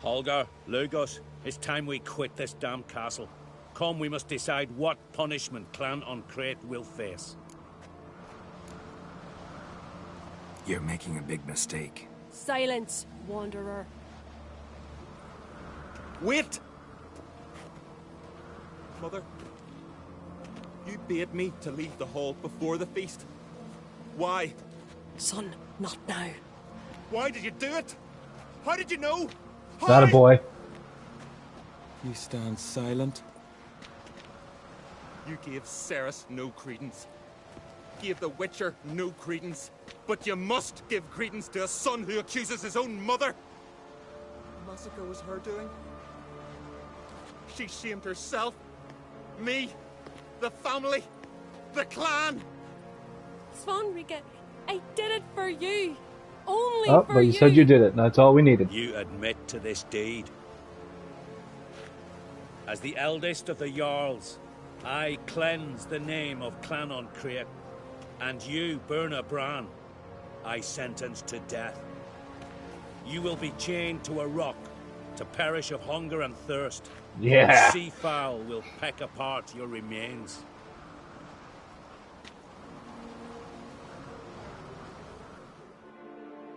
Holger, Lugos, it's time we quit this damned castle. Come, we must decide what punishment Clan on Crate will face. You're making a big mistake. Silence, wanderer. Wait! Mother, you bade me to leave the hall before the feast. Why? Son, not now. Why did you do it? How did you know? Not a boy. You stand silent. You gave Cerys no credence. Gave the Witcher no credence. But you must give credence to a son who accuses his own mother. The massacre was her doing. She shamed herself. Me. The family. The clan. Svanrige, I did it for you. Only Oh, for but you said you did it, and that's all we needed. You admit to this deed. As the eldest of the Jarls, I cleanse the name of Clan on Crate, and you, Birna Bran, I sentence to death. You will be chained to a rock to perish of hunger and thirst. Yeah. Sea fowl will peck apart your remains.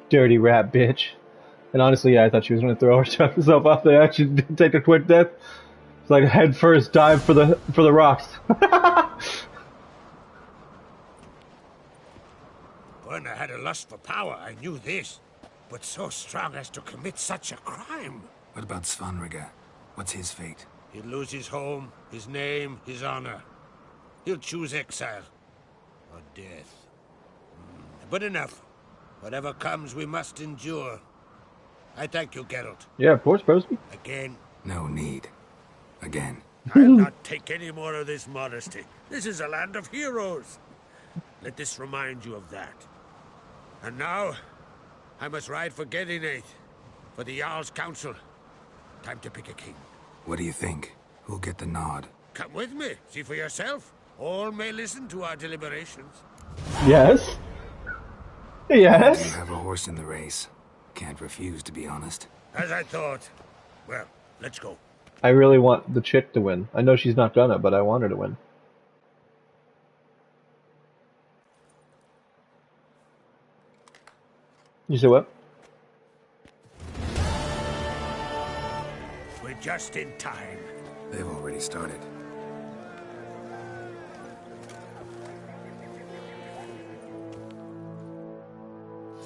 Dirty rat bitch. And honestly, yeah, I thought she was going to throw herself off there. Actually, didn't take a quick death. It's like a head first dive for the rocks. Birna had a lust for power, I knew this. But so strong as to commit such a crime. What about Svanrige? What's his fate? He'll lose his home, his name, his honor. He'll choose exile. Or death. But enough. Whatever comes, we must endure. I thank you, Geralt. Yeah, of course, Brosby. Again. No need. Again. I'll not take any more of this modesty. This is a land of heroes. Let this remind you of that. And now, I must ride for Gedinath, for the Jarl's council. Time to pick a king. What do you think? Who'll get the nod? Come with me, see for yourself. All may listen to our deliberations. Yes. Yes. You have a horse in the race. Can't refuse, to be honest. As I thought. Well, let's go. I really want the chick to win. I know she's not gonna, but I want her to win. You say what? We're just in time. They've already started.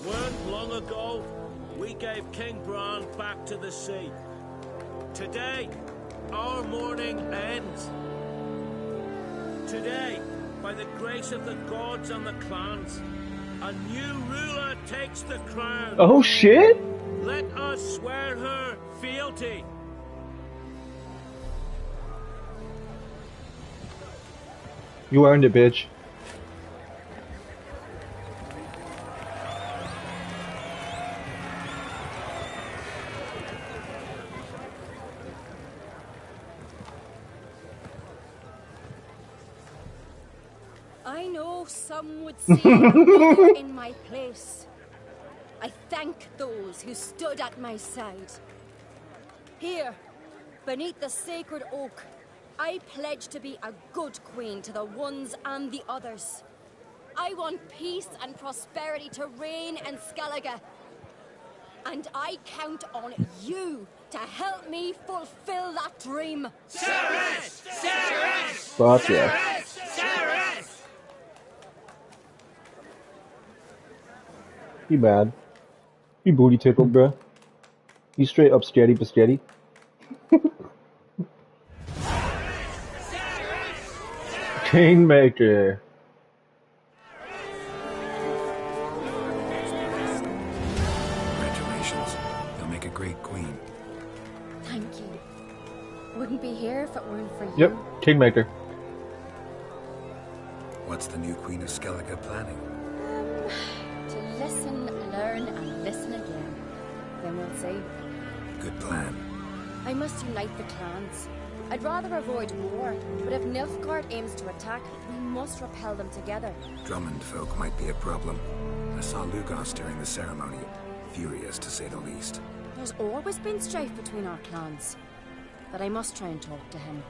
Weren't long ago, we gave King Bran back to the sea. Today, our mourning ends. Today, by the grace of the gods and the clans, a new ruler takes the crown. Oh shit! Let us swear her fealty. You earned it, bitch. I know some would say another in my place. I thank those who stood at my side. Here, beneath the sacred oak, I pledge to be a good queen to the ones and the others. I want peace and prosperity to reign in Skellige. And I count on you to help me fulfill that dream. Cerys! Cerys! Fuck yeah. Cerys! You bad. You booty tickled, bruh. You straight up sketty biscuity. Kingmaker. Congratulations. You'll make a great queen. Thank you. Wouldn't be here if it weren't for you. Yep, Kingmaker. What's the new Queen of Skellige planning? To listen, learn, and listen again. Then we'll see. Good plan. I must unite the clans. I'd rather avoid war, but if Nilfgaard aims to attack, we must repel them together. Drummond folk might be a problem. I saw Lugos during the ceremony. Furious, to say the least. There's always been strife between our clans. But I must try and talk to him.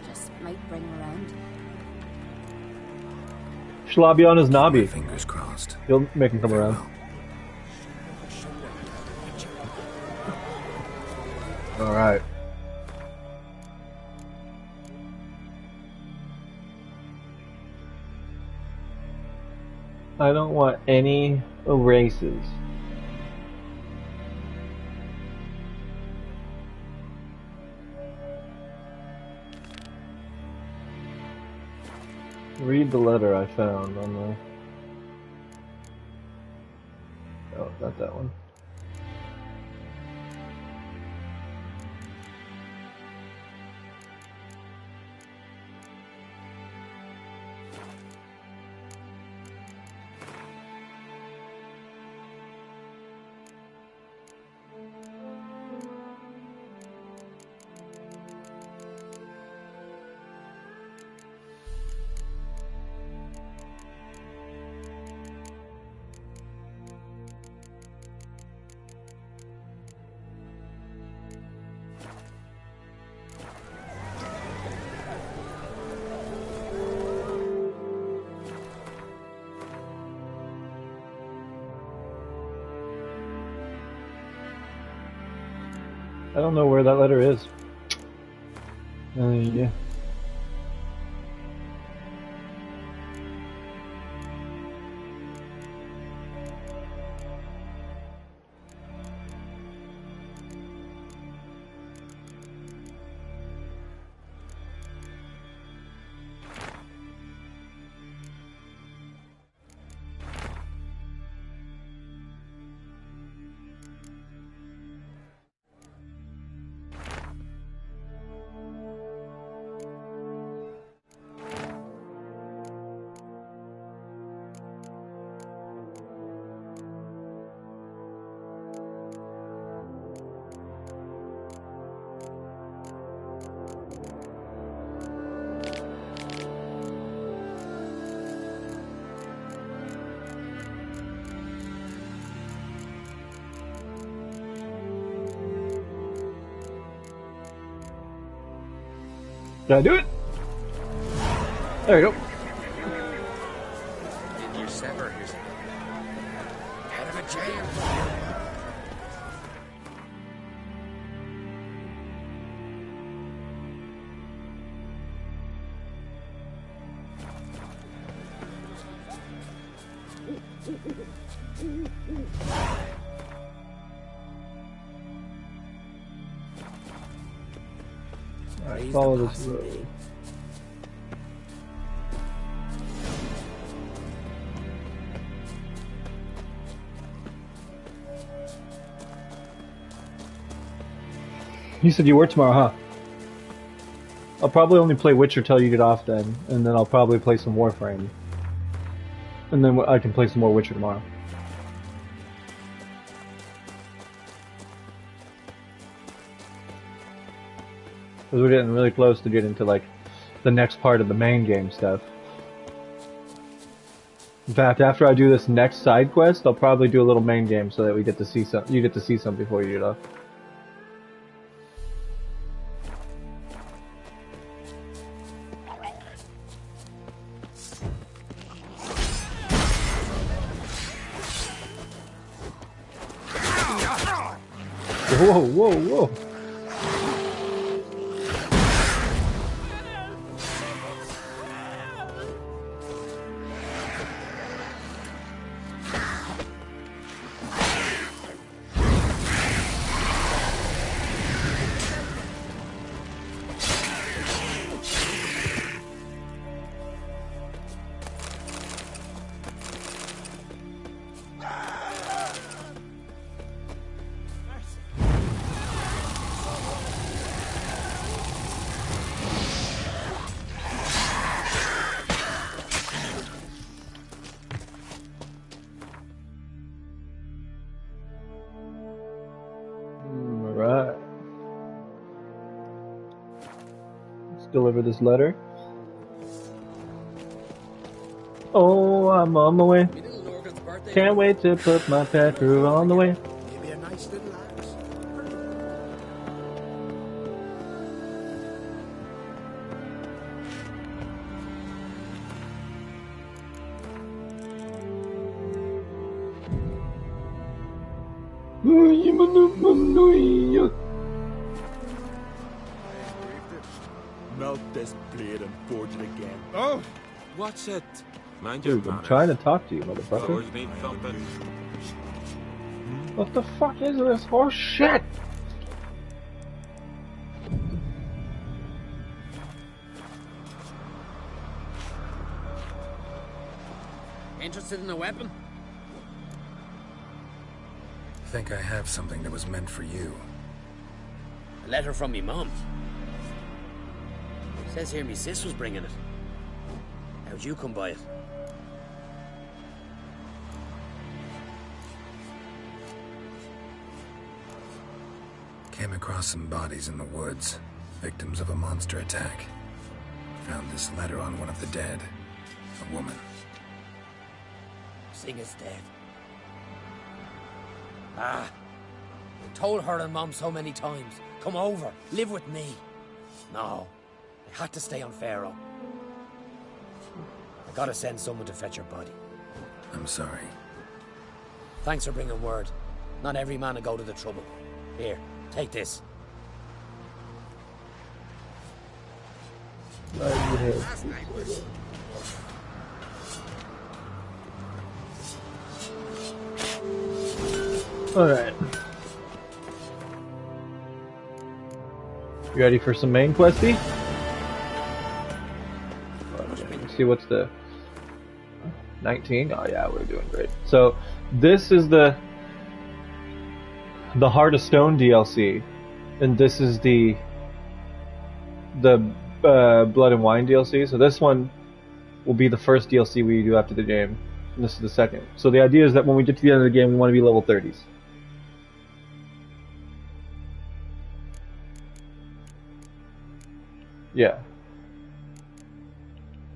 Just might bring him around. Schlobby on his knobby. Fingers crossed. He'll make him come around. Alright. I don't want any erases. Read the letter I found on the... Oh, not that one. I don't know where that letter is. Yeah. Can I do it? There you go. Did you sever his head of a jam? Alright, follow this road. You said you work tomorrow, huh? I'll probably only play Witcher till you get off then, and then I'll probably play some Warframe. And then I can play some more Witcher tomorrow. Because we're getting really close to get into, like, the next part of the main game stuff. In fact, after I do this next side quest, I'll probably do a little main game so that we get to see some. You get to see some before you get off. Whoa, whoa, whoa. Alright. Let's deliver this letter. Oh, I'm on my way. Can't wait to put my pet crew on the way. Maybe a nice little axe. Melt this blade and forge it again. Oh, what's it? Mind Dude, I'm trying to talk to you, motherfucker. Always need thumping. What the fuck is this horse shit? Interested in a weapon? I think I have something that was meant for you. A letter from me mum. Says here me sis was bringing it. How'd you come by it? Came across some bodies in the woods, victims of a monster attack. Found this letter on one of the dead. A woman. Singa's dead. Ah. I told her and Mom so many times. Come over, live with me. No. I had to stay on Pharaoh. I gotta send someone to fetch her body. I'm sorry. Thanks for bringing word. Not every man will go to the trouble. Here, take this. Alright. You ready for some main questy? Let's see what's the 19? Oh yeah, we're doing great. So this is the Heart of Stone DLC, and this is the Blood and Wine DLC. So this one will be the first DLC we do after the game, and this is the second. So the idea is that when we get to the end of the game, we want to be level 30s. Yeah.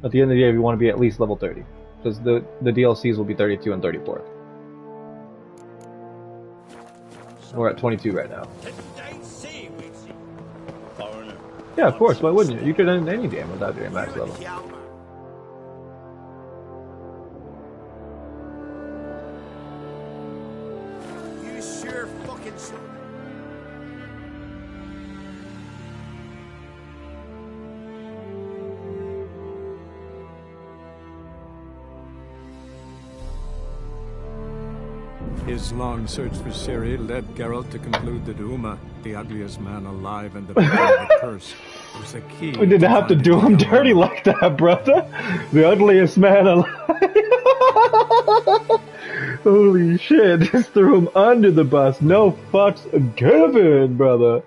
At the end of the day, we want to be at least level 30. Because the DLCs will be 32 and 34. We're at 22 right now. Foreigner, Yeah, of course. Why wouldn't you? You could end any game without doing max level. You sure fucking son. His long search for Ciri led Geralt to conclude that Uma, the ugliest man alive and the victim of the curse, was the key. We didn't have to do him dirty like that, brother. The ugliest man alive. Holy shit, just threw him under the bus. No fucks given, brother.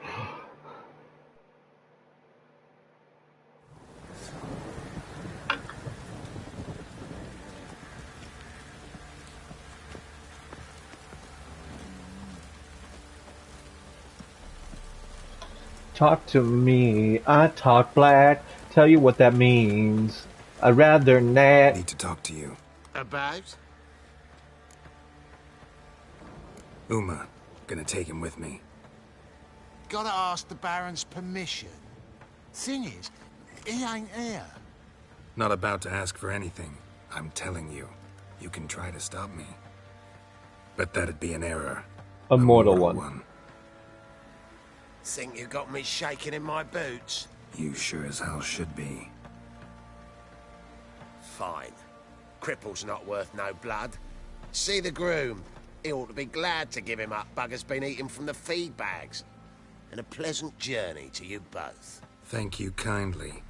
Talk to me, I talk black, tell you what that means. I'd rather not. Need to talk to you. About? Uma, gonna take him with me. Gotta ask the Baron's permission. Thing is, he ain't here. Not about to ask for anything. I'm telling you. You can try to stop me. But that'd be an error. A mortal one. Think you got me shaking in my boots? You sure as hell should be. Fine. Cripple's not worth no blood. See the groom. He ought to be glad to give him up. Bugger's been eating from the feed bags. And a pleasant journey to you both. Thank you kindly.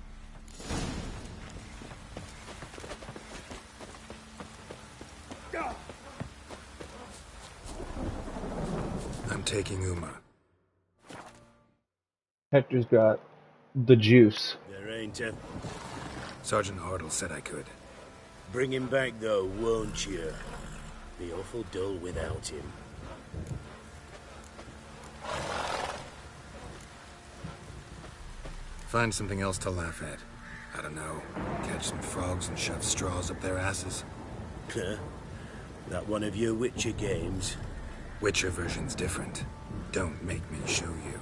I'm taking Uma. Hector's got the juice. There ain't a... Sergeant Hartle said I could. Bring him back, though, won't you? Be awful dull without him. Find something else to laugh at. I don't know. Catch some frogs and shove straws up their asses. Huh? That one of your Witcher games? Witcher version's different. Don't make me show you.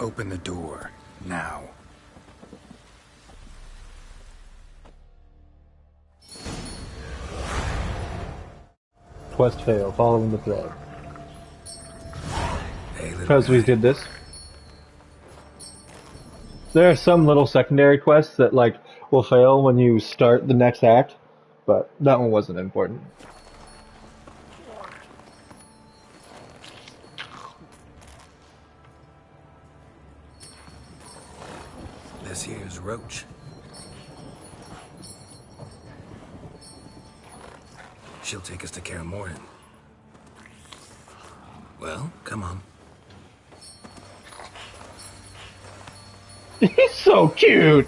Open the door. Now. Quest fail, following the thread. Hey, Because we did this. There are some little secondary quests that, like, will fail when you start the next act, but that one wasn't important. This here's Roach. She'll take us to Kaer Morhen. Well, come on. He's so cute!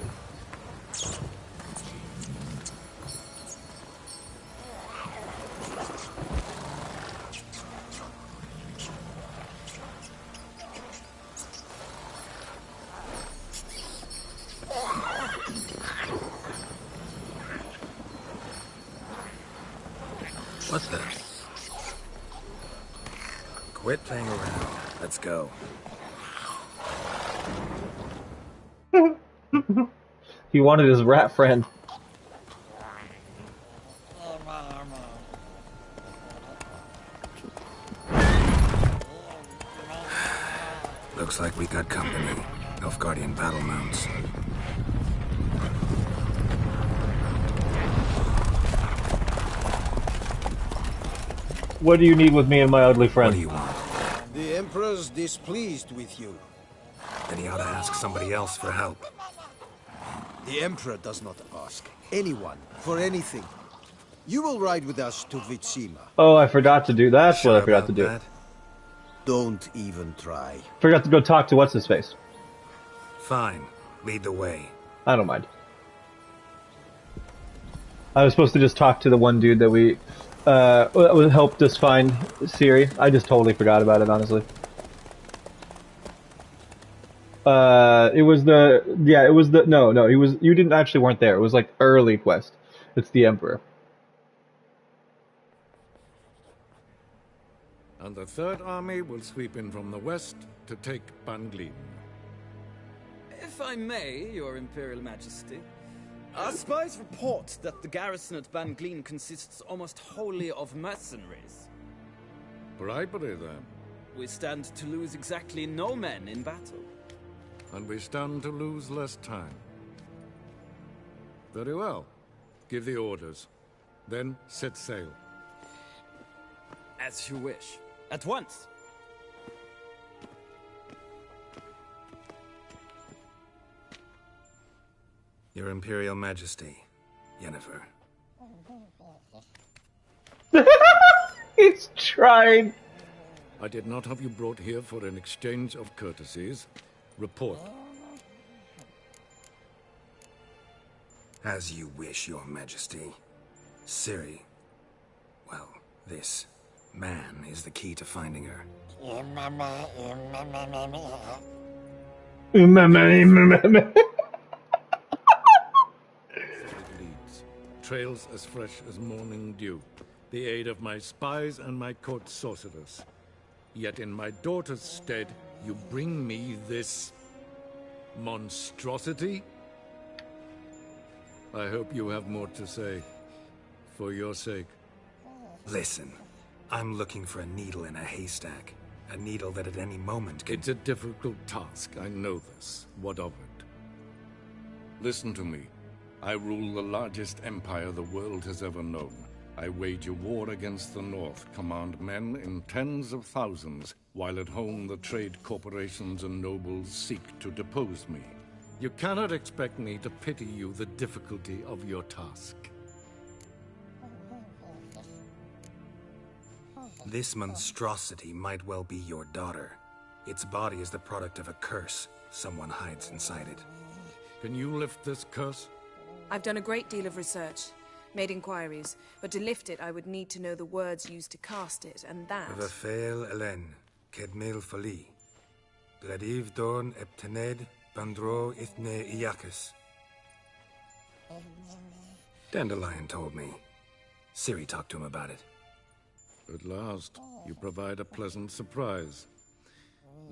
What's that? Quit playing around. Let's go. He wanted his rat friend. Looks like we got company. Nilfgaardian battle mounts. What do you need with me and my ugly friend? What do you want? The Emperor's displeased with you. Then he ought to ask somebody else for help. The Emperor does not ask anyone for anything. You will ride with us to Vitsima. Oh, I forgot to do that. That's what I forgot to do. Don't even try. Forgot to go talk to what's-his-face. Fine. Lead the way. I don't mind. I was supposed to just talk to the one dude that we helped us find Ciri. I just totally forgot about it, honestly. It was you didn't actually weren't there. It was like early quest. It's the Emperor. And the Third Army will sweep in from the west to take Ban Glin. If I may, Your Imperial Majesty, our spies report that the garrison at Ban Glean consists almost wholly of mercenaries. Bribery, then. We stand to lose exactly no men in battle. And we stand to lose less time. Very well. Give the orders. Then set sail. As you wish. At once. Your Imperial Majesty, Yennefer. He's trying. I did not have you brought here for an exchange of courtesies. Report. As you wish, Your Majesty. Ciri, well, this man is the key to finding her. Leads. Trails as fresh as morning dew. The aid of my spies and my court sorcerers. Yet in my daughter's stead, you bring me this monstrosity? I hope you have more to say. For your sake. Listen, I'm looking for a needle in a haystack. A needle that at any moment can... It's a difficult task, I know this. What of it? Listen to me. I rule the largest empire the world has ever known. I wage a war against the North, command men in tens of thousands, while at home the trade corporations and nobles seek to depose me. You cannot expect me to pity you the difficulty of your task. This monstrosity might well be your daughter. Its body is the product of a curse someone hides inside it. Can you lift this curse? I've done a great deal of research, made inquiries, but to lift it I would need to know the words used to cast it, and that... Vafael Elen, Kedmil Fali, Bladiv Dorn Eptened, Bandro Ithne Iakis. Dandelion told me. Ciri talked to him about it. At last, you provide a pleasant surprise.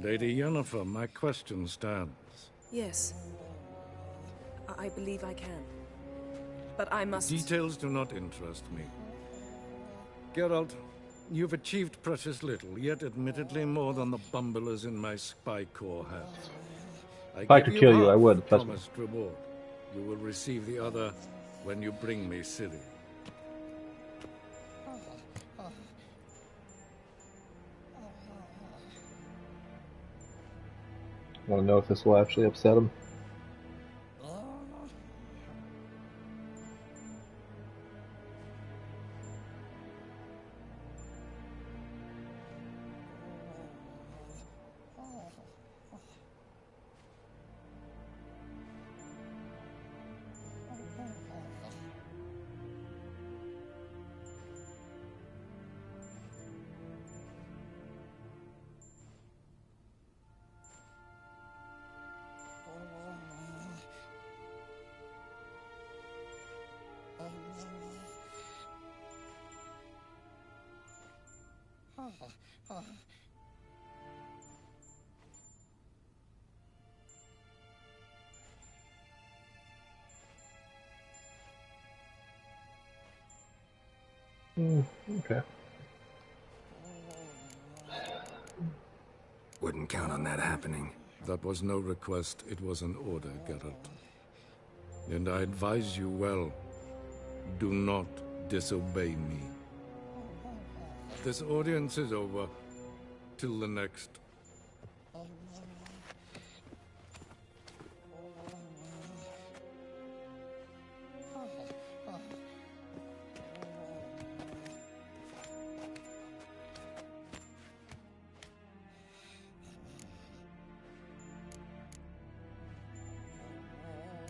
Lady Yennefer, my question stands. Yes. I believe I can. But I must... Details do not interest me. Geralt, you've achieved precious little, yet admittedly more than the bumblers in my spy corps have. If I could kill you, I would. Trust me. Promised reward. You will receive the other when you bring me Ciri. I want to know if this will actually upset him. Okay. Wouldn't count on that happening. That was no request, it was an order, Geralt. And I advise you well, do not disobey me. This audience is over. Till the next.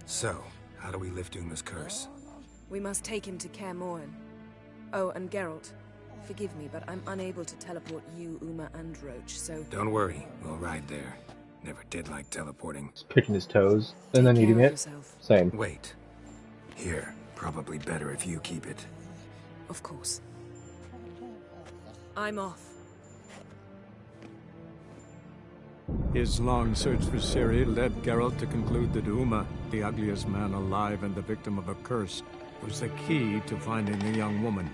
So, how do we lift Uma's curse? We must take him to Kaer Morhen. Oh, and Geralt, forgive me, but I'm unable to teleport you, Uma, and Roach, so... Don't worry, we'll ride there. Never did like teleporting. Just picking his toes and then eating it. Same. Wait. Here, probably better if you keep it. Of course. I'm off. His long search for Ciri led Geralt to conclude that Uma, the ugliest man alive and the victim of a curse, was the key to finding the young woman.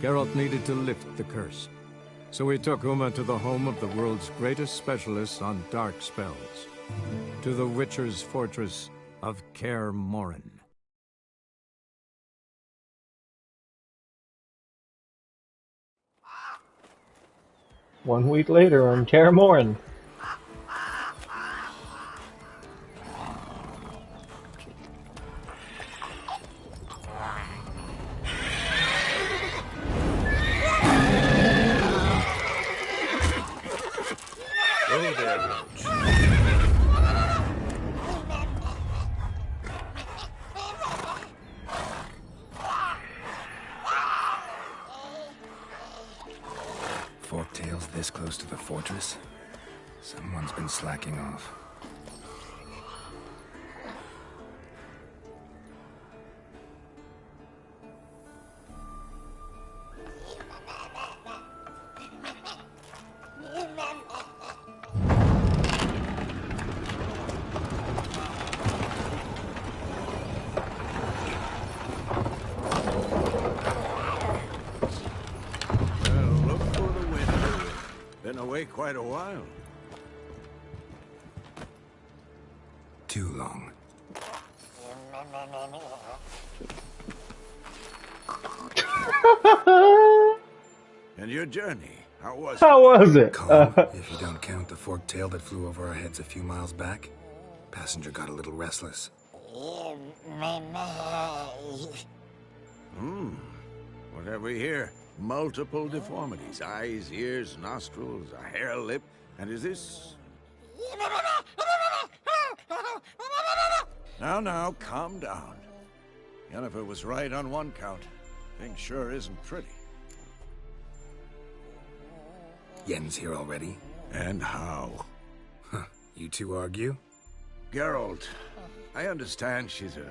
Geralt needed to lift the curse, so he took Uma to the home of the world's greatest specialist on dark spells, to the Witcher's fortress of Kaer Morhen. 1 week later on Kaer Morhen. Oh, there, Roach. Forktail's this close to the fortress? Someone's been slacking off. Quite a while. Too long. And your journey, how was it? How was it? Calm, if you don't count the forktail that flew over our heads a few miles back. Passenger got a little restless. What have we here? Multiple deformities. Eyes, ears, nostrils, a hair lip. And is this... Now, calm down. Yennefer was right on one count. Thing sure isn't pretty. Yen's here already? And how? Huh. You two argue? Geralt, I understand she's a...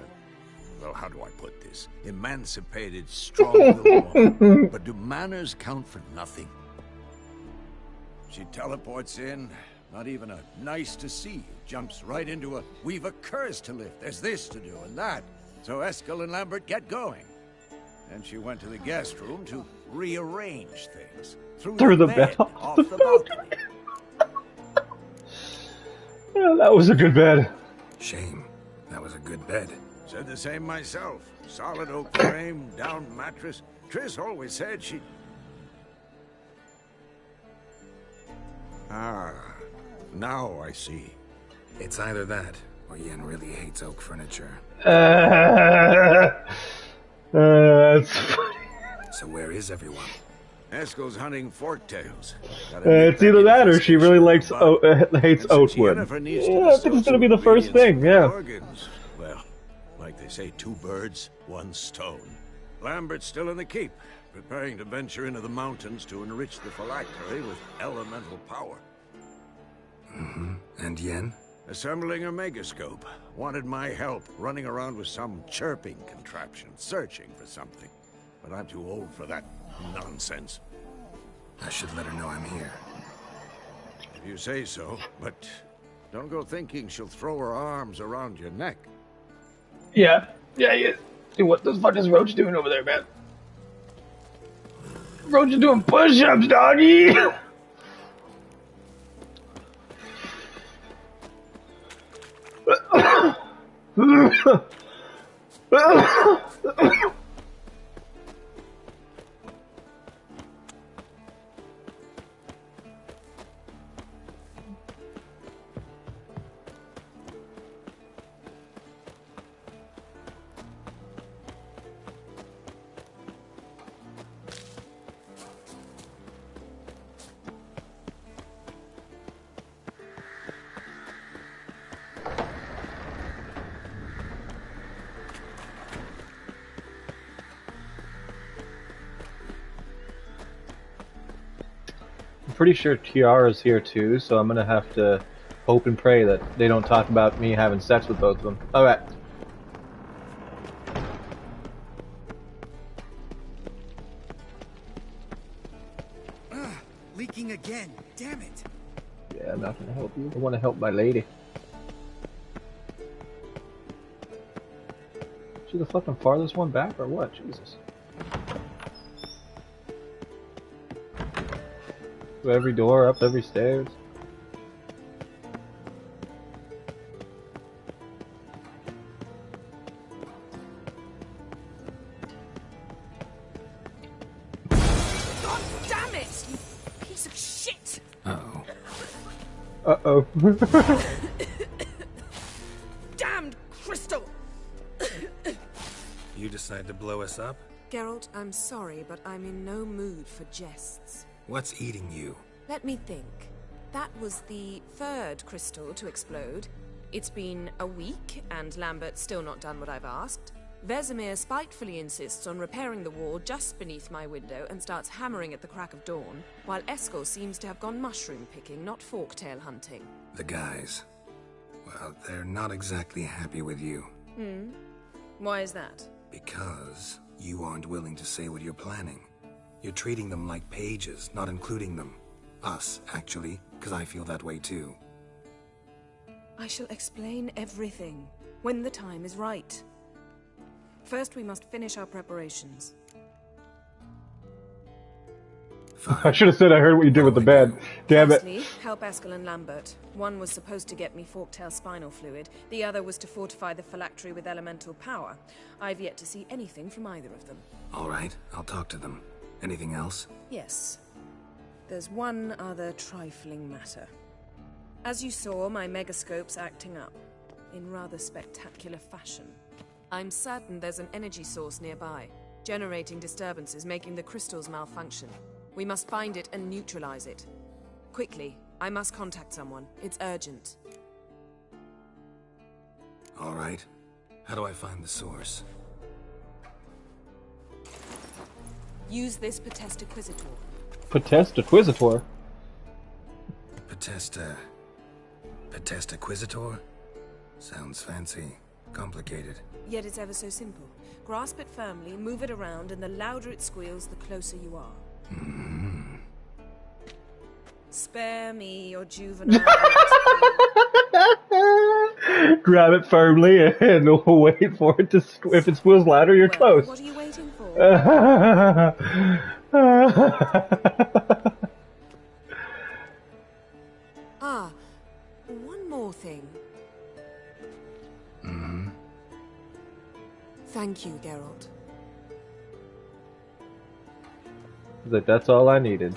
Well, how do I put this? Emancipated, strong-willed woman. But do manners count for nothing? She teleports in, not even a nice to see you. Jumps right into a, we've a curse to lift. There's this to do and that. So Eskel and Lambert get going. Then she went to the guest room to rearrange things. Through the bed off the balcony. Yeah, that was a good bed. Shame. That was a good bed. Said the same myself. Solid oak frame, down mattress. Triss always said she'd... Ah, now I see. It's either that, or Yen really hates oak furniture. That's funny. So where is everyone? Eskel's hunting forktails. It's either that or she really likes hates oak wood. Yeah, I think it's gonna be the first thing, yeah. Organs. Well, like they say, 2 birds, 1 stone. Lambert's still in the keep, preparing to venture into the mountains to enrich the phylactery with elemental power. And Yen? Assembling a megascope. Wanted my help, running around with some chirping contraption, searching for something. But I'm too old for that nonsense. I should let her know I'm here. If you say so, but don't go thinking she'll throw her arms around your neck. Yeah. Dude, what the fuck is Roach doing over there, man? Roach is doing push-ups, doggy! Pretty sure Tiara's here too, so I'm gonna have to hope and pray that they don't talk about me having sex with both of them. Alright. Leaking again. Damn it. Yeah, I'm not gonna help you. I want to help my lady. Is she the fucking farthest one back or what? Jesus. Through every door, up every stairs. God damn it! You piece of shit! Uh-oh. Uh-oh. Damned crystal! You decide to blow us up? Geralt, I'm sorry, but I'm in no mood for jests. What's eating you? Let me think. That was the third crystal to explode. It's been a week, and Lambert's still not done what I've asked. Vesemir spitefully insists on repairing the wall just beneath my window and starts hammering at the crack of dawn, while Eskel seems to have gone mushroom picking, not forktail hunting. The guys. Well, they're not exactly happy with you. Why is that? Because you aren't willing to say what you're planning. You're treating them like pages, not including them. Us, actually, because I feel that way too. I shall explain everything when the time is right. First, we must finish our preparations. I should have said I heard what you did with the bed. Damn it. Firstly, help Eskel and Lambert. One was supposed to get me forktail spinal fluid. The other was to fortify the phylactery with elemental power. I've yet to see anything from either of them. All right, I'll talk to them. Anything else? Yes. There's one other trifling matter. As you saw, my megascope's acting up, in rather spectacular fashion. I'm certain there's an energy source nearby, generating disturbances, making the crystals malfunction. We must find it and neutralize it. Quickly, I must contact someone. It's urgent. All right. How do I find the source? Use this Potesta Quisitor. Potesta Quisitor? Potesta Quisitor? Sounds fancy. Complicated. Yet it's ever so simple. Grasp it firmly, move it around, and the louder it squeals, the closer you are. Spare me your juvenile. Grab it firmly and wait for it to. If it squeals louder, you're close. What are you waiting for? One more thing. Thank you, Geralt. That's all I needed.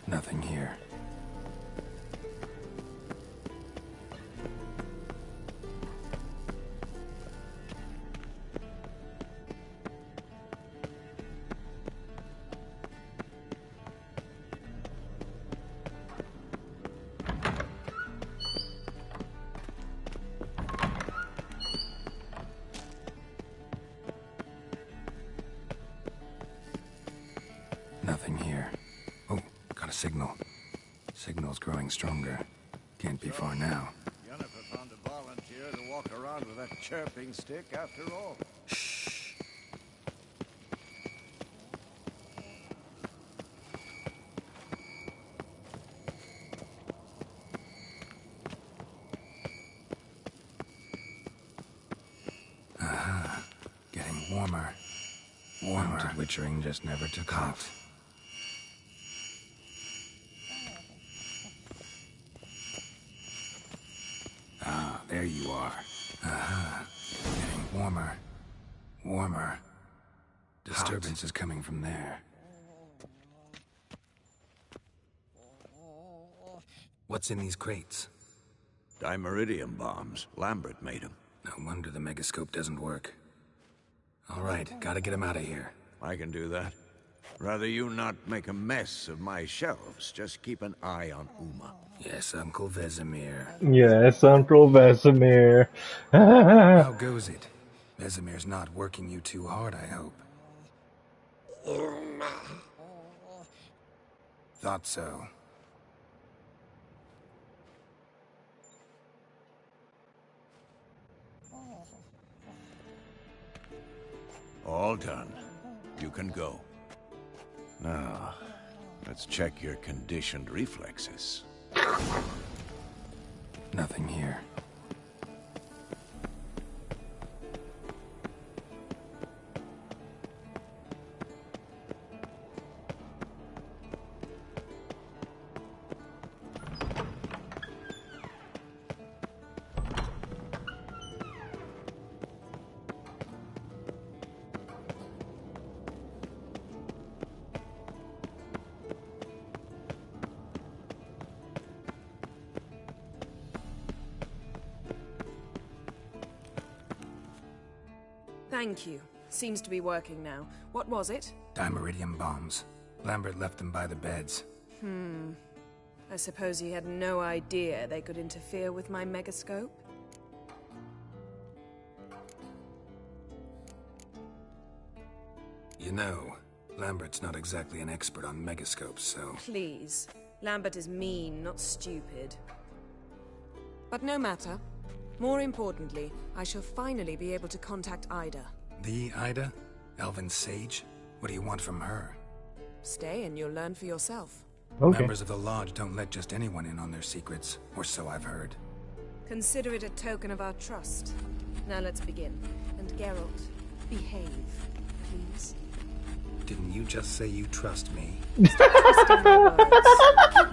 Nothing here. Nothing here. Oh, got a signal. Signal's growing stronger. Can't be far now. Yennefer found a volunteer to walk around with that chirping stick after all. Shh. Aha. Getting warmer. Warmer. Witchering just never took off. Ah, there you are. Aha. Getting warmer. Warmer. Disturbance is coming from there. What's in these crates? Dimeridium bombs. Lambert made them. No wonder the megascope doesn't work. All right, gotta get him out of here. I can do that. Rather you not make a mess of my shelves. Just keep an eye on Uma. Yes, Uncle Vesemir. Yes, Uncle Vesemir. How goes it? Vesemir's not working you too hard, I hope. Thought so. All done. You can go. Now, let's check your conditioned reflexes. Nothing here. Thank you. Seems to be working now. What was it? Dimeridium bombs. Lambert left them by the beds. I suppose he had no idea they could interfere with my megascope? You know, Lambert's not exactly an expert on megascopes, so... Please. Lambert is mean, not stupid. But no matter. More importantly, I shall finally be able to contact Ida. The Ida? Elven sage? What do you want from her? Stay and you'll learn for yourself. Okay. Members of the Lodge don't let just anyone in on their secrets, or so I've heard. Consider it a token of our trust. Now let's begin. And Geralt, behave, please. Didn't you just say you trust me? Stop twisting my words.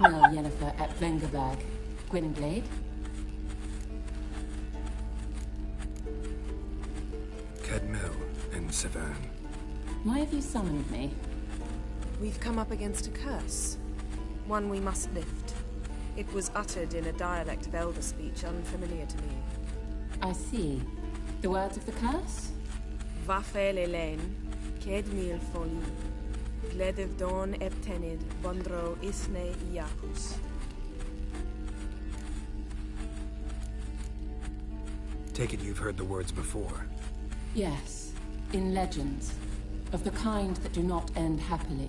Well, Yennefer at Vengerberg. Gwynblade? Kedmil and Severn. Why have you summoned me? We've come up against a curse. One we must lift. It was uttered in a dialect of Elder speech unfamiliar to me. I see. The words of the curse? Vafel Elaine, Kedmil Foli, Gledev Dawn Eptenid, Bondro Isne Iacus. Take it you've heard the words before. Yes, in legends. Of the kind that do not end happily.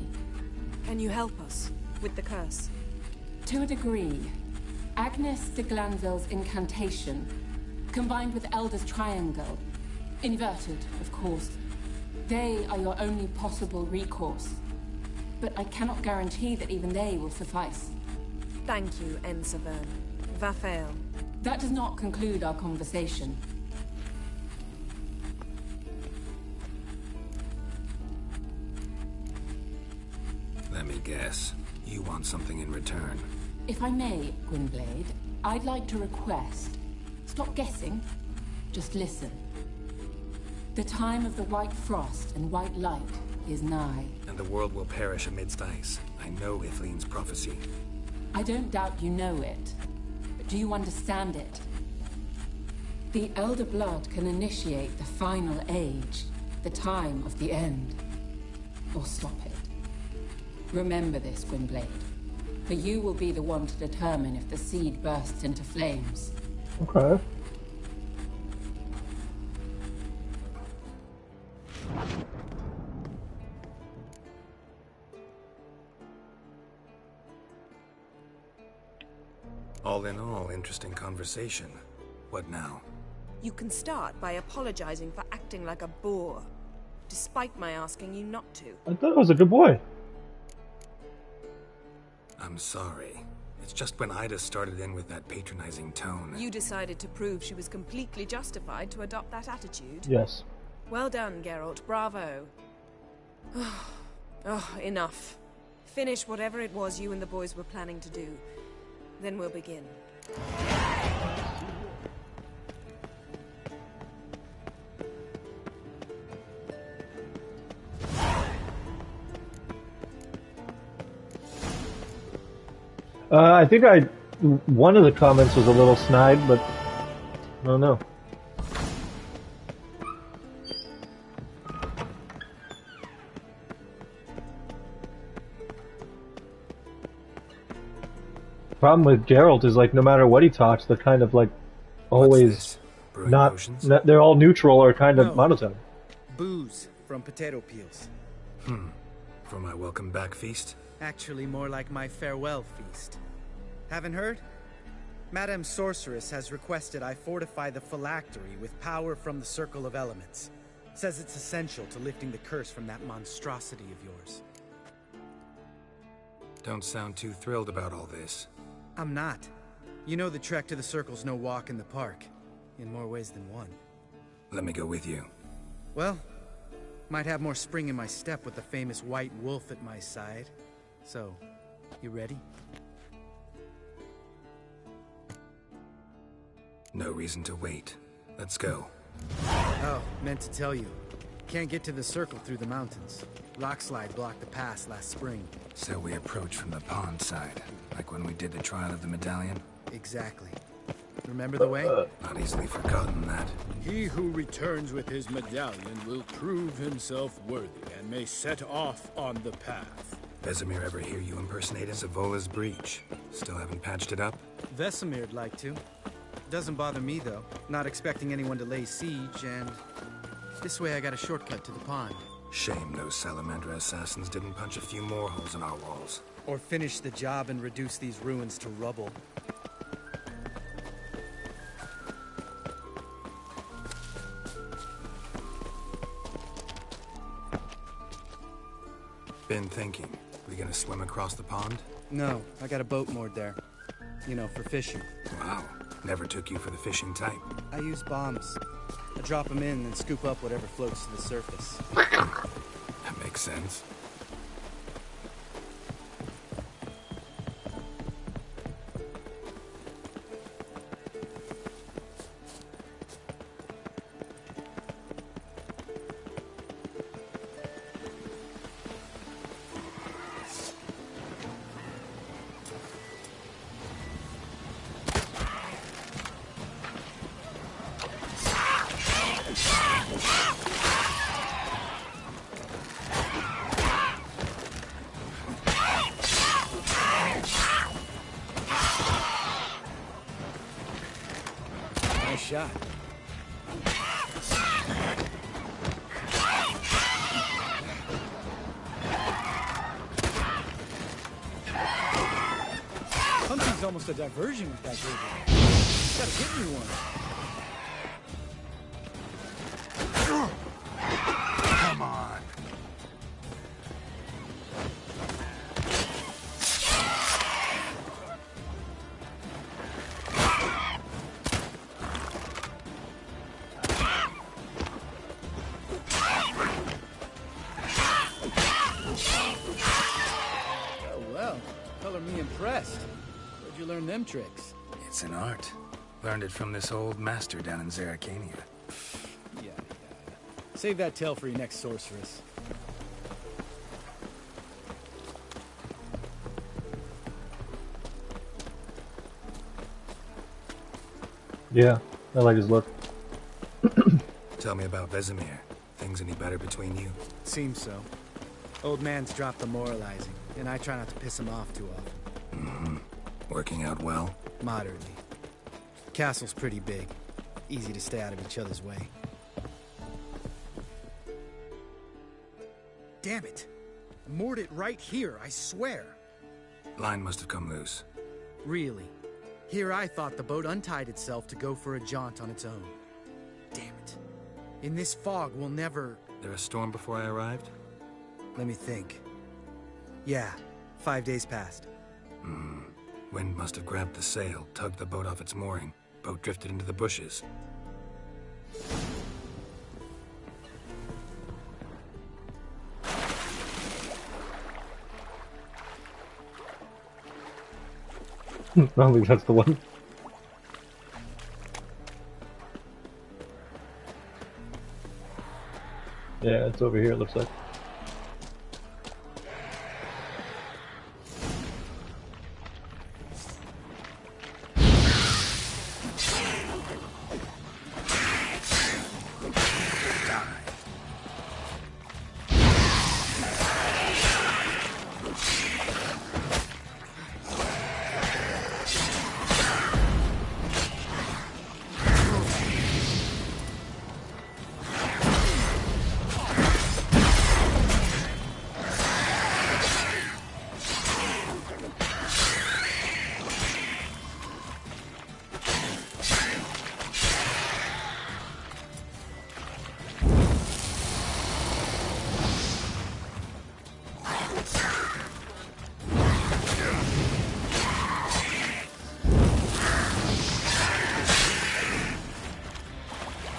Can you help us with the curse? To a degree. Agnes de Glanville's incantation, combined with Elder's triangle, inverted, of course. They are your only possible recourse. But I cannot guarantee that even they will suffice. Thank you, En Severn. Vafel. That does not conclude our conversation. Let me guess. You want something in return. If I may, Gwynblade, I'd like to request. Stop guessing. Just listen. The time of the white frost and white light is nigh. And the world will perish amidst ice. I know Ithleen's prophecy. I don't doubt you know it. But do you understand it? The Elder Blood can initiate the final age, the time of the end. Or stop it. Remember this, Gwynblade. For you will be the one to determine if the seed bursts into flames. Okay. All in all, interesting conversation. What now? You can start by apologizing for acting like a boor, despite my asking you not to. I thought I was a good boy. I'm sorry. It's just when Ida started in with that patronizing tone. You decided to prove she was completely justified to adopt that attitude? Yes. Well done, Geralt. Bravo. Enough. Finish whatever it was you and the boys were planning to do. Then we'll begin. I think one of the comments was a little snide, but I don't know. Problem with Geralt is like no matter what he talks, they're kind of like always not, they're all neutral or kind of monotone. Booze from potato peels. For my welcome back feast? Actually, more like my farewell feast. Haven't heard? Madame Sorceress has requested I fortify the phylactery with power from the Circle of Elements. Says it's essential to lifting the curse from that monstrosity of yours. Don't sound too thrilled about all this. I'm not. You know the trek to the Circle's no walk in the park. In more ways than one. Let me go with you. Well, might have more spring in my step with the famous White Wolf at my side. So, you ready? No reason to wait. Let's go. Oh, meant to tell you. Can't get to the Circle through the mountains. Rockslide blocked the pass last spring. So we approach from the pond side, like when we did the trial of the medallion? Exactly. Remember the way? Not easily forgotten that. He who returns with his medallion will prove himself worthy and may set off on the path. Vesemir ever hear you impersonate Zavola's breach? Still haven't patched it up? Vesemir'd like to. Doesn't bother me, though. Not expecting anyone to lay siege, and this way I got a shortcut to the pond. Shame those Salamandra assassins didn't punch a few more holes in our walls. Or finish the job and reduce these ruins to rubble. Been thinking. We gonna swim across the pond? No, I got a boat moored there. You know, for fishing. Wow. Never took you for the fishing type. I use bombs. I drop them in and scoop up whatever floats to the surface. That makes sense. Nice shot. Hunting's almost a diversion with that Gabriel. Gotta give me one. Come on. Oh, well. Color me impressed. Where'd you learn them tricks? It's an art. Learned it from this old master down in Zerrikania. Yeah. Save that tale for your next sorceress. Yeah, I like his look. Tell me about Vesemir. Things any better between you? Seems so. Old man's dropped the moralizing, and I try not to piss him off too often. Mm-hmm. Working out well? Moderately. Castle's pretty big. Easy to stay out of each other's way. Damn it! I moored it right here, I swear. Line must have come loose. Really? Here I thought the boat untied itself to go for a jaunt on its own. Damn it. In this fog, we'll never... There a storm before I arrived? Let me think. Yeah, 5 days passed. Wind must have grabbed the sail, tugged the boat off its mooring. Boat drifted into the bushes. I don't think that's the one. Yeah, it's over here, it looks like.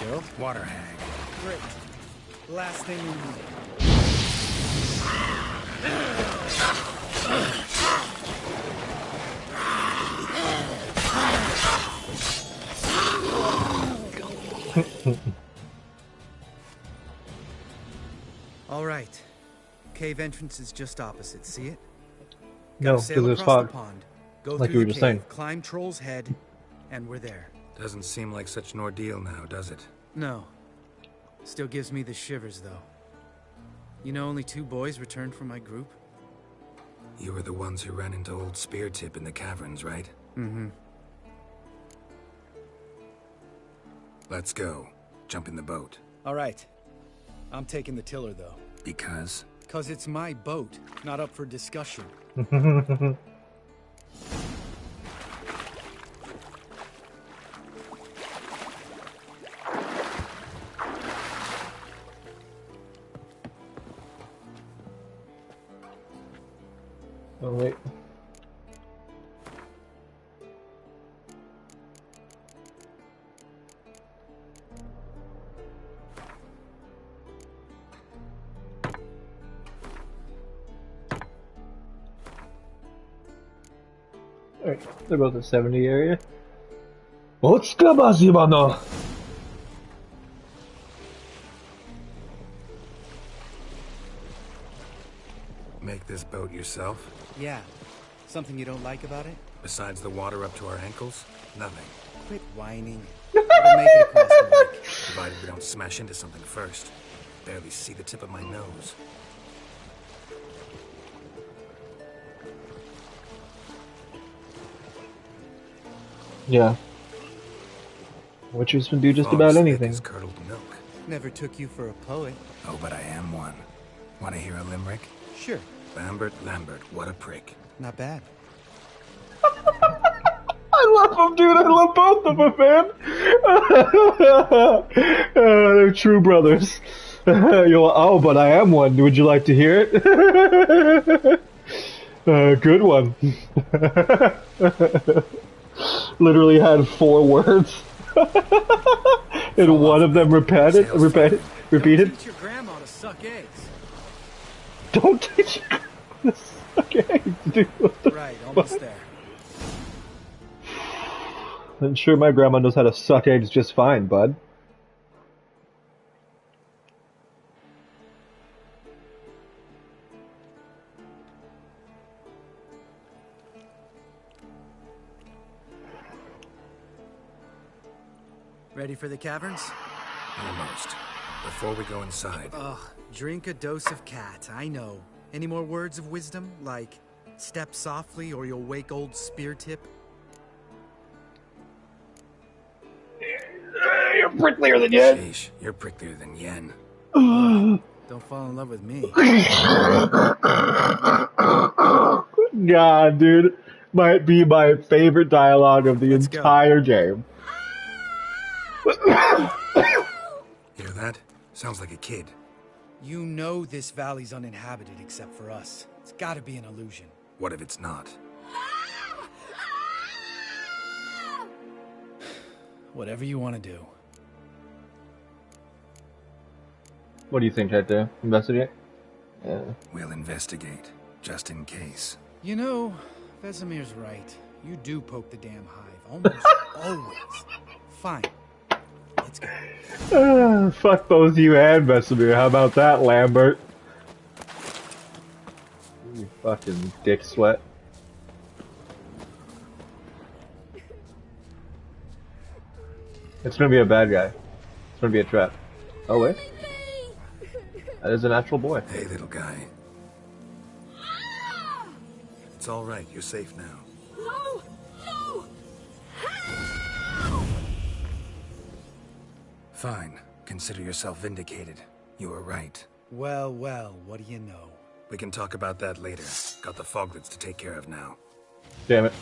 Geralt. Water hag. Great. Last thing we need. All right. Cave entrance is just opposite. See it? No, Gotta sail because there's across the fog. pond, go Like through you were the just cave, saying. climb Troll's Head, and we're there. Doesn't seem like such an ordeal now, does it? No. Still gives me the shivers, though. You know, only 2 boys returned from my group. You were the ones who ran into old Speartip in the caverns, right? Mm-hmm. Let's go. Jump in the boat. All right. I'm taking the tiller, though. Because? Because it's my boat, not up for discussion. Oh, wait. Alright, they're both the 70 area. Otsukabasimano! Make this boat yourself? Yeah. Something you don't like about it? Besides the water up to our ankles? Nothing. Quit whining. We'll make it across the lake. Provided we don't smash into something first. Barely see the tip of my nose. Yeah. Witchers can do just about anything. Curdled milk. Never took you for a poet. Oh, but I am one. Want to hear a limerick? Sure. Lambert, what a prick. Not bad. I love them, dude. I love both of them, man. They're true brothers. Oh, but I am one. Would you like to hear it? Good one. Literally had 4 words. And one of them repeated. Teach your grandma to suck eggs. Don't teach your grandma to suck eggs, dude. What the Right, almost fuck? there. I'm sure my grandma knows how to suck eggs just fine, bud. Ready for the caverns? Almost. Before we go inside. Ugh, drink a dose of cat, I know. Any more words of wisdom? Like, step softly or you'll wake old Speartip? You're pricklier than Yen. Sheesh, you're pricklier than Yen. Don't fall in love with me. God, dude. Might be my favorite dialogue of the entire game. Hear that? Sounds like a kid. You know this valley's uninhabited except for us. It's gotta be an illusion. What if it's not? Whatever you want to do. What do you think, Hector? Investigate? Yeah. We'll investigate, just in case. You know, Vesemir's right. You do poke the damn hive. Almost always. Fine. Let's go. Fuck both you and Vesemir. How about that, Lambert? You fucking dick sweat. It's gonna be a bad guy. It's gonna be a trap. Oh wait. That is a natural boy. Hey, little guy. It's all right. You're safe now. No! No! Fine. Consider yourself vindicated. You were right. Well, well, what do you know? We can talk about that later. Got the foglets to take care of now. Damn it.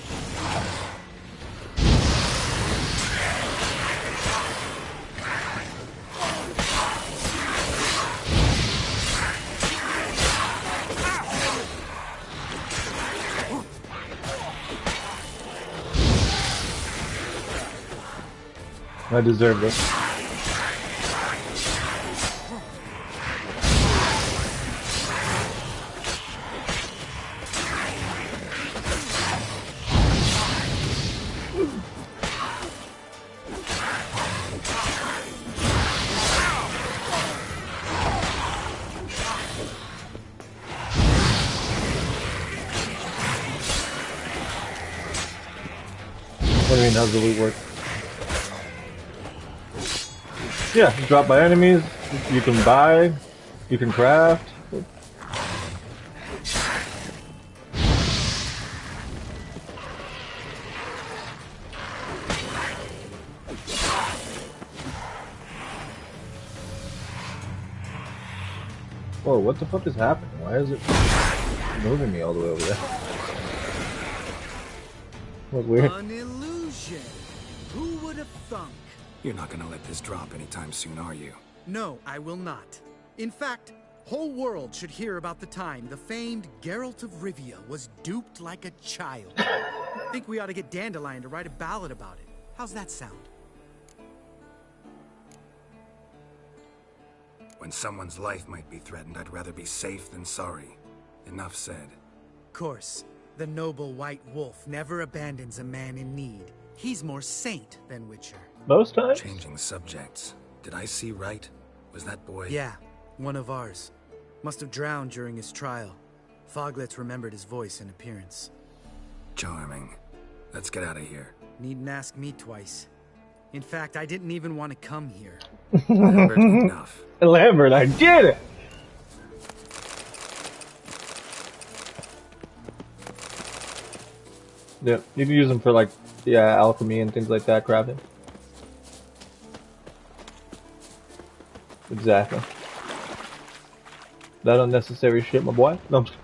I deserved it. I mean, how's the loot work? Yeah, drop by enemies, you can buy, you can craft. Whoa, what the fuck is happening? Why is it moving me all the way over there? That was weird. An illusion. Who would have thunk? You're not gonna let this drop anytime soon, are you? No, I will not. In fact, whole world should hear about the time the famed Geralt of Rivia was duped like a child. Think we ought to get Dandelion to write a ballad about it. How's that sound? When someone's life might be threatened, I'd rather be safe than sorry. Enough said. Course, the noble white wolf never abandons a man in need. He's more saint than Witcher. Most times? Changing subjects. Did I see right? Was that boy? Yeah, one of ours. Must have drowned during his trial. Foglets remembered his voice and appearance. Charming. Let's get out of here. Needn't ask me twice. In fact, I didn't even want to come here. Lambert, enough. Lambert, I did it! Yeah, you can use them for like, yeah, alchemy and things like that, crafting. Exactly. That unnecessary shit, my boy. No, I'm just...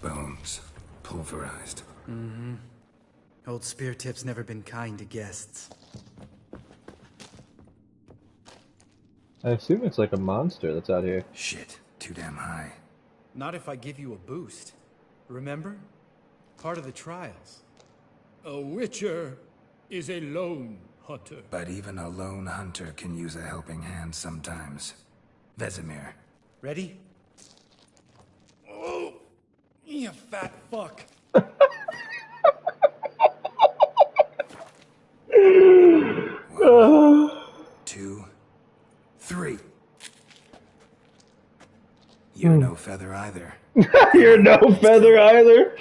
Bones. Pulverized. Mm-hmm. Old Speartip's never been kind to guests. I assume it's like a monster that's out here. Shit. Too damn high. Not if I give you a boost. Remember? Part of the trials. A witcher is a lone hunter. But even a lone hunter can use a helping hand sometimes. Vesemir. Ready? Oh, you fat fuck. 2, 3. You're no feather either. You're no feather either.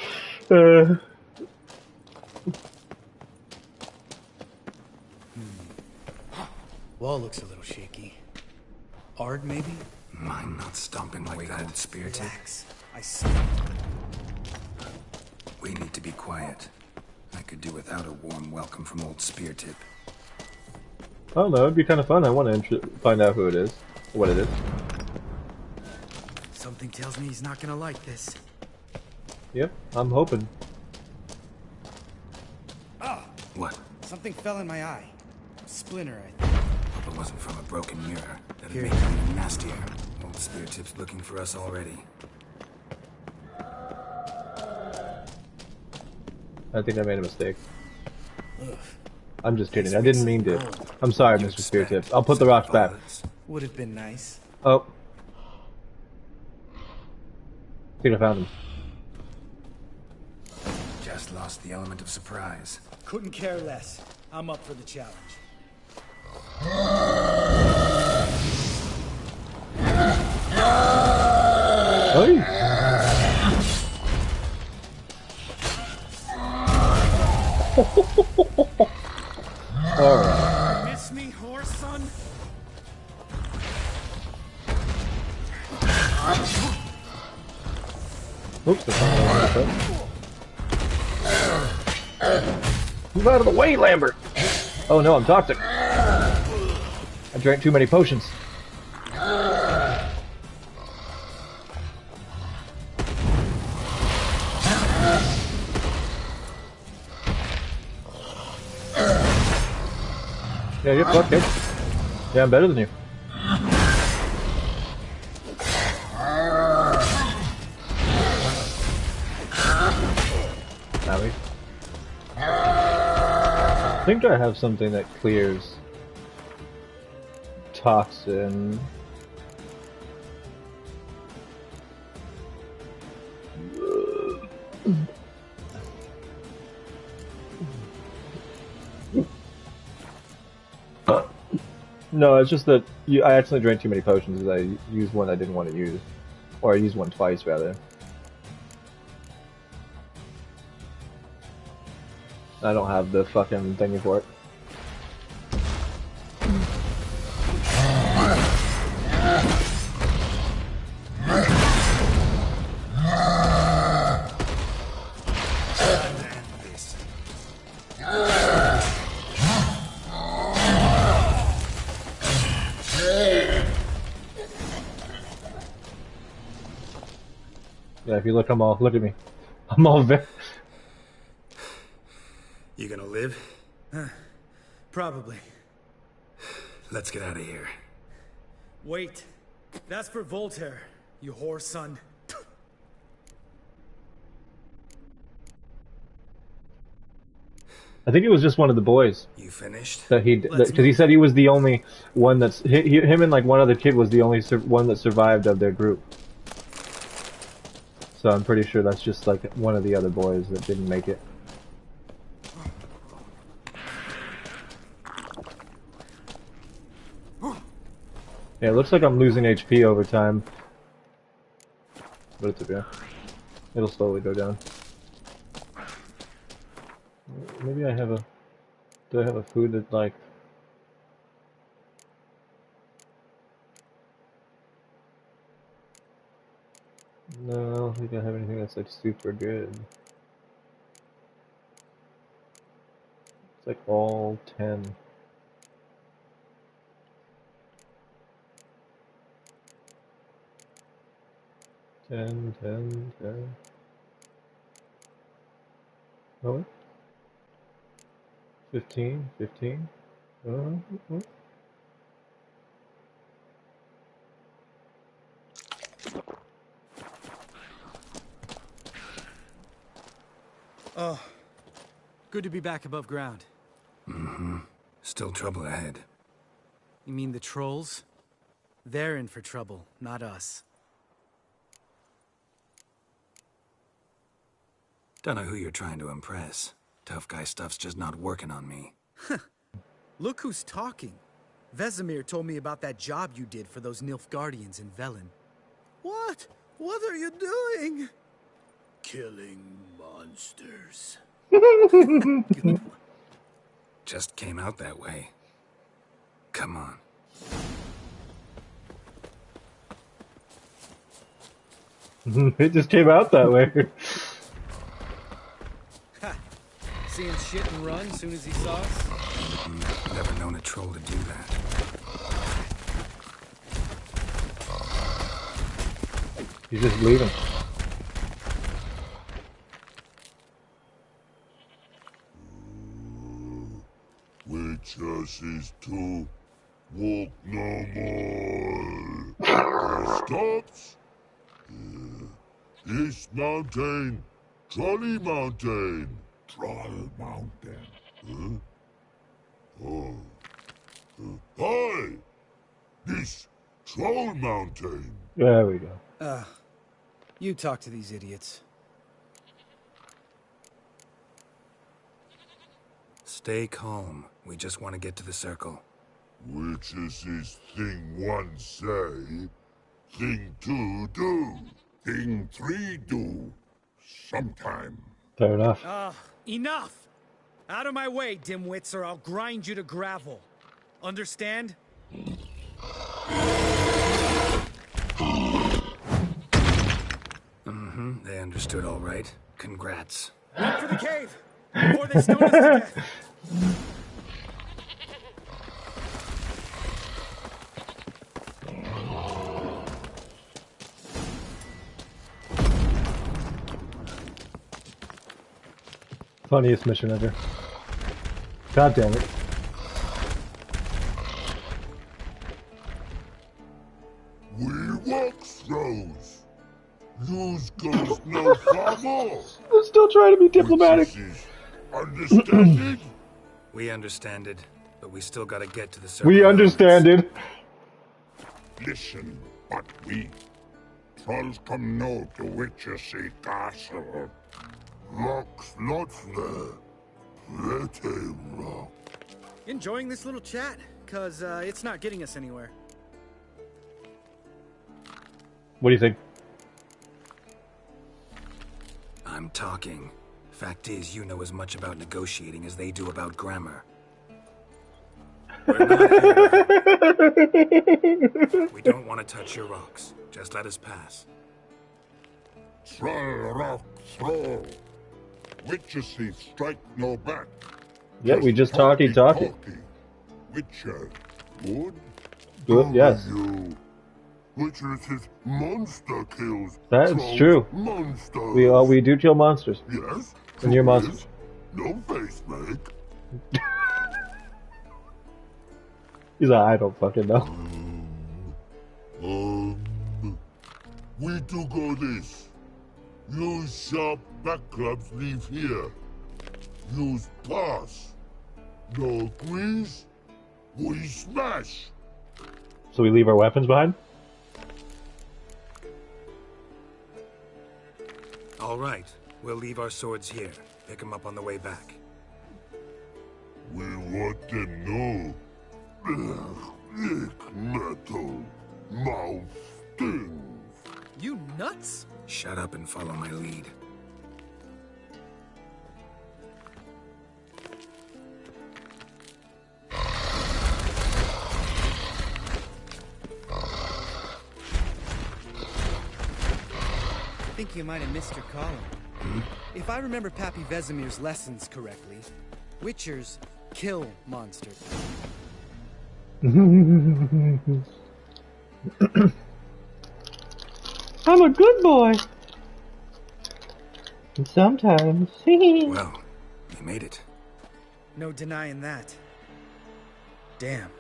Wall looks a little shaky. Ard, maybe? Mine not stomping like that old spear tip. I see. We need to be quiet. I could do without a warm welcome from old spear tip. I don't know, it'd be kind of fun. I want to find out who it is. What it is. Something tells me he's not gonna like this. Yep, I'm hoping. Ah! What? Something fell in my eye. A splinter, I think. Hope it wasn't from a broken mirror. That'd Here. make it even nastier. Old spear tip's looking for us already. I think I made a mistake. Ugh. I'm just kidding. I didn't mean to. I'm sorry, Mr. Spear Tip. I'll put the rocks back. Would have been nice. Oh. I think I found him. Just lost the element of surprise. Couldn't care less. I'm up for the challenge. Hey. Alright. Miss me, horse son? Oops, that's not what I said. Move out of the way, Lambert! Oh no, I'm toxic. I drank too many potions. Yeah, you're fucked, kid. Yeah, I'm better than you. Owie. I think I have something that clears toxin. No, it's just that I accidentally drank too many potions because I used one I didn't want to use. Or I used one twice, rather. I don't have the fucking thingy for it. Yeah, if you look, look at me. I'm all very... You gonna live? Probably. Let's get out of here. Wait. That's for Voltaire, you whore son. I think it was just one of the boys. You finished? That because he said he was the only one that's him and like one other kid was the only one that survived of their group. So I'm pretty sure that's just like one of the other boys that didn't make it. Yeah, it looks like I'm losing HP over time. But it's okay. It'll slowly go down. Maybe I have a... Do I have a food that, like... No, I don't think I have anything that's, like, super good. It's, like, all 10. Ten. Oh, 15. Oh, good to be back above ground. Mm-hmm. Still trouble ahead. You mean the trolls? They're in for trouble, not us. Don't know who you're trying to impress. Tough guy stuff's just not working on me. Look who's talking. Vesemir told me about that job you did for those Nilfgaardians in Velen. What? What are you doing? Killing monsters. Good one. Just came out that way. Come on. It just came out that way. Seeing shit and run as soon as he saw us? Never known a troll to do that. He's just leaving. Witches is to walk no more. Stops. This mountain, Trolley Mountain. Troll Mountain. Huh? Oh. Hi! This Troll Mountain. There we go. You talk to these idiots. Stay calm. We just want to get to the circle. Which is his thing one say, thing two do, thing three do, sometime. Fair enough. Enough! Out of my way, dimwits, or I'll grind you to gravel. Understand? Mm-hmm. They understood all right. Congrats. Run for the cave! Before they stone us to death! Funniest mission ever. God damn it. We walk throws. Use goes no far more. I'm still trying to be diplomatic. Understand it? We understand it, but we still gotta get to the circle. We understand it. Listen, but we trolls come know to Witchersea Castle. Rocks lots there. Pretty rock. Enjoying this little chat? because it's not getting us anywhere. What do you think? I'm talking. Fact is, you know as much about negotiating as they do about grammar. We're not here. We don't want to touch your rocks. Just let us pass. Try rock, throw. Witcher thief, strike no back. Yeah, we just talkie. Witcher, good? Good, yes. You. Witcher is monster kills. That's true. Monsters. We do kill monsters. Yes. And you're monsters. No face make. He's like, I don't fucking know. We do go this. Use sharp back clubs leave here. Use pass. No grease. We smash. So we leave our weapons behind? All right. We'll leave our swords here. Pick them up on the way back. We want them know. Ick metal. Mouth stings. You nuts? Shut up and follow my lead. I think you might have missed your calling. If I remember Pappy Vesemir's lessons correctly, Witchers kill monsters. I'm a good boy. And sometimes. Well, you made it. No denying that. Damn.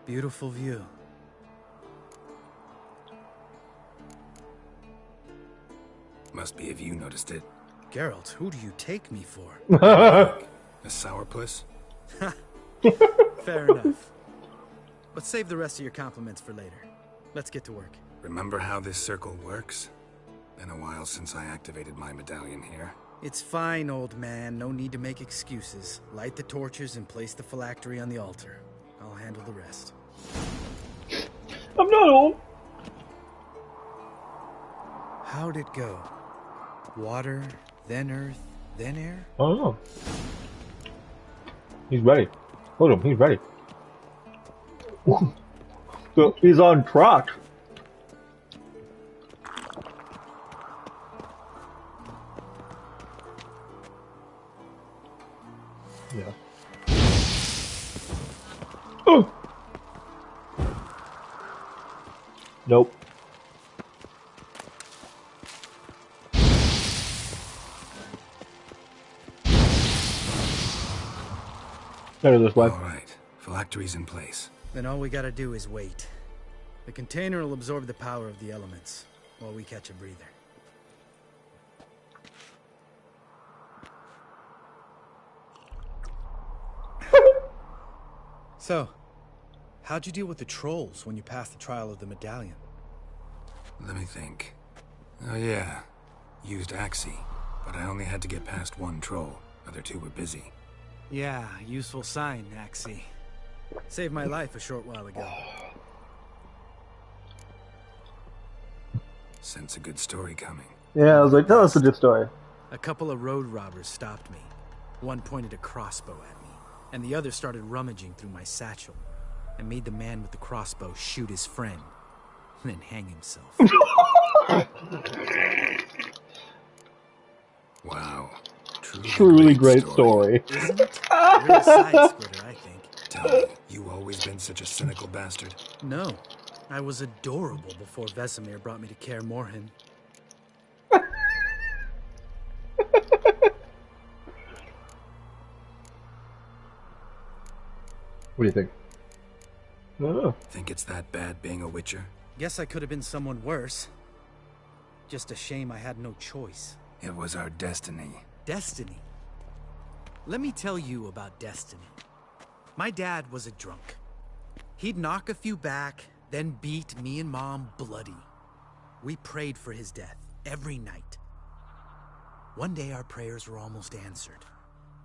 Beautiful view. Must be if you noticed it. Geralt, who do you take me for? A sourpuss? Fair enough. But save the rest of your compliments for later. Let's get to work. Remember how this circle works? Been a while since I activated my medallion here. It's fine, old man. No need to make excuses. Light the torches and place the phylactery on the altar. I'll handle the rest. I'm not old. How'd it go? Water, then earth, then air? I don't know. He's ready. Look at him, he's ready. So he's on track. Yeah. Oh. Nope. Better this way. All right. Phylactery's in place. Then all we gotta do is wait. The container will absorb the power of the elements, while we catch a breather. So, how'd you deal with the trolls when you passed the trial of the medallion? Let me think. Oh yeah. Used Axii, but I only had to get past one troll. Other two were busy. Yeah, useful sign, Axii. Saved my life a short while ago. Sense a good story coming. Yeah, I was like, tell us a good story. A couple of road robbers stopped me. One pointed a crossbow at me, and the other started rummaging through my satchel. I made the man with the crossbow shoot his friend, and then hang himself. Wow. Truly great story. Isn't it? You're a side splitter, I think. Tell me, you always been such a cynical bastard? No. I was adorable before Vesemir brought me to Kaer Morhen. What do you think? I don't know. Think it's that bad being a Witcher? Guess I could have been someone worse. Just a shame I had no choice. It was our destiny. Destiny? Let me tell you about destiny. My dad was a drunk. He'd knock a few back, then beat me and Mom bloody. We prayed for his death every night. One day our prayers were almost answered.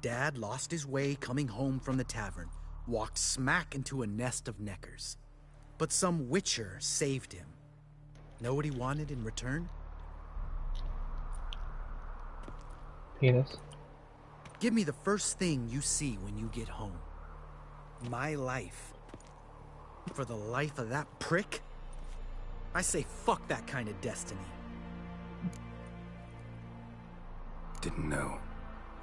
Dad lost his way coming home from the tavern, walked smack into a nest of neckers. But some witcher saved him. Know what he wanted in return? Penis. Give me the first thing you see when you get home. My life. For the life of that prick? I say fuck that kind of destiny. Didn't know.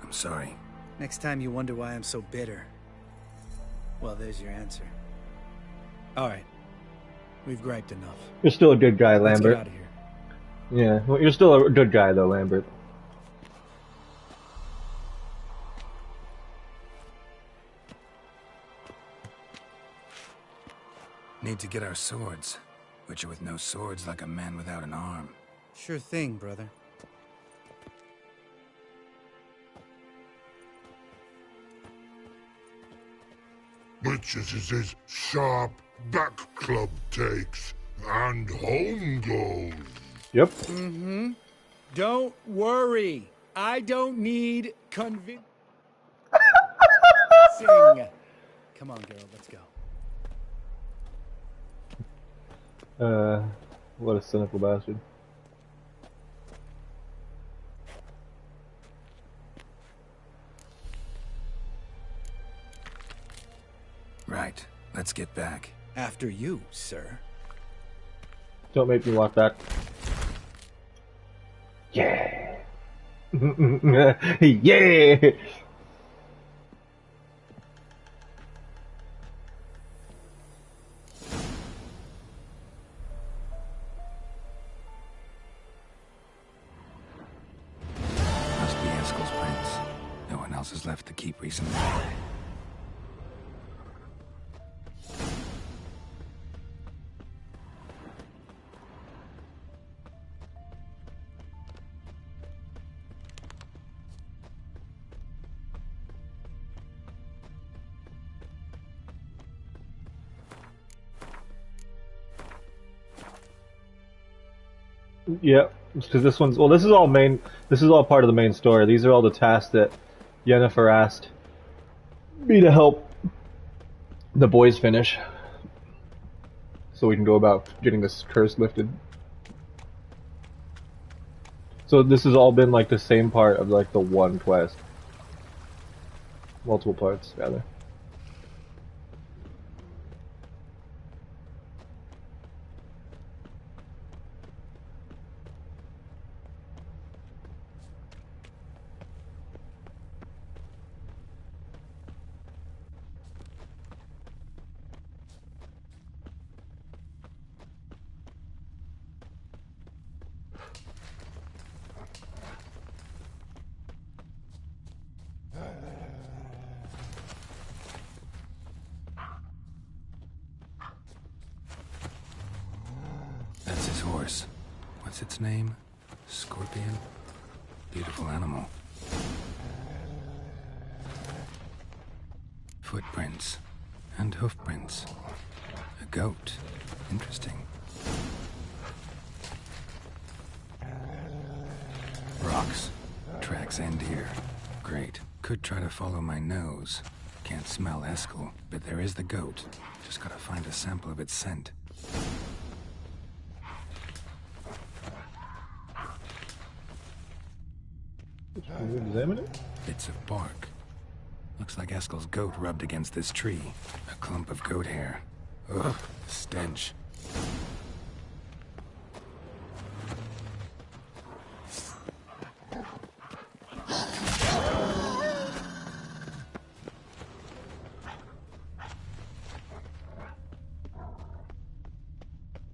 I'm sorry. Next time you wonder why I'm so bitter, well, there's your answer. Alright. We've griped enough. You're still a good guy, Let's Lambert. get out of here. Yeah, well, you're still a good guy, though, Lambert. Need to get our swords. Witcher with no swords like a man without an arm. Sure thing, brother. Witches is his sharp back club takes, and home goes. Yep. Mm-hmm. Don't worry. I don't need convincing. Come on, girl, let's go. What a cynical bastard. Right. Let's get back. After you, sir. Don't make me walk back. Yeah. Yeah. Must be Eskel's prince. No one else has left the keep recently. Yeah, because this one's this is all main. This is all part of the main story. These are all the tasks that Yennefer asked me to help the boys finish, so we can go about getting this curse lifted. So this has all been like the same part of like the one quest, multiple parts rather. That's his horse. What's its name? Scorpion? Beautiful animal. Footprints. And hoofprints. A goat. Interesting. Rocks. Tracks end here. Great. Could try to follow my nose. Can't smell Eskel, but there is the goat. Just gotta find a sample of its scent. Can you examine it? Bits of bark. Looks like Eskel's goat rubbed against this tree. A clump of goat hair. Ugh, the stench.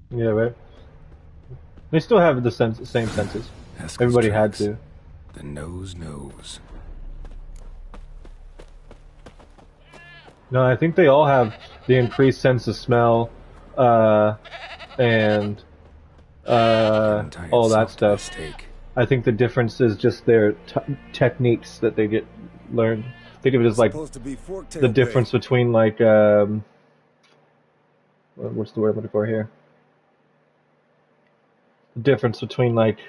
Yeah, right. They still have the same senses. Eskel's Everybody tracks. had to. The nose knows. No, I think they all have the increased sense of smell, and all that stuff. I think the difference is just their techniques that they get learned. Think of it as like the difference between like what's the word I'm looking for here? The difference between like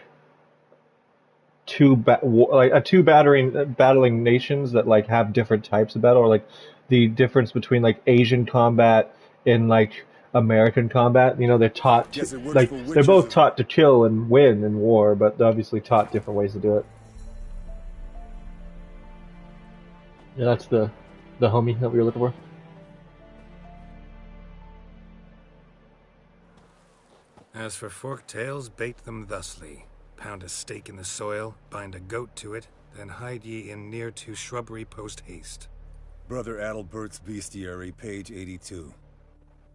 two battling nations that like have different types of battle, or like the difference between like Asian combat and like American combat. You know, they're taught Guess to, it works like for they're witches both of- taught to kill and win in war, but they're obviously taught different ways to do it. Yeah, that's the homie that we were looking for. As for forked tails, bait them thusly. Pound a stake in the soil, bind a goat to it, then hide ye in near to shrubbery post haste. Brother Adalbert's Bestiary, page 82.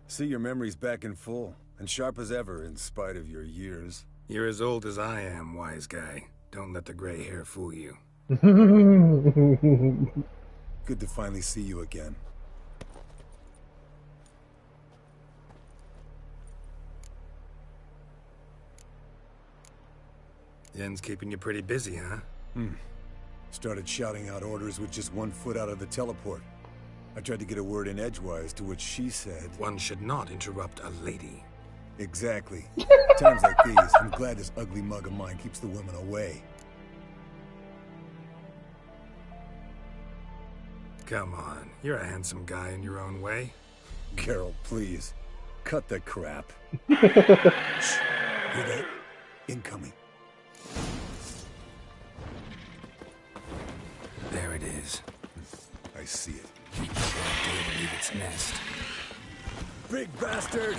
See, your memory's back in full, and sharp as ever, in spite of your years. You're as old as I am, wise guy. Don't let the gray hair fool you. Good to finally see you again. Yen's keeping you pretty busy, huh? Started shouting out orders with just 1 foot out of the teleport. I tried to get a word in edgewise, to which she said... One should not interrupt a lady. Exactly. Times like these, I'm glad this ugly mug of mine keeps the women away. Come on, you're a handsome guy in your own way. Carol, please. Cut the crap. Shh. Hear that? Incoming. There it is. I see it. Dare to leave its nest. Big bastard!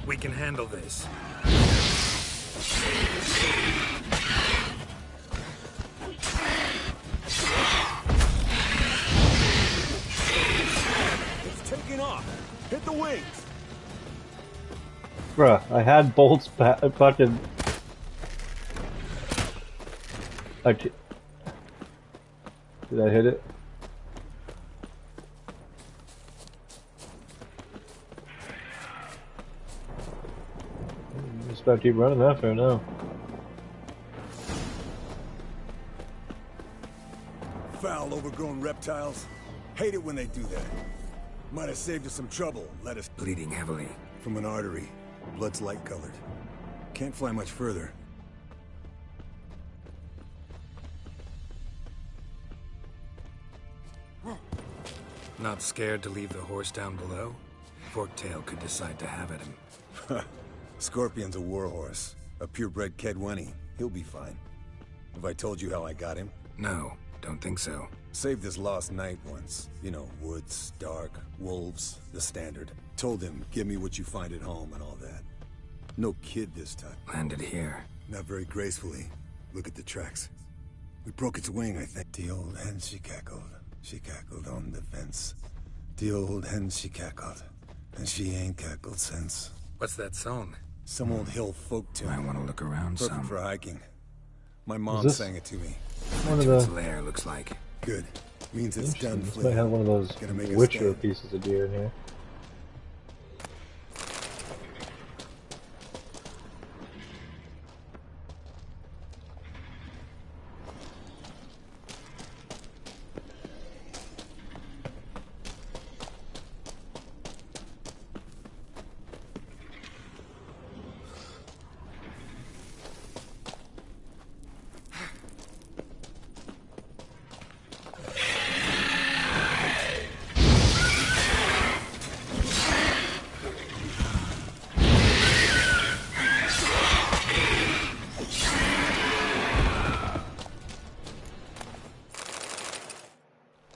We can handle this. It's taking off! Hit the wings! Bruh, I had bolts fucking... Did I hit it? Just about to keep running that for now. Foul, overgrown reptiles. Hate it when they do that. Might have saved us some trouble. Let us... Bleeding heavily. From an artery. Blood's light-colored. Can't fly much further. Not scared to leave the horse down below? Forktail could decide to have at him. Scorpion's a warhorse. A purebred Kedwenny. He'll be fine. Have I told you how I got him? No, don't think so. Saved this lost knight once. You know, woods, dark, wolves, the standard. Told him, give me what you find at home and all that. No kid this time. Landed here. Not very gracefully. Look at the tracks. We broke its wing, I think. The old hen, she cackled. She cackled on the fence. The old hen, she cackled. And she ain't cackled since. What's that song? Some old hill folk tune. I want to look around Perfect some. for hiking. My mom sang it to me. One of Its the... lair looks like. Good. Means it's done This flipping. might have one of those Gonna make a Witcher stand. pieces of deer in here.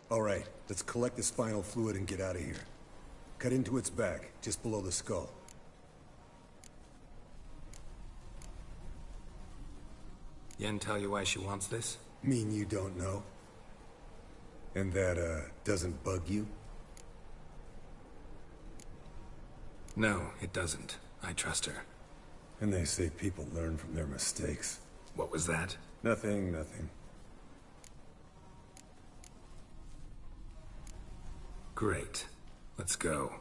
All right, let's collect this final fluid and get out of here. Cut into its back, just below the skull. Yen tell you why she wants this? Mean you don't know? And that, doesn't bug you? No, it doesn't. I trust her. And they say people learn from their mistakes. What was that? Nothing, nothing. Great. Let's go.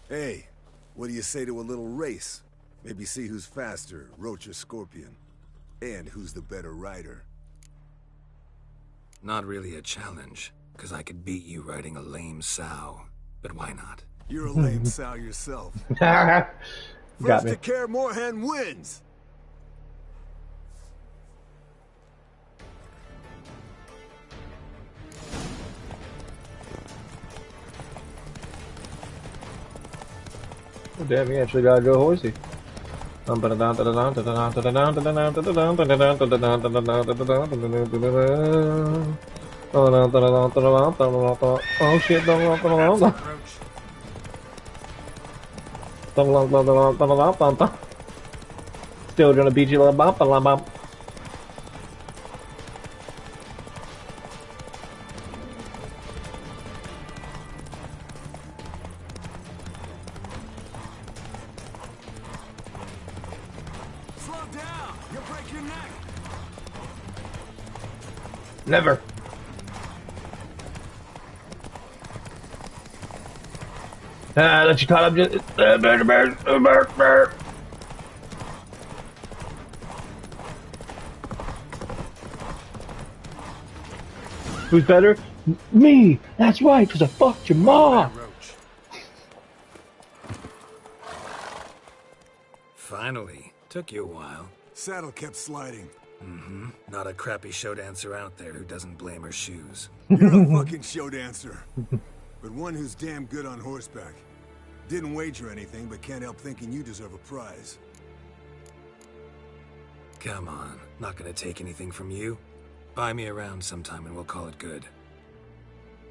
Hey, what do you say to a little race? Maybe see who's faster, Roach or Scorpion. And who's the better rider. Not really a challenge, because I could beat you riding a lame sow. But why not? You're a lame sow yourself. Got First me. to Kaer Morhen wins! Oh, damn, you actually gotta go horsey. Oh shit, still gonna beat you, bump. Slow down! You'll break your neck! Never. Let you caught up just Who's better? Me! That's right, because I fucked your mom! Finally. Took you a while. Saddle kept sliding. Mm-hmm. Not a crappy show dancer out there who doesn't blame her shoes. You're a fucking show dancer. But one who's damn good on horseback. Didn't wager anything, but can't help thinking you deserve a prize. Come on. Not gonna take anything from you. Buy me around sometime and we'll call it good.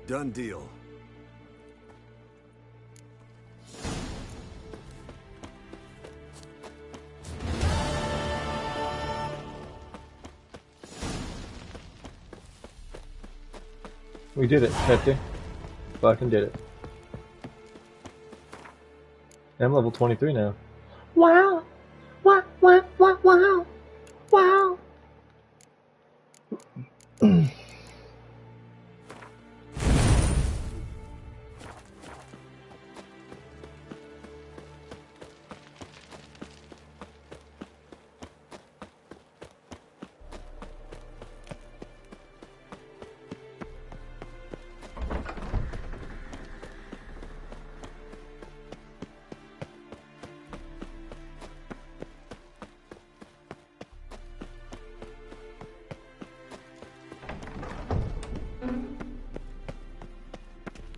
Done deal. We did it, Hefty. Fucking did it. I'm level 23 now. Wow! Wow! Wow! Wow! Wow! Wow!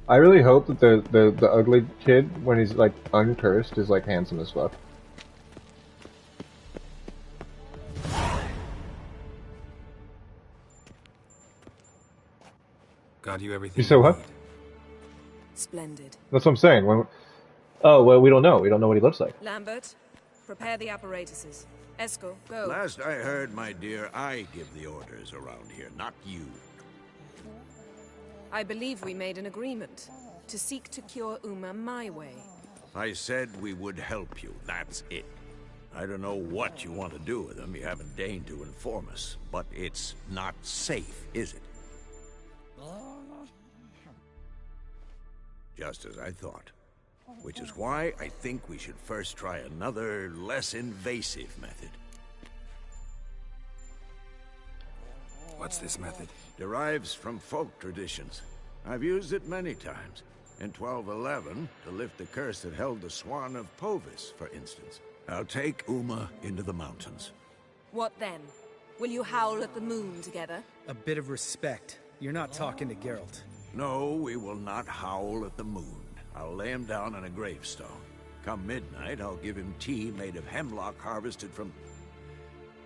I really hope that the ugly kid, when he's like uncursed, is like handsome as fuck. Got you everything. You said what? Splendid. That's what I'm saying. Oh, well, we don't know. We don't know what he looks like. Lambert, prepare the apparatuses. Eskel, go. Last I heard, my dear, I give the orders around here, not you. I believe we made an agreement to seek to cure Uma my way. I said we would help you, that's it. I don't know what you want to do with him, you haven't deigned to inform us, but it's not safe, is it? Just as I thought. Which is why I think we should first try another, less invasive method. What's this method? Derives from folk traditions. I've used it many times. In 1211, to lift the curse that held the Swan of Povis, for instance. I'll take Uma into the mountains. What then? Will you howl at the moon together? A bit of respect. You're not talking to Geralt. No, we will not howl at the moon. I'll lay him down on a gravestone. Come midnight, I'll give him tea made of hemlock harvested from...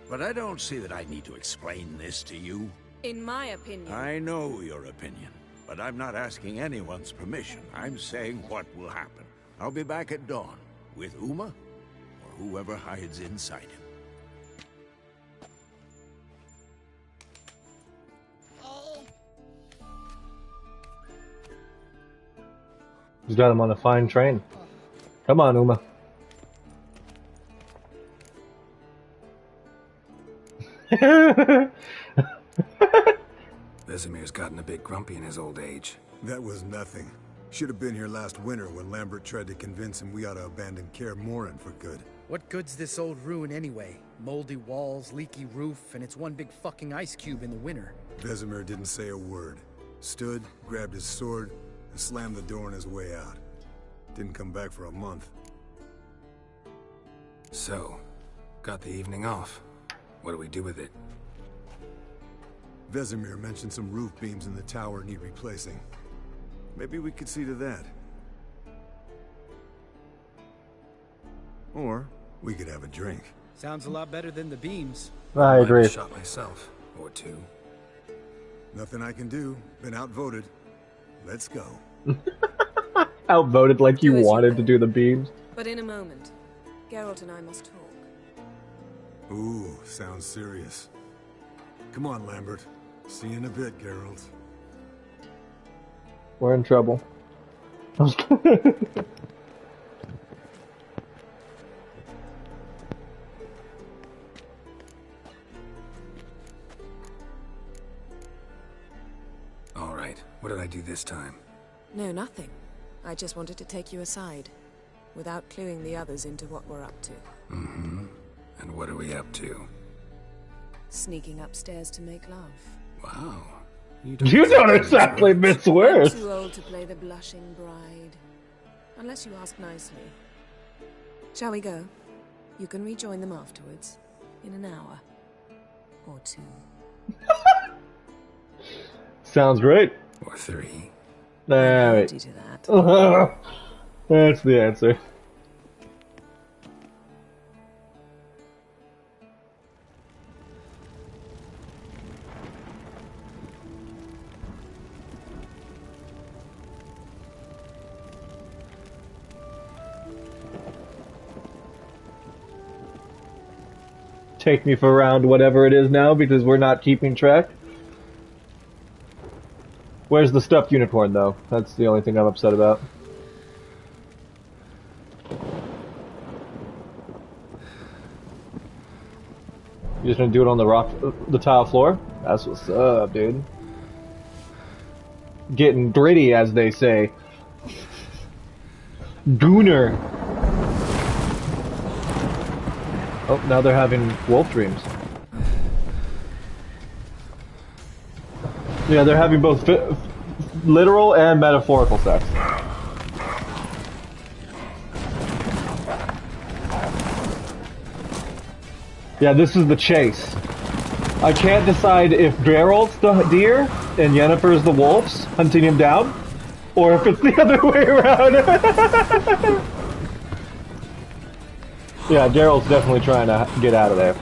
But I don't see that I need to explain this to you. In my opinion... I know your opinion, but I'm not asking anyone's permission. I'm saying what will happen. I'll be back at dawn, with Uma, or whoever hides inside him. He's got him on a fine train. Come on, Uma. Vesemir's gotten a bit grumpy in his old age. That was nothing. Should have been here last winter when Lambert tried to convince him we ought to abandon Kaer Morhen for good. What good's this old ruin anyway? Moldy walls, leaky roof, and it's one big fucking ice cube in the winter. Vesemir didn't say a word. Stood, grabbed his sword, and slammed the door on his way out. Didn't come back for a month. So, got the evening off. What do we do with it? Vesemir mentioned some roof beams in the tower need replacing. Maybe we could see to that. Or we could have a drink. Sounds a lot better than the beams. I agree. Might have shot myself, or two. Nothing I can do. Been outvoted. Let's go. Outvoted like you wanted to do the beams. But in a moment, Geralt and I must talk. Ooh, sounds serious. Come on, Lambert. See you in a bit, Geralt. We're in trouble. All right, what did I do this time? No, nothing. I just wanted to take you aside, without cluing the others into what we're up to. Mm-hmm. And what are we up to? Sneaking upstairs to make love. Wow. You don't exactly miss words. I'm too old to play the blushing bride. Unless you ask nicely. Shall we go? You can rejoin them afterwards. In an hour. Or two. Sounds great. Or three. Alright. To that. That's the answer. Take me for around whatever it is now because we're not keeping track. Where's the stuffed unicorn though? That's the only thing I'm upset about. You just gonna do it on the tile floor? That's what's up, dude. Getting gritty, as they say. Gooner. Oh, now they're having wolf dreams. Yeah, they're having both literal and metaphorical sex. Yeah, this is the chase. I can't decide if Geralt's the deer and Yennefer's the wolves hunting him down, or if it's the other way around. Yeah, Geralt's definitely trying to get out of there.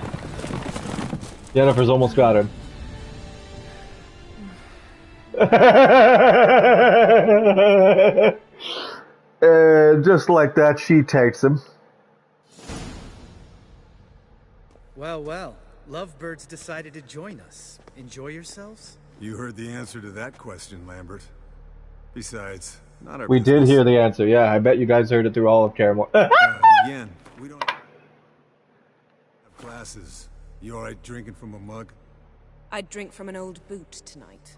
Yennefer's almost got him. And just like that, she takes him. Well, well. Lovebirds decided to join us. Enjoy yourselves? You heard the answer to that question, Lambert. Besides, not our We business. did hear the answer, yeah. I bet you guys heard it through all of Kaer Morhen. Yen, we don't have glasses. You alright drinking from a mug? I'd drink from an old boot tonight.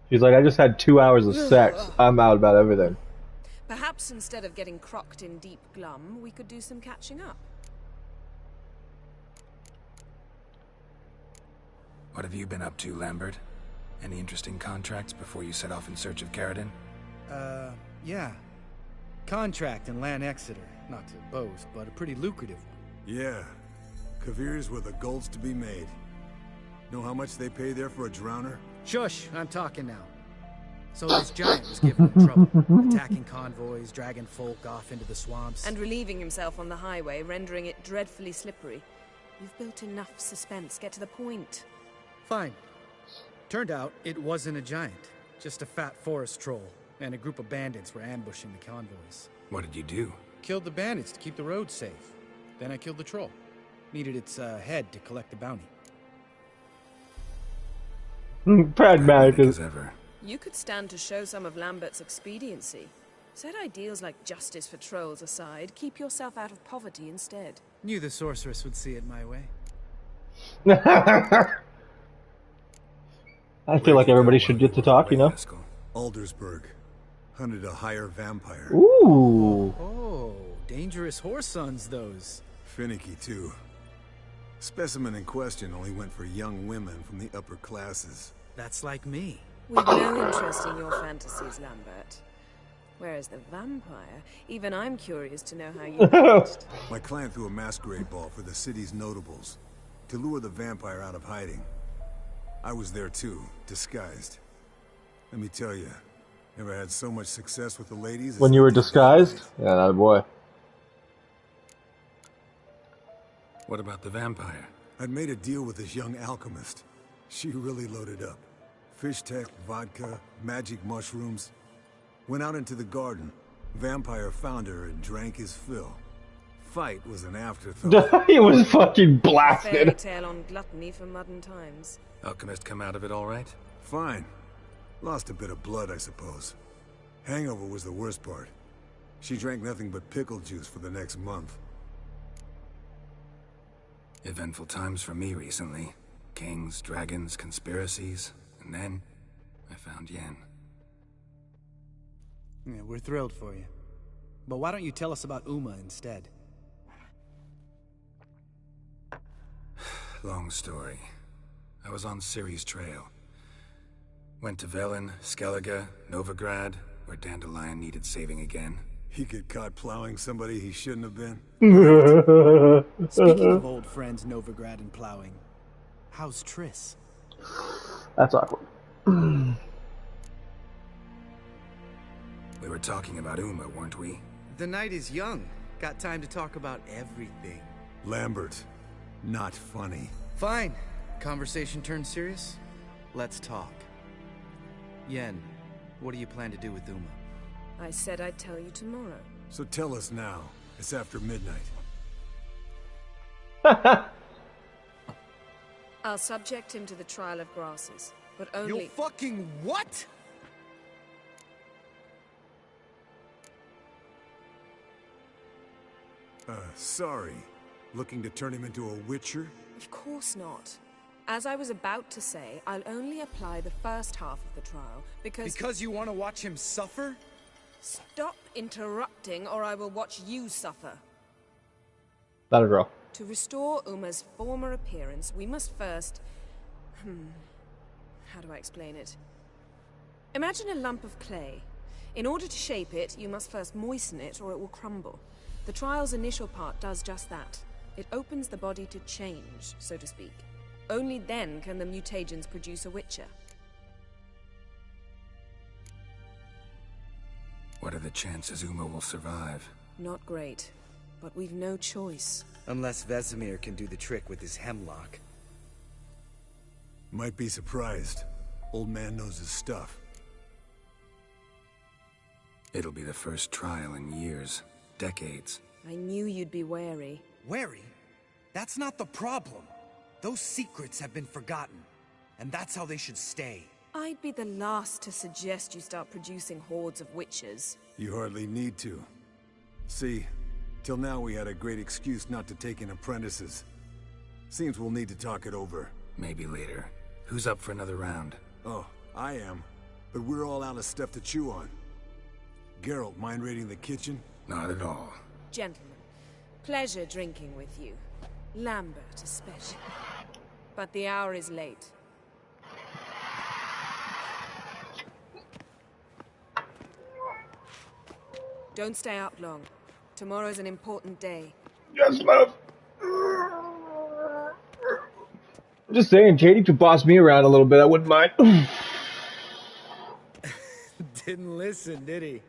She's like, I just had 2 hours of sex. I'm out about everything. Perhaps instead of getting crocked in deep glum, we could do some catching up. What have you been up to, Lambert? Any interesting contracts before you set off in search of Caridin? Yeah. Contract in Lan Exeter. Not to boast, but a pretty lucrative one. Yeah. Kavir's where the gold's to be made. Know how much they pay there for a drowner? Shush, I'm talking now. So this giant was giving them trouble, attacking convoys, dragging folk off into the swamps. And relieving himself on the highway, rendering it dreadfully slippery. You've built enough suspense. Get to the point. Fine. Turned out it wasn't a giant, just a fat forest troll, and a group of bandits were ambushing the convoys. What did you do? Killed the bandits to keep the road safe. Then I killed the troll. Needed its head to collect the bounty. Pragmatic as ever. You could stand to show some of Lambert's expediency. Set ideals like justice for trolls aside, keep yourself out of poverty instead. Knew the sorceress would see it my way. I feel like everybody should get to talk, you know? Aldersburg. Hunted a higher vampire. Ooh. Oh, dangerous horse sons, those. Finicky, too. Specimen in question only went for young women from the upper classes. That's like me. We've no interest in your fantasies, Lambert. Whereas the vampire, even I'm curious to know how you managed. My clan threw a masquerade ball for the city's notables to lure the vampire out of hiding. I was there too, disguised. Let me tell you, never had so much success with the ladies as When you were disguised? Yeah, that boy. What about the vampire? I'd made a deal with this young alchemist. She really loaded up. Fish tech, vodka, magic mushrooms. Went out into the garden. Vampire found her and drank his fill. Fight was an afterthought. He was fucking Fairy blasted. tale on gluttony for modern times. Alchemist come out of it all right? Fine. Lost a bit of blood, I suppose. Hangover was the worst part. She drank nothing but pickle juice for the next month. Eventful times for me recently. Kings, dragons, conspiracies. And then, I found Yen. Yeah, we're thrilled for you. But why don't you tell us about Uma instead? Long story. I was on Ciri's trail. Went to Velen, Skellige, Novigrad, where Dandelion needed saving again. He get caught plowing somebody he shouldn't have been. Speaking of old friends Novigrad and plowing, how's Triss? That's awkward. We were talking about Uma, weren't we? The night is young. Got time to talk about everything. Lambert, not funny. Fine. Conversation turned serious? Let's talk. Yen, what do you plan to do with Uma? I said I'd tell you tomorrow. So tell us now. It's after midnight. I'll subject him to the trial of grasses, but only— You fucking what? Sorry. Looking to turn him into a witcher? Of course not. As I was about to say, I'll only apply the first half of the trial, because— Because you want to watch him suffer? Stop interrupting, or I will watch you suffer. That'll grow. To restore Uma's former appearance, we must first— how do I explain it? Imagine a lump of clay. In order to shape it, you must first moisten it, or it will crumble. The trial's initial part does just that. It opens the body to change, so to speak. Only then can the mutagens produce a witcher. What are the chances Uma will survive? Not great, but we've no choice. Unless Vesemir can do the trick with his hemlock. Might be surprised. Old man knows his stuff. It'll be the first trial in years. Decades. I knew you'd be wary. Wary? That's not the problem. Those secrets have been forgotten. And that's how they should stay. I'd be the last to suggest you start producing hordes of witches. You hardly need to. See, till now we had a great excuse not to take in apprentices. Seems we'll need to talk it over. Maybe later. Who's up for another round? Oh, I am. But we're all out of stuff to chew on. Geralt, mind raiding the kitchen? Not at all. Gentlemen, pleasure drinking with you. Lambert especially. But the hour is late. Don't stay up long. Tomorrow's an important day. Yes, love. I'm just saying, JD could boss me around a little bit. I wouldn't mind. Didn't listen, did he?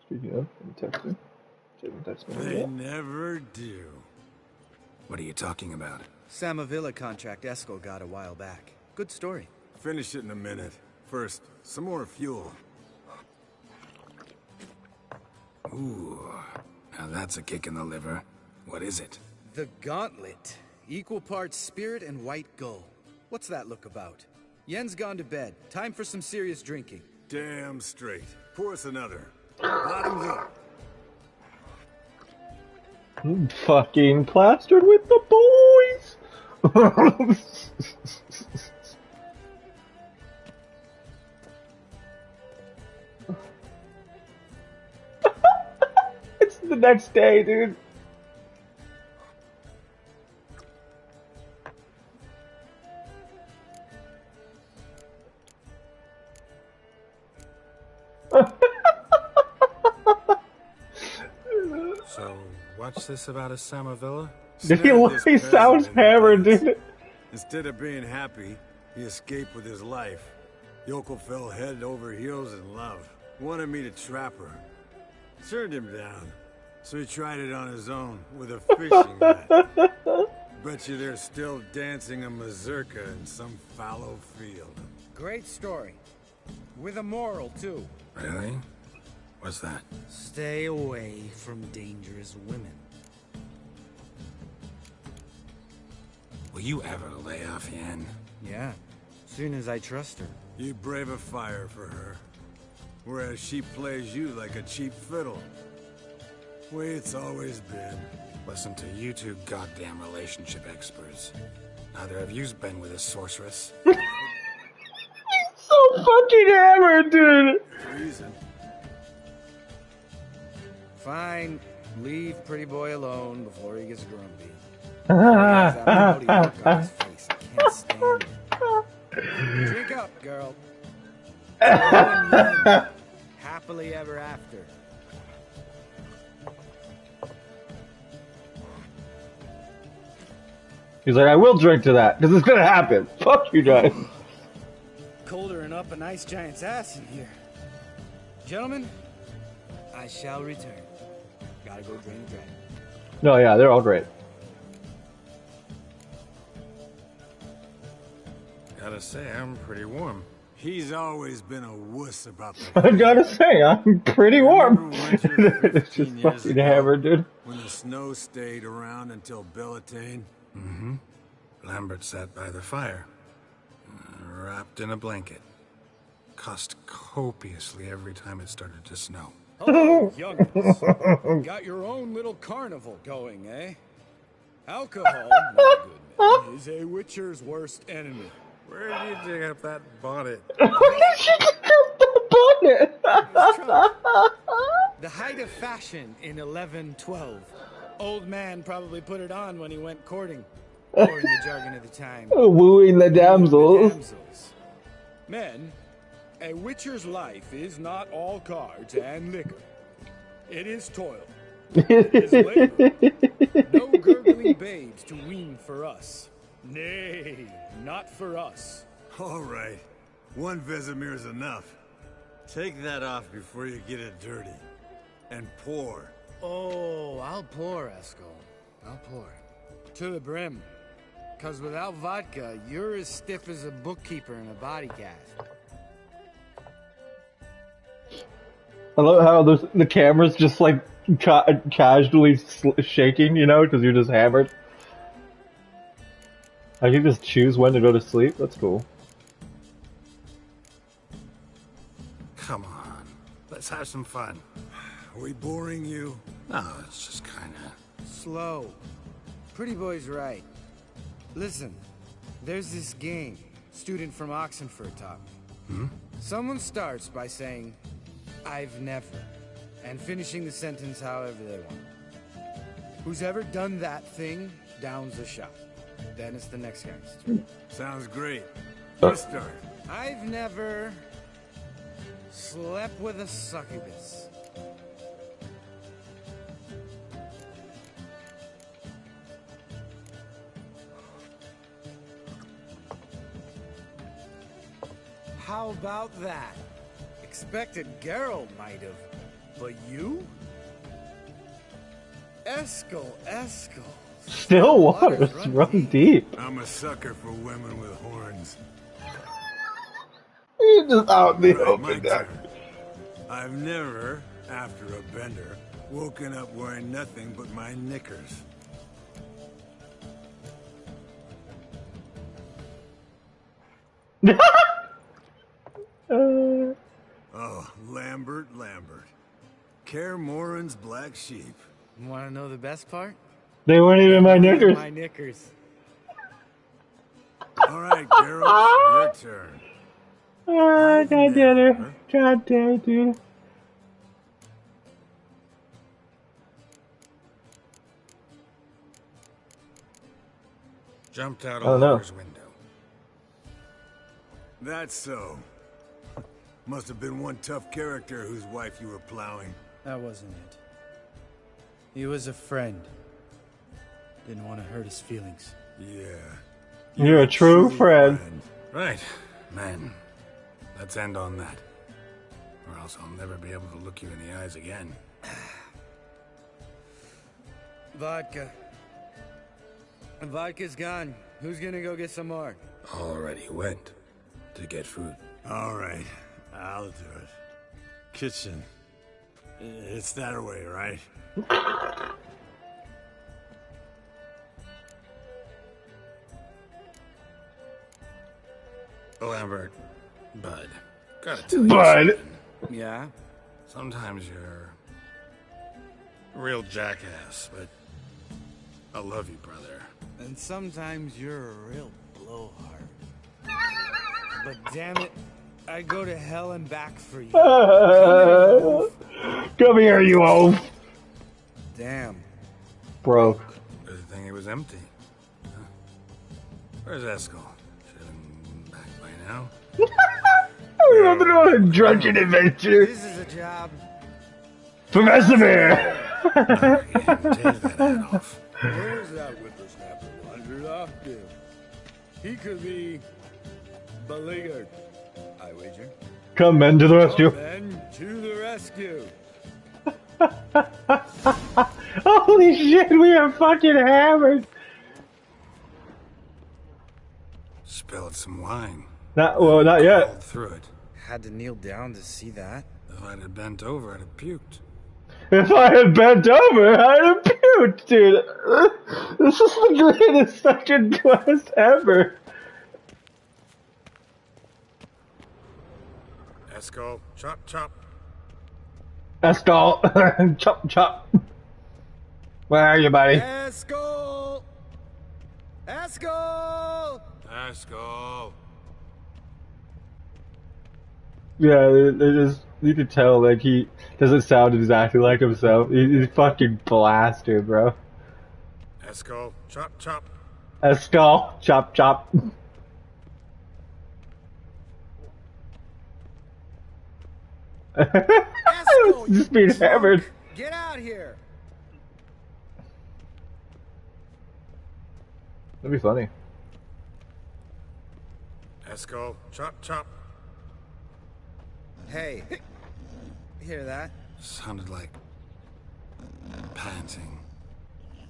Speaking of, I'm texting. Checking text message. They never do. What are you talking about? Samavilla contract Eskel got a while back. Good story. Finish it in a minute. First, some more fuel. Ooh, now that's a kick in the liver. What is it? The Gauntlet. Equal parts spirit and white gull. What's that look about? Yen's gone to bed. Time for some serious drinking. Damn straight. Pour us another. Bottoms up. Fucking plastered with the boys. It's the next day, dude. So, what's this about a Samavilla? He sounds hammered, dude. Instead of being happy, he escaped with his life. Yoko fell head over heels in love. Wanted me to trap her. Turned him down. So he tried it on his own with a fishing net. Bet you they're still dancing a mazurka in some fallow field. Great story. With a moral, too. Really? What's that? Stay away from dangerous women. Will you ever lay off, Yen? Yeah. Soon as I trust her. You brave a fire for her. Whereas she plays you like a cheap fiddle. Way it's always been. Listen to you two goddamn relationship experts. Neither of you's been with a sorceress. So fucking hammered, dude. Reason. Fine. Leave pretty boy alone before he gets grumpy. Can't stand it. Drink up, girl. Happily ever after. He's like, I will drink to that, because it's gonna happen. Fuck you guys. Colder and up an ice giant's ass in here. Gentlemen, I shall return. Gotta go drain the dragon. No, yeah, they're all great. Gotta say, I'm pretty warm. He's always been a wuss about that. I gotta say, I'm pretty warm. It's just fucking hammered, dude. When the snow stayed around until Bellatane. Mm-hmm. Lambert sat by the fire, wrapped in a blanket. Cussed copiously every time it started to snow. Oh, youngins. Got your own little carnival going, eh? Alcohol, my goodness, is a witcher's worst enemy. Where did you dig up that bonnet? The height of fashion in 1112. Old man probably put it on when he went courting. Or in the jargon of the time. Wooing the damsels. Men, a witcher's life is not all cards and liquor. It is toil. It is labor. No gurgling babes to wean for us. Nay, not for us. All right. One Vesemir's enough. Take that off before you get it dirty. And pour. Oh, I'll pour, Eskel. I'll pour. To the brim. 'Cause without vodka, you're as stiff as a bookkeeper in a body cast. I love how the camera's just like casually shaking, you know, because you're just hammered. I can just choose when to go to sleep. That's cool. Come on, let's have some fun. Are we boring you? No, it's just kinda... Slow. Pretty boy's right. Listen, there's this game student from Oxenford taught me. Hmm? Someone starts by saying, I've never, and finishing the sentence however they want. Who's ever done that thing downs a shot. Then it's the next guy's turn. Sounds great. You start. I've never slept with a succubus. How about that? Expected Geralt might have, but you? Eskel. Still waters run deep. I'm a sucker for women with horns. You're just out in the Right, my open. turn. I've never, after a bender, woken up wearing nothing but my knickers. Oh, Lambert. Kaer Morhen's black sheep. Want to know the best part? They weren't even my knickers. My knickers. All right, Geralt, your turn. God damn it. God damn it, dude. Jumped out Oh, of no. Oliver's window. That's so. Must have been one tough character whose wife you were plowing. That wasn't it. He was a friend. Didn't want to hurt his feelings. Yeah. You're a true friend. Right, man. Let's end on that. Or else I'll never be able to look you in the eyes again. Vodka. Vodka's gone. Who's gonna go get some more? Already went to get food. All right, I'll do it. Kitchen. It's that way, right? Lambert, Bud, gotta tell you Bud. something. Yeah? Sometimes you're a real jackass, but I love you, brother. And sometimes you're a real blowhard. But damn it, I go to hell and back for you. Come here, you oaf. Damn. Broke. Good thing it was empty. Huh? Where's Eskel? Should have been back by now. We're on a drunken adventure. This is a job. From Vesemir. Where's that whippersnapper wandered off to? He could be beleaguered, I wager. Come men to the rescue. Men to the rescue. Holy shit, we are fucking hammered. Spilled some wine. Not yet. Crawled through it. Had to kneel down to see that. If I'd have bent over, I'd have puked. If I had bent over, I'd have puked, dude. This is the greatest fucking quest ever. Eskel, chop chop. Escal, chop chop. Where are you, buddy? Eskel! Eskel! Eskel. Yeah, they just, you could tell, like, he doesn't sound exactly like himself. He's fucking blasted, bro. Eskel, chop chop. Escal, chop chop. Eskel, Just being hammered. Get out here! That'd be funny. Eskel, chop chop. Hey, hear that? Sounded like panting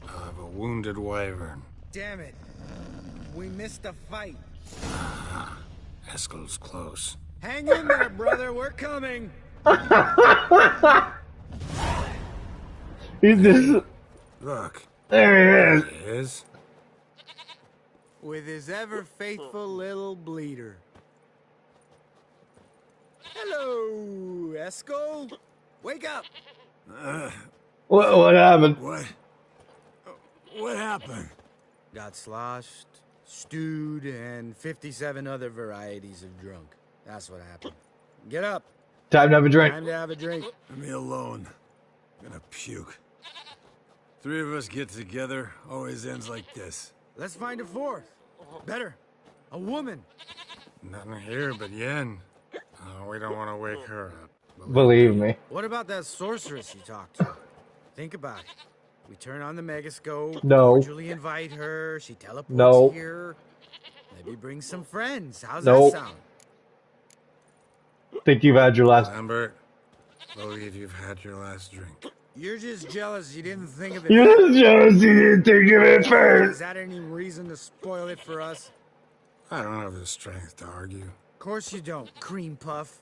of a wounded wyvern. Damn it. We missed a fight. Eskel's close. Hang in there, brother. We're coming. He's just... Look. There he is. He is. With his ever faithful little bleeder. Hello, Eskel. Wake up. What happened? What happened? Got sloshed, stewed, and 57 other varieties of drunk. That's what happened. Get up. Time to have a drink. Time to have a drink. Leave me alone. I'm gonna puke. Three of us get together, always ends like this. Let's find a fourth. Better. A woman. Nothing here but Yen. Oh, we don't want to wake her up. Believe me. What about that sorceress you talked to? Think about it. We turn on the megascope. No. Cordially invite her. She teleports No. here. Maybe bring some friends. How's No. that sound? Think you've had your last... Lambert, believe you've had your last drink. You're just jealous you didn't think of it. You're just jealous you didn't think of it first. Is that any reason to spoil it for us? I don't have the strength to argue. Of course you don't, cream puff.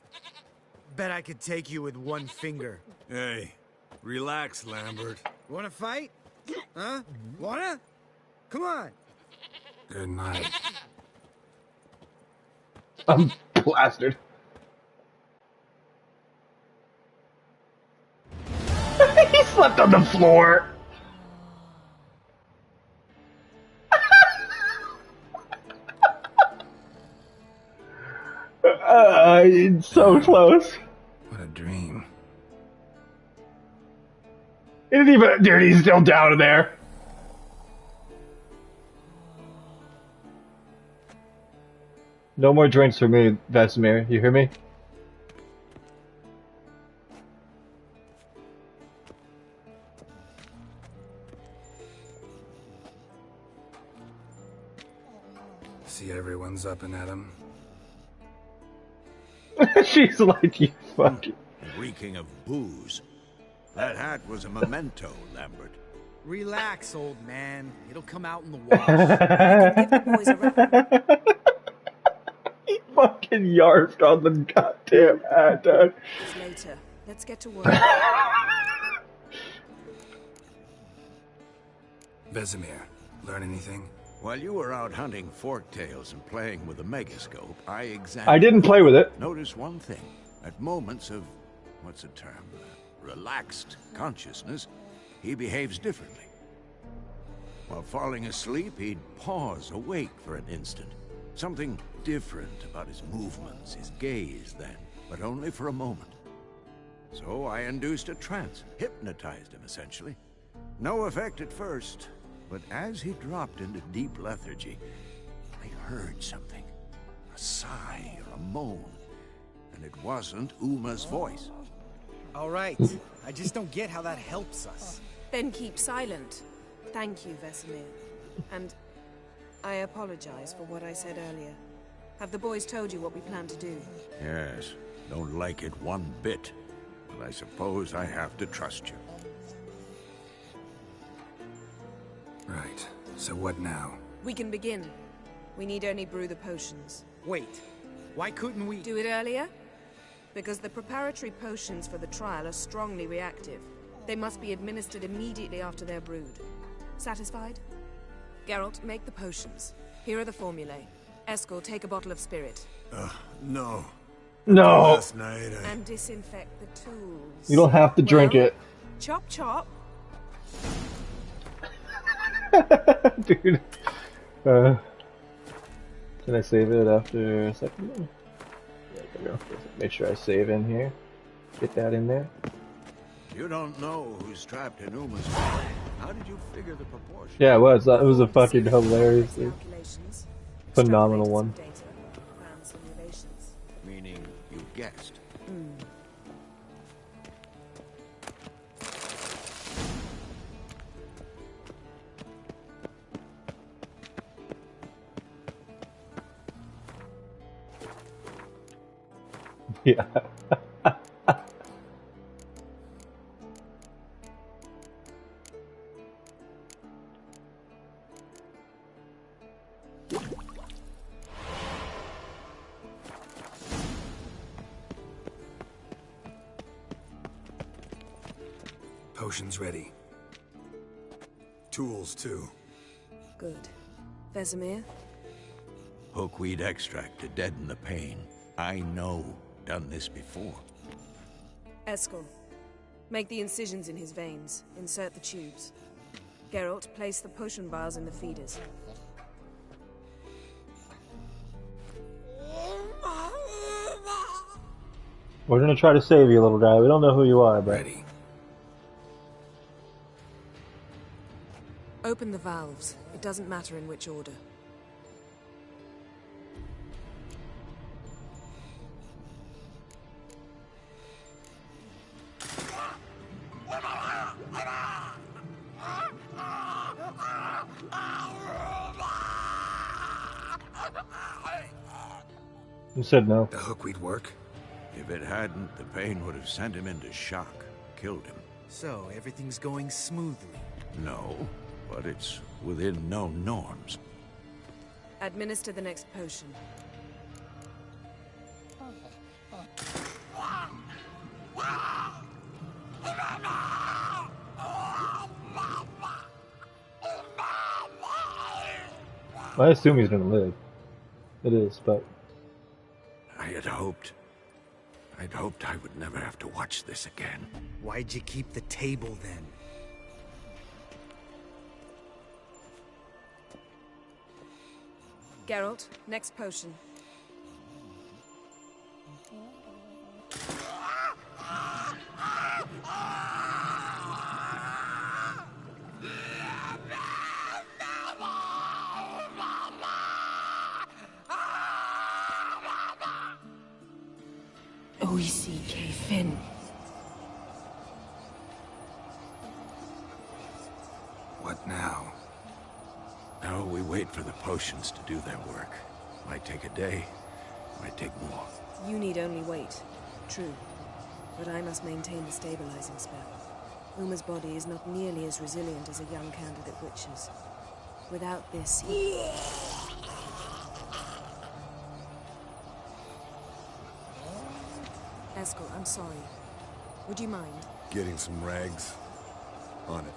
Bet I could take you with one finger. Hey, relax, Lambert. Wanna fight? Huh? Wanna? Come on. Good night. I'm blasted. He slept on the floor. It's so close. What a dream. He didn't even, dude, he's still down there. No more drinks for me, Vesemir. You hear me? See everyone's up and at 'em. She's like, you fucking... Reeking of booze. That hat was a memento, Lambert. Relax, old man. It'll come out in the wash. He fucking yarfed on the goddamn hat, dude. Later. Let's get to work. Vesemir, learn anything? While you were out hunting forktails and playing with the megascope, I examined... I didn't play with it. Notice one thing. At moments of, what's the term? Relaxed consciousness, he behaves differently. While falling asleep, he'd pause awake for an instant. Something different about his movements, his gaze then, but only for a moment. So I induced a trance, hypnotized him essentially. No effect at first, but as he dropped into deep lethargy, I heard something. A sigh or a moan. And it wasn't Uma's voice. All right. I just don't get how that helps us. Then keep silent. Thank you, Vesemir. And I apologize for what I said earlier. Have the boys told you what we plan to do? Yes, don't like it one bit. But I suppose I have to trust you. Right. So what now? We can begin. We need only brew the potions. Wait. Why couldn't we... Do it earlier? Because the preparatory potions for the trial are strongly reactive. They must be administered immediately after they're brewed. Satisfied? Geralt, make the potions. Here are the formulae. Eskel, take a bottle of spirit. No. No. Last night And disinfect the tools. You don't have to drink it. Chop chop. Dude. Can I save it after a second? Yeah, there we go. Make sure I save in here. Get that in there. You don't know who's trapped in Uma's mind. How did you figure the proportion? Yeah, it was. It was a fucking hilarious, phenomenal one. Meaning you guessed. Yeah. Potions ready. Tools, too. Good. Vesemir? Hookweed extract to deaden the pain. I know. Done this before. Eskel, make the incisions in his veins. Insert the tubes. Geralt, place the potion vials in the feeders. We're gonna try to save you, little guy. We don't know who you are, but... Ready. Open the valves. It doesn't matter in which order. You said no. The hookweed work? If it hadn't, the pain would have sent him into shock, killed him. So, everything's going smoothly. No, but it's within known norms. Administer the next potion. I assume he's gonna live. It is, but... I'd hoped I would never have to watch this again. Why'd you keep the table then? Geralt, next potion. Boise K. Finn. What now? Now we wait for the potions to do their work. Might take a day, might take more. You need only wait. True. But I must maintain the stabilizing spell. Uma's body is not nearly as resilient as a young candidate witch's. Without this, he... Eskel, I'm sorry. Would you mind? Getting some rags. On it.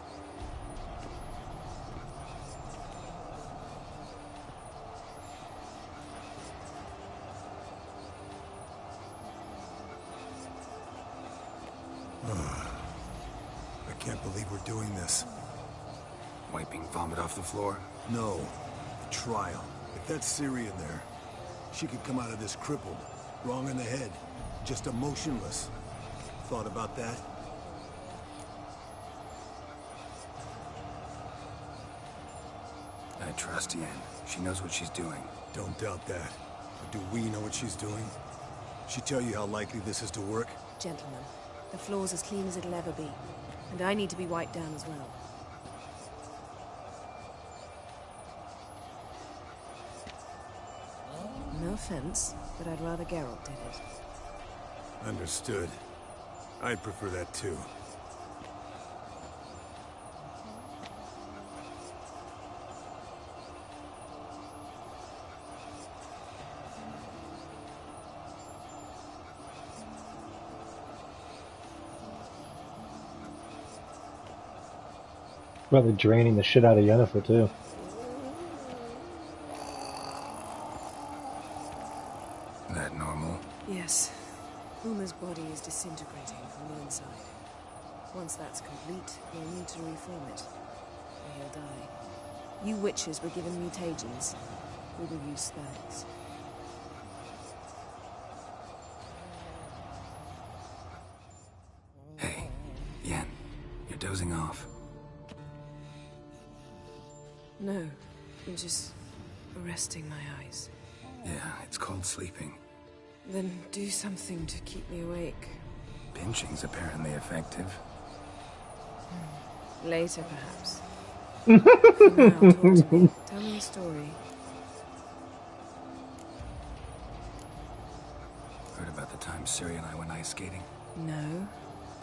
I can't believe we're doing this. Wiping vomit off the floor? No. The trial. If that's Ciri in there, she could come out of this crippled, wrong in the head, just emotionless. Thought about that? I trust Yen. She knows what she's doing. Don't doubt that. But do we know what she's doing? She tell you how likely this is to work? Gentlemen, the floor's as clean as it'll ever be. And I need to be wiped down as well. No offense, but I'd rather Geralt did it. Understood. I'd prefer that too. Probably draining the shit out of Yennefer too. That normal? Yes. Uma's body is disintegrating from the inside. Once that's complete, we'll need to reform it. Or he'll die. You witches were given mutagens. We will use spells. Hey, Yen, you're dozing off. No, I'm just resting my eyes. Yeah, it's called sleeping. Then do something to keep me awake. Pinching's apparently effective. Later, perhaps. For now, talk to me. Tell me a story. Heard about the time Ciri and I went ice skating? No,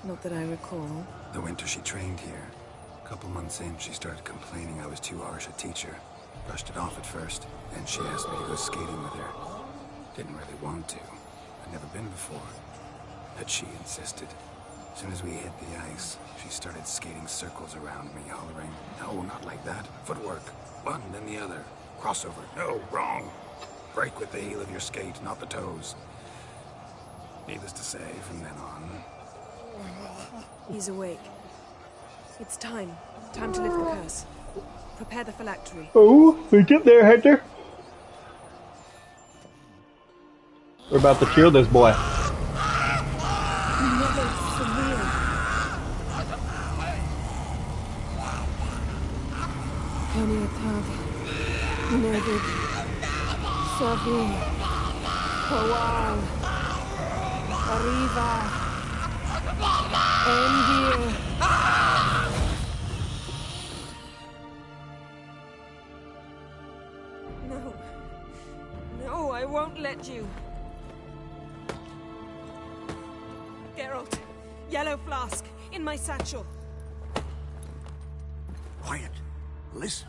not that I recall. The winter she trained here. A couple months in, she started complaining I was too harsh a teacher. Brushed it off at first, then she asked me to go skating with her. Didn't really want to. I'd never been before. But she insisted. As soon as we hit the ice, she started skating circles around me, hollering, "No, not like that. Footwork. One, then the other. Crossover. No, wrong. Break with the heel of your skate, not the toes." Needless to say, from then on... He's awake. It's time. Time to lift the curse. Prepare the phylactery. Oh, we get there, Hector. We're about to kill this boy. No. No, I won't let you. Geralt, yellow flask, in my satchel. Quiet. Listen.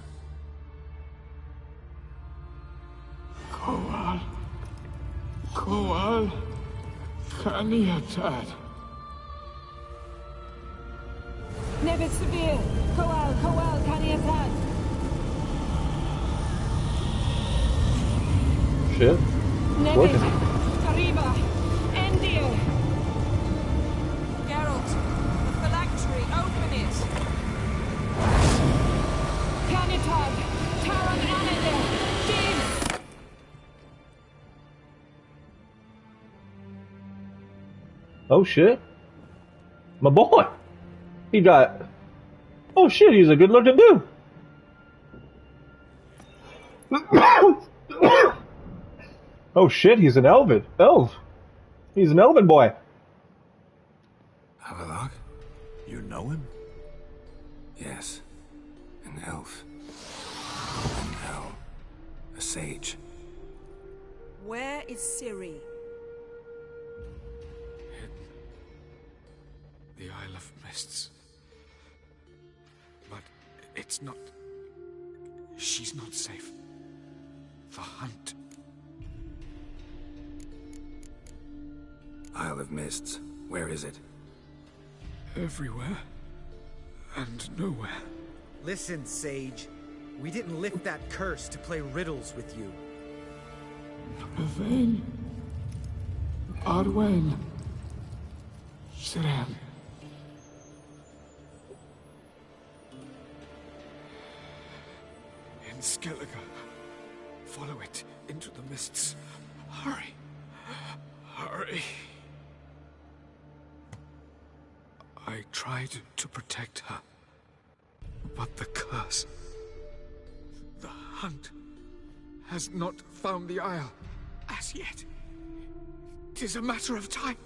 Koal. Koal. Kaniatad. Never severe. Koal, Kaniatad. Shit. Nevid, Kariba, Endir. Geralt, the phylactery, open it. Kanitad, Taran Anadir, James. Oh shit. My boy. He got... Oh shit, he's a good looking dude. Oh shit, he's an elf. He's an elven boy. Avallac'h? You know him? Yes. An elf. An hell. A sage. Where is Ciri? The Isle of Mists. But it's not... She's not safe. The hunt. Isle of Mists. Where is it? Everywhere. And nowhere. Listen, Sage. We didn't lift that curse to play riddles with you. Yvain. Arwen. Siren. In Skellige. Follow it into the mists. Hurry. Hurry. I tried to protect her. But the curse... The hunt... has not found the Isle as yet. 'Tis a matter of time.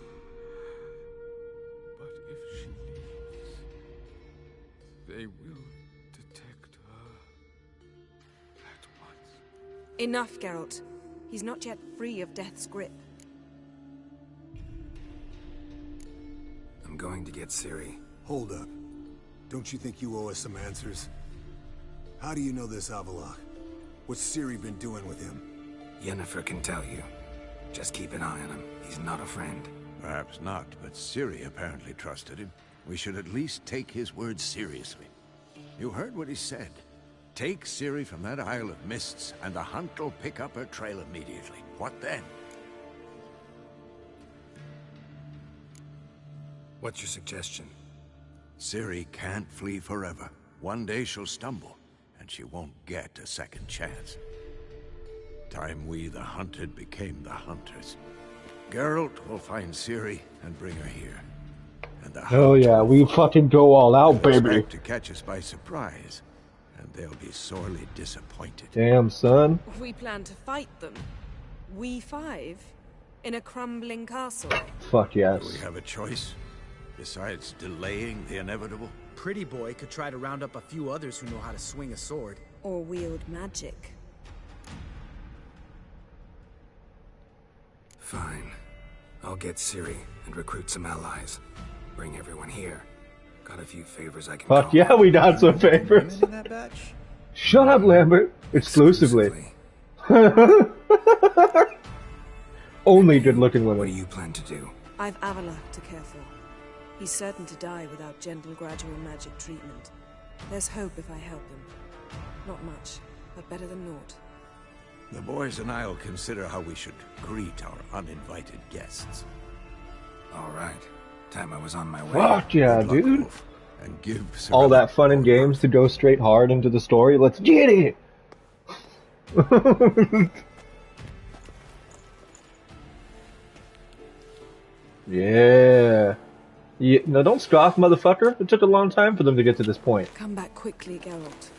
But if she leaves, they will detect her at once. Enough, Geralt. He's not yet free of death's grip. I'm going to get Ciri. Hold up. Don't you think you owe us some answers? How do you know this Avallac'h? What's Ciri been doing with him? Yennefer can tell you. Just keep an eye on him. He's not a friend. Perhaps not, but Ciri apparently trusted him. We should at least take his words seriously. You heard what he said. Take Ciri from that Isle of Mists, and the hunt will pick up her trail immediately. What then? What's your suggestion? Ciri can't flee forever. One day she'll stumble, and she won't get a second chance. Time we, the hunted, became the hunters. Geralt will find Ciri and bring her here. And the Oh yeah, we fucking go all out, baby. expect to catch us by surprise, and they'll be sorely disappointed. Damn, son. We plan to fight them. We five? In a crumbling castle? Fuck yes. Do we have a choice? Besides delaying the inevitable? Pretty Boy could try to round up a few others who know how to swing a sword. Or wield magic. Fine. I'll get Ciri and recruit some allies. Bring everyone here. Got a few favors I can Fuck call. yeah, we got some favors. In that batch? Shut up, Lambert. Exclusively. Only good-looking women. What do you plan to do? I've Avallac'h to care for. He's certain to die without gentle, gradual magic treatment. There's hope if I help him. Not much, but better than naught. The boys and I'll consider how we should greet our uninvited guests. All right. Time I was on my way. Fuck yeah, Good luck, dude. Wolf, and give All that fun and games to go straight hard into the story. Let's get it! Yeah. Yeah. No, don't scoff, motherfucker. It took a long time for them to get to this point. Come back quickly, Geralt.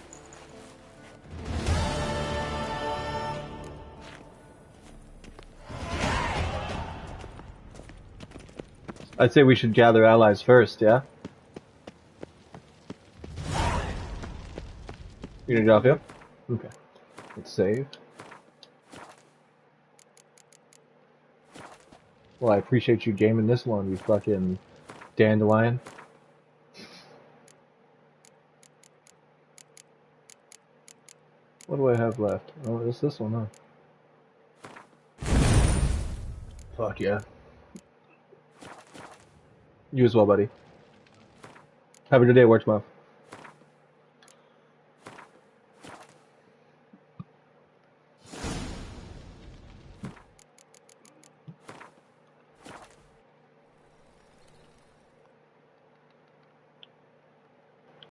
I'd say we should gather allies first, yeah? You gonna drop here? Okay. Let's save. Well, I appreciate you gaming this one, you fucking dandelion. What do I have left? Oh, it's this one, huh? Fuck yeah. You as well, buddy. Have a good day, Warchmouth.